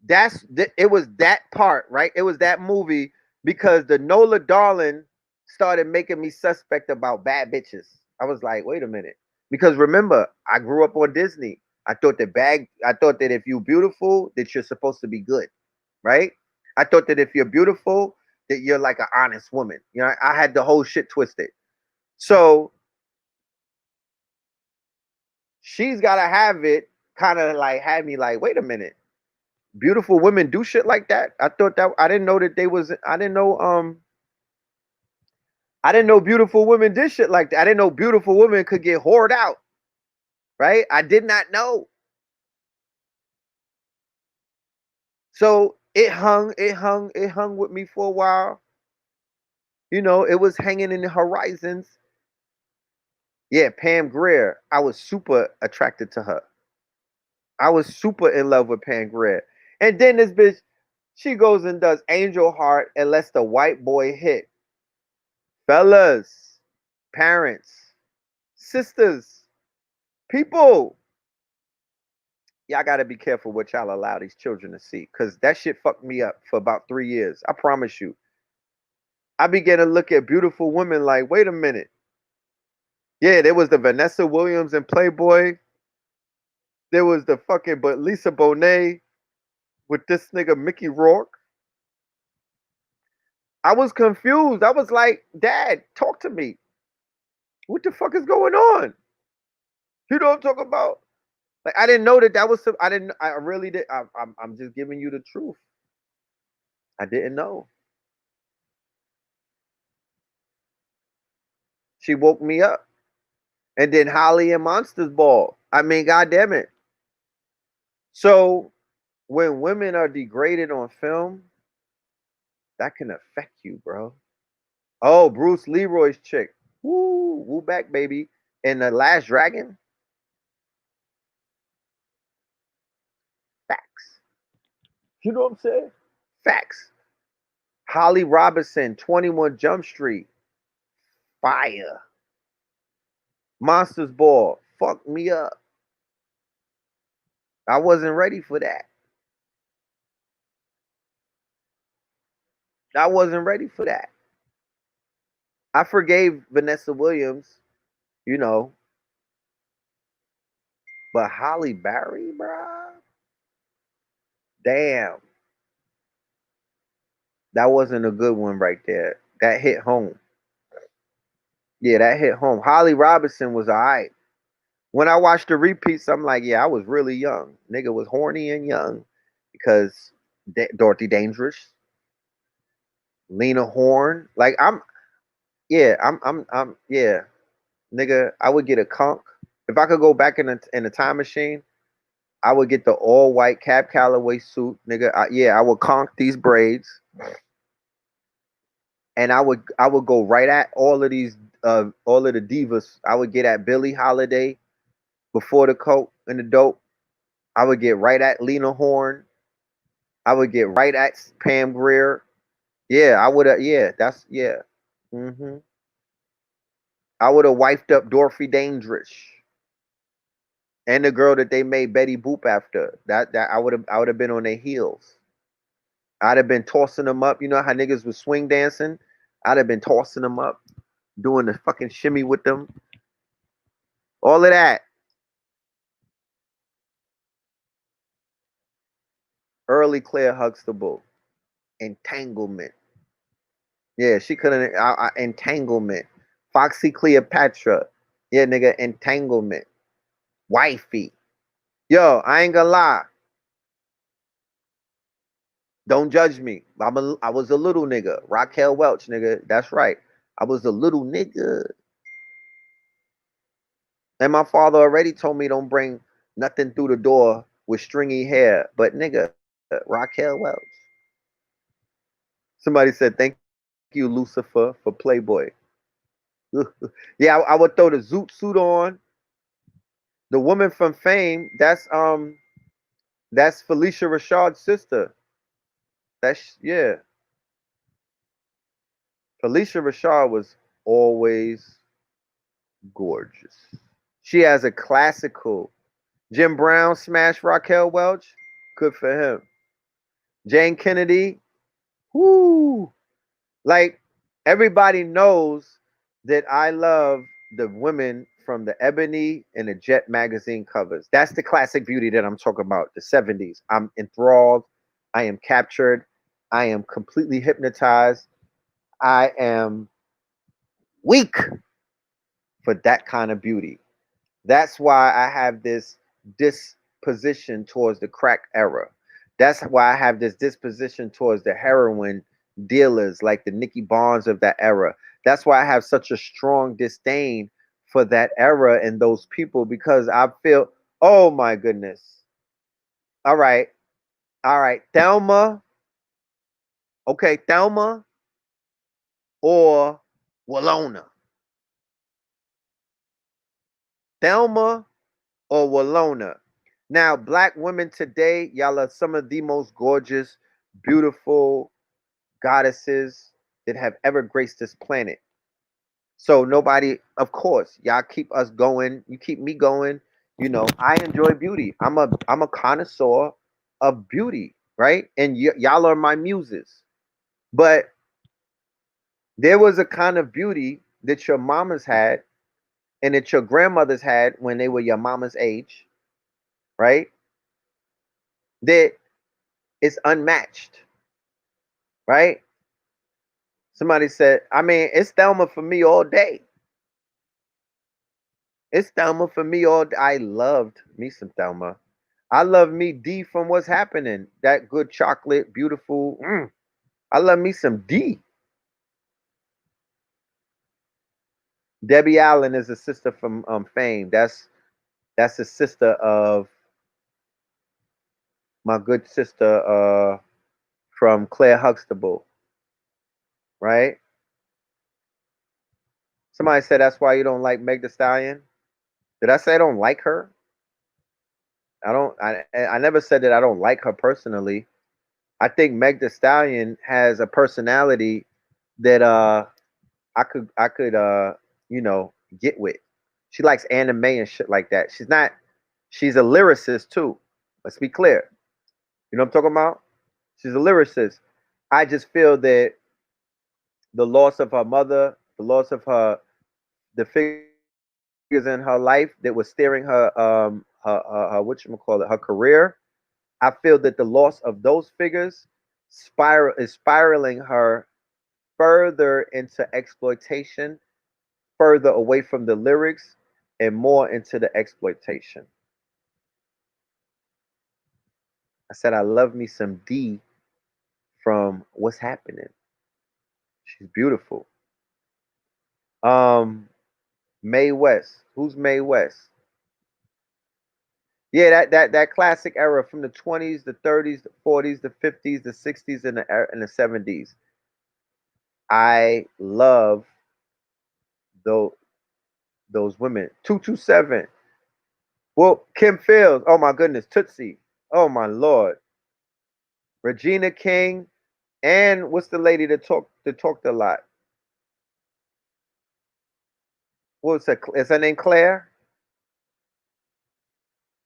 It was that part, right? It was that movie because the Nola Darling started making me suspect about bad bitches. I was like, wait a minute. Because remember, I grew up on Disney. I thought that if you're beautiful, that you're supposed to be good, right? I thought that if you're beautiful, that you're like an honest woman. You know, I had the whole shit twisted. So she's gotta have it, kind of like had me like, wait a minute. Beautiful women do shit like that. I thought that I didn't know that they was I didn't know beautiful women did shit like that. I didn't know beautiful women could get whored out. Right? I did not know. So it hung with me for a while. You know, it was hanging in the horizons. Yeah, Pam Grier. I was super attracted to her. I was super in love with Pam Grier. And then this bitch, she goes and does Angel Heart and lets the white boy hit. Fellas, parents, sisters, people, y'all gotta be careful what y'all allow these children to see. Cause that shit fucked me up for about 3 years. I promise you. I began to look at beautiful women like, wait a minute. Yeah, there was the Vanessa Williams and Playboy. There was the fucking but Lisa Bonet with this nigga Mickey Rourke. I was confused. I was like, Dad, talk to me. What the fuck is going on? You know what I'm talking about? Like I didn't know that that was some. I didn't. I really did. I'm just giving you the truth. I didn't know. She woke me up, and then Holly and Monsters Ball. I mean, goddamn it. So when women are degraded on film, that can affect you, bro. Oh, Bruce Leroy's chick. Woo, woo back, baby. And the Last Dragon. Facts. You know what I'm saying? Facts. Holly Robinson, 21 Jump Street. Fire. Monsters Ball. Fuck me up. I wasn't ready for that. I wasn't ready for that. I forgave Vanessa Williams, you know, but Holly Berry, bruh. Damn. That wasn't a good one right there. That hit home. Yeah, that hit home. Holly Robinson was alright. When I watched the repeats, I'm like, yeah, I was really young. Nigga was horny and young because Dorothy Dangerous, Lena Horne. Like yeah, nigga. I would get a conch if I could go back in a time machine. I would get the all white Cab Calloway suit, nigga. Yeah, I would conch these braids, and I would go right at all of the divas. I would get at Billie Holiday before the coke and the dope. I would get right at Lena Horne. I would get right at Pam Grier. Yeah, I would have. Yeah, that's yeah. hmm I would have wiped up Dorothy Dangerous and the girl that they made Betty Boop after. That I would have been on their heels. I'd have been tossing them up. You know how niggas was swing dancing? I'd have been tossing them up, doing the fucking shimmy with them. All of that. Early Claire Huxtable. Entanglement. Yeah, she couldn't. Entanglement. Foxy Cleopatra. Yeah, nigga, entanglement. Wifey. Yo, I ain't gonna lie. Don't judge me. I was a little nigga. Raquel Welch, nigga. That's right. I was a little nigga. And my father already told me don't bring nothing through the door with stringy hair. But nigga, Raquel Welch. Somebody said, "Thank you, Lucifer, for Playboy." Yeah, I would throw the zoot suit on. The woman from Fame, that's Felicia Rashad's sister. That's yeah. Felicia Rashad was always gorgeous. She has a classical. Jim Brown smashed Raquel Welch. Good for him. Jane Kennedy. Whoo. Like everybody knows that I love the women from the Ebony and the Jet magazine covers. That's the classic beauty that I'm talking about, the 70s. I'm enthralled. I am captured. I am completely hypnotized. I am weak for that kind of beauty. That's why I have this disposition towards the crack era. That's why I have this disposition towards the heroin dealers like the Nicky Barnes of that era. That's why I have such a strong disdain for that era and those people because I feel, oh my goodness. All right. All right. Thelma. Okay. Thelma or Walona. Thelma or Walona. Now, black women today, y'all are some of the most gorgeous, beautiful goddesses that have ever graced this planet. So nobody, of course, y'all keep us going. You keep me going. You know, I enjoy beauty. I'm a connoisseur of beauty, right? And y'all are my muses. But there was a kind of beauty that your mamas had and that your grandmothers had when they were your mama's age, right? That is unmatched, right? Somebody said, I mean, it's Thelma for me all day. It's Thelma for me all day. I loved me some Thelma. I love me D from What's Happening. That good chocolate, beautiful. I love me some D. Debbie Allen is a sister from Fame. That's a sister of my good sister from Claire Huxtable, right? Somebody said that's why you don't like Meg The Stallion. Did I say I don't like her? I don't. I never said that I don't like her personally. I think Meg The Stallion has a personality that I could you know get with. She likes anime and shit like that. She's a lyricist too. Let's be clear. You know what I'm talking about? She's a lyricist. I just feel that the loss of her mother, the loss of the figures in her life that was steering her her career. I feel that the loss of those figures spiraling her further into exploitation, further away from the lyrics, and more into the exploitation. I said I love me some D from What's Happening. She's beautiful. Um, Mae West. Who's Mae West? Yeah, that classic era from the 20s, the 30s, the 40s, the 50s, the 60s, and the 70s. I love those those women. 227. Well, Kim Fields. Oh my goodness, Tootsie. Oh my lord. Regina King, and what's the lady that talked a lot? What's her? Is her name Claire?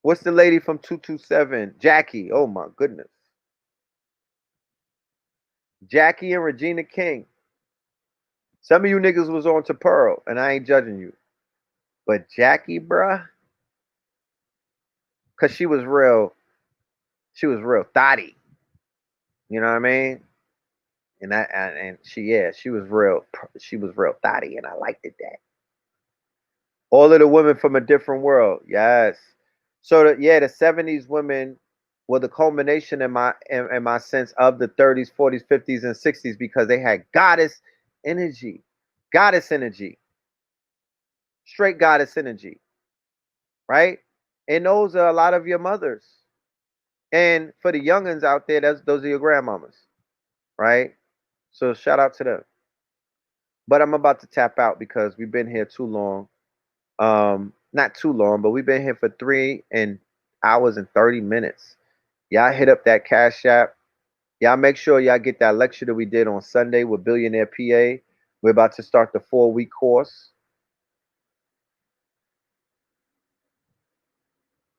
What's the lady from 227? Jackie. Oh my goodness. Jackie and Regina King. Some of you niggas was on to Pearl, and I ain't judging you. But Jackie, bruh, cause she was real thotty. You know what I mean? And she was real thotty, and I liked it that. All of the women from a different world, yes. So the 70s women were the culmination in my sense of the 30s, 40s, 50s, and 60s because they had energy, goddess energy, straight goddess energy, right? And those are a lot of your mothers. And for the youngins out there, those are your grandmamas, right? So shout out to them. But I'm about to tap out because we've been here too long. Not too long, but we've been here for 3 hours and 30 minutes. Y'all hit up that Cash App. Y'all make sure y'all get that lecture that we did on Sunday with Billionaire PA. We're about to start the 4-week course.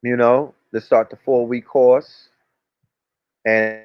You know, to start the 4-week course. And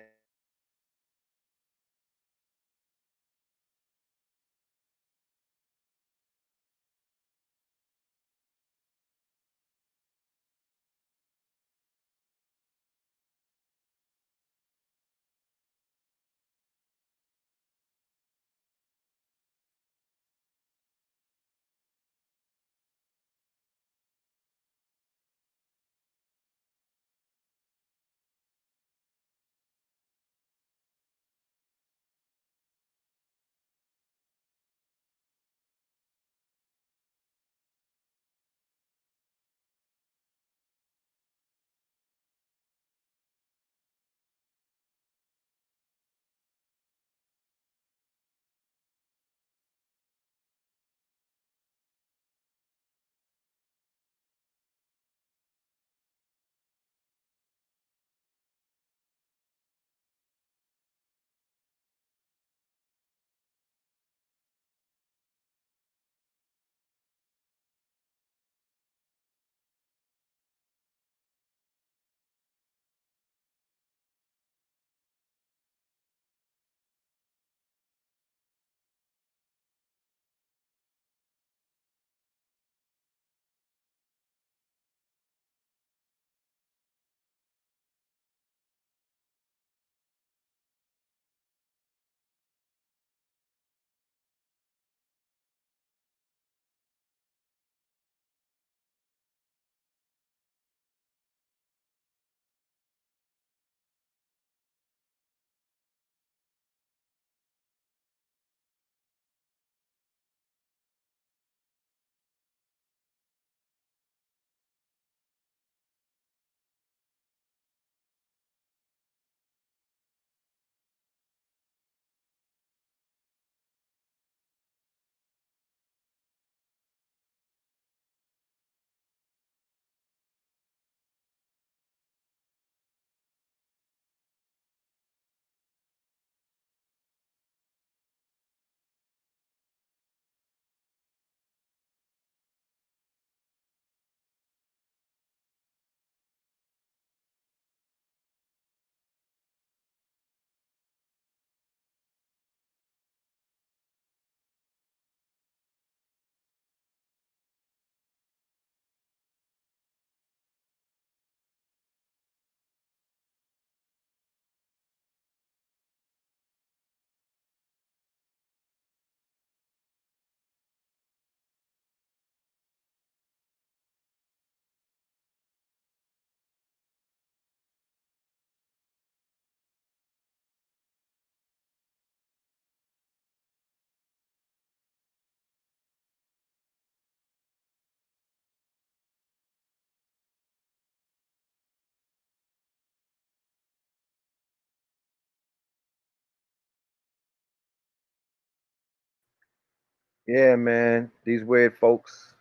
yeah, man, these weird folks,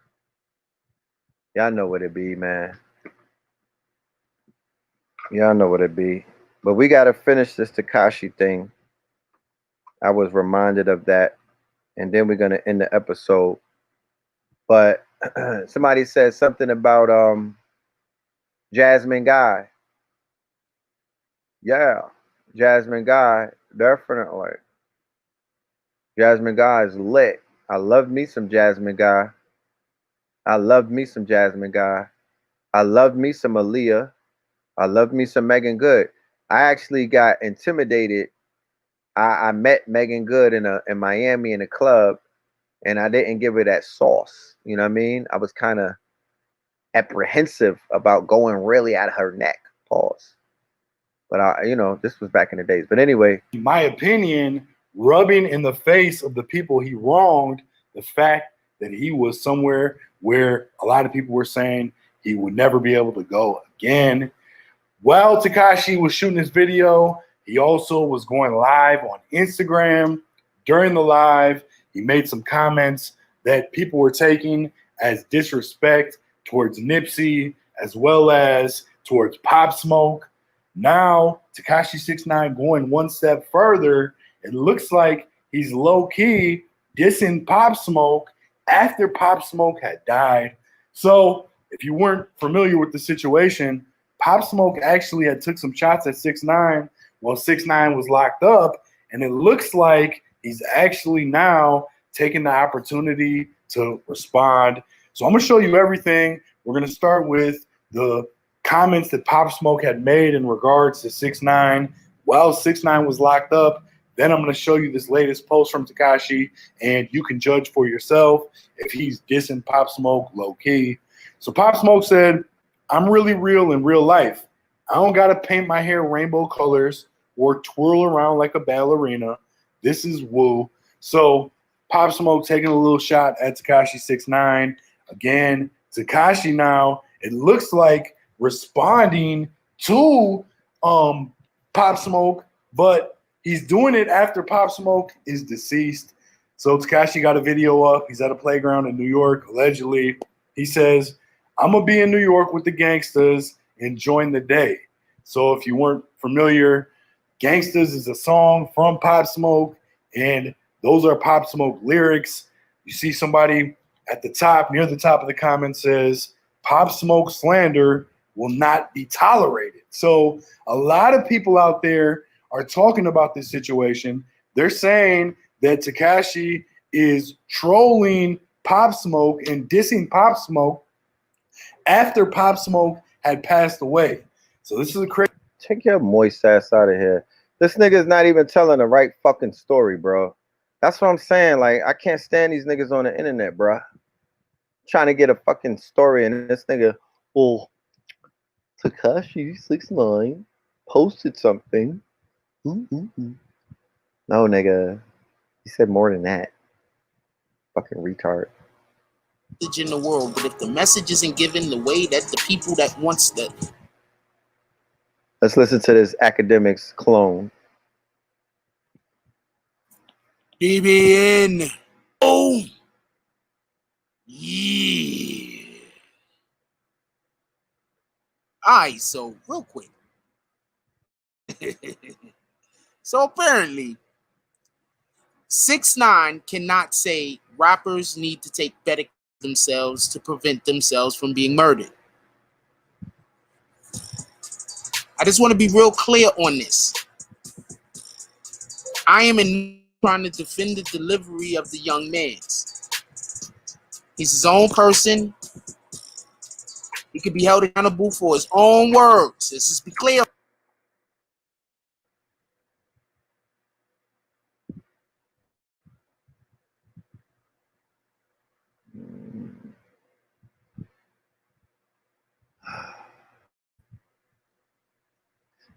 y'all know what it be, man. Y'all know what it be. But we gotta finish this Takashi thing. I was reminded of that, and then we're gonna end the episode. But somebody said something about Jasmine Guy. Yeah, Jasmine Guy, definitely. Jasmine Guy is lit. I love me some Jasmine Guy. I love me some Jasmine Guy. I love me some Aaliyah. I love me some Megan Good. I actually got intimidated. I met Megan Good in Miami in a club, and I didn't give her that sauce. You know what I mean? I was kind of apprehensive about going really at her neck. Pause. But this was back in the days. But anyway, In my opinion, rubbing in the face of the people he wronged the fact that he was somewhere where a lot of people were saying he would never be able to go again. While Tekashi was shooting this video, he also was going live on Instagram during the live, he made some comments that people were taking as disrespect towards Nipsey as well as towards Pop Smoke. Now, Tekashi 6ix9ine going one step further, it looks like he's low-key dissing Pop Smoke after Pop Smoke had died. So, if you weren't familiar with the situation, Pop Smoke actually had took some shots at 6ix9ine while 6ix9ine was locked up, and it looks like he's actually now taking the opportunity to respond. So I'm going to show you everything. We're going to start with the comments that Pop Smoke had made in regards to 6ix9ine while 6ix9ine was locked up. Then I'm going to show you this latest post from Tekashi, and you can judge for yourself if he's dissing Pop Smoke low-key. So Pop Smoke said, "I'm really real in real life. I don't got to paint my hair rainbow colors or twirl around like a ballerina. This is woo." So Pop Smoke taking a little shot at Tekashi 6ix9ine. Again, Tekashi now, it looks like responding to Pop Smoke, but he's doing it after Pop Smoke is deceased. So Tekashi got a video up. He's at a playground in New York, allegedly. He says, "I'm going to be in New York with the gangsters, enjoying the day." So if you weren't familiar, Gangsters is a song from Pop Smoke, and those are Pop Smoke lyrics. You see somebody at the top, near the top of the comment says, "Pop Smoke slander will not be tolerated." So a lot of people out there are talking about this situation. They're saying that Tekashi is trolling Pop Smoke and dissing Pop Smoke after Pop Smoke had passed away. So this is a crazy. Take your moist ass out of here. This nigga's not even telling the right fucking story, bro. That's what I'm saying. Like, I can't stand these niggas on the internet, bro. Trying to get a fucking story, and this nigga, well, Tekashi 6ix9ine posted something. No, nigga. He said more than that. Fucking retard. In the world, but if the message isn't given the way that the people that wants that. Let's listen to this academics clone. BBN. Oh, yeah. All right, so real quick. So apparently, 6ix9ine cannot say rappers need to take better care of themselves to prevent themselves from being murdered. I just want to be real clear on this. I am trying to defend the delivery of the young man's. He's his own person. He could be held accountable for his own words. Let's just be clear.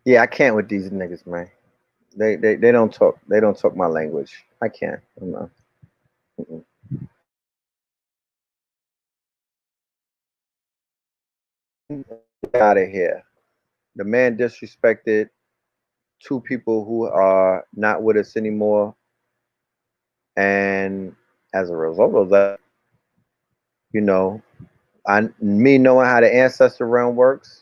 Yeah, I can't with these niggas, man. They don't talk. They don't talk my language. I can't. I'm not. Out of here. The man disrespected two people who are not with us anymore, and as a result of that, you know, me knowing how the ancestor realm works,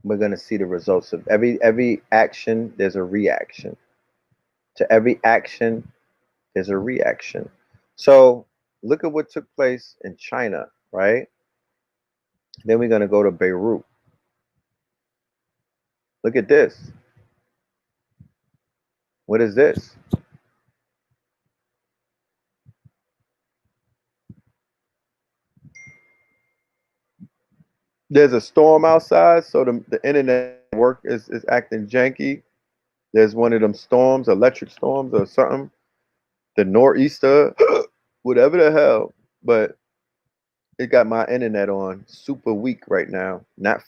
we're gonna see the results of every action. There's a reaction. To every action, there's a reaction. So look at what took place in China, right? Then we're gonna go to Beirut. Look at this. What is this? There's a storm outside, so the internet work is acting janky. There's one of them storms, electric storms or something. The nor'easter, whatever the hell. But it got my internet on super weak right now. Not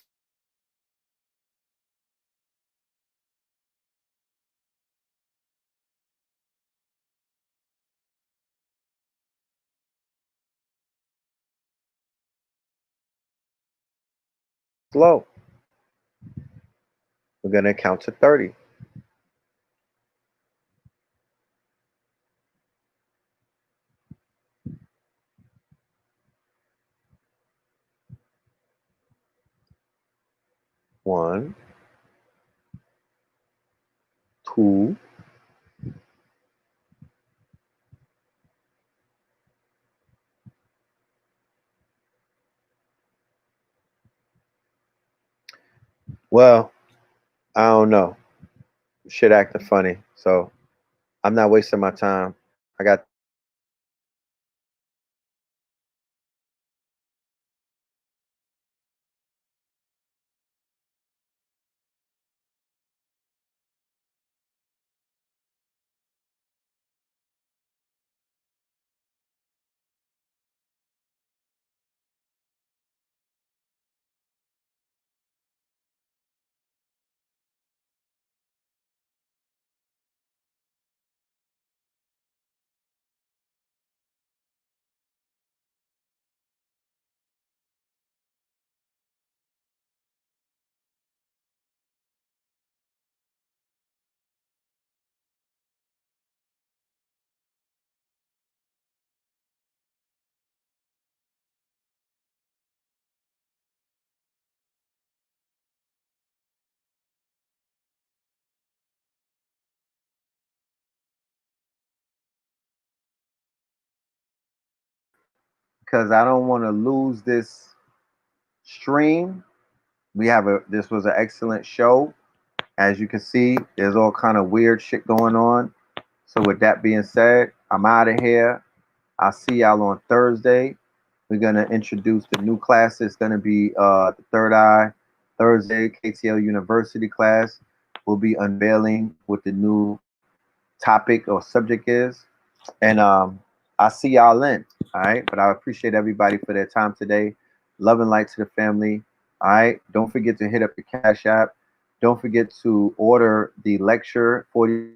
slow. We're gonna count to 30. 1, 2. Well, I don't know. Shit acting funny. So I'm not wasting my time. I got because I don't want to lose this stream. This was an excellent show. As you can see, there's all kind of weird shit going on. So with that being said, I'm out of here. I'll see y'all on Thursday. We're gonna introduce the new class. It's gonna be the Third Eye Thursday KTL University class. We'll be unveiling what the new topic or subject is, and I'll see y'all in. All right, but I appreciate everybody for their time today. Love and light to the family. All right, don't forget to hit up the Cash App. Don't forget to order the lecture 40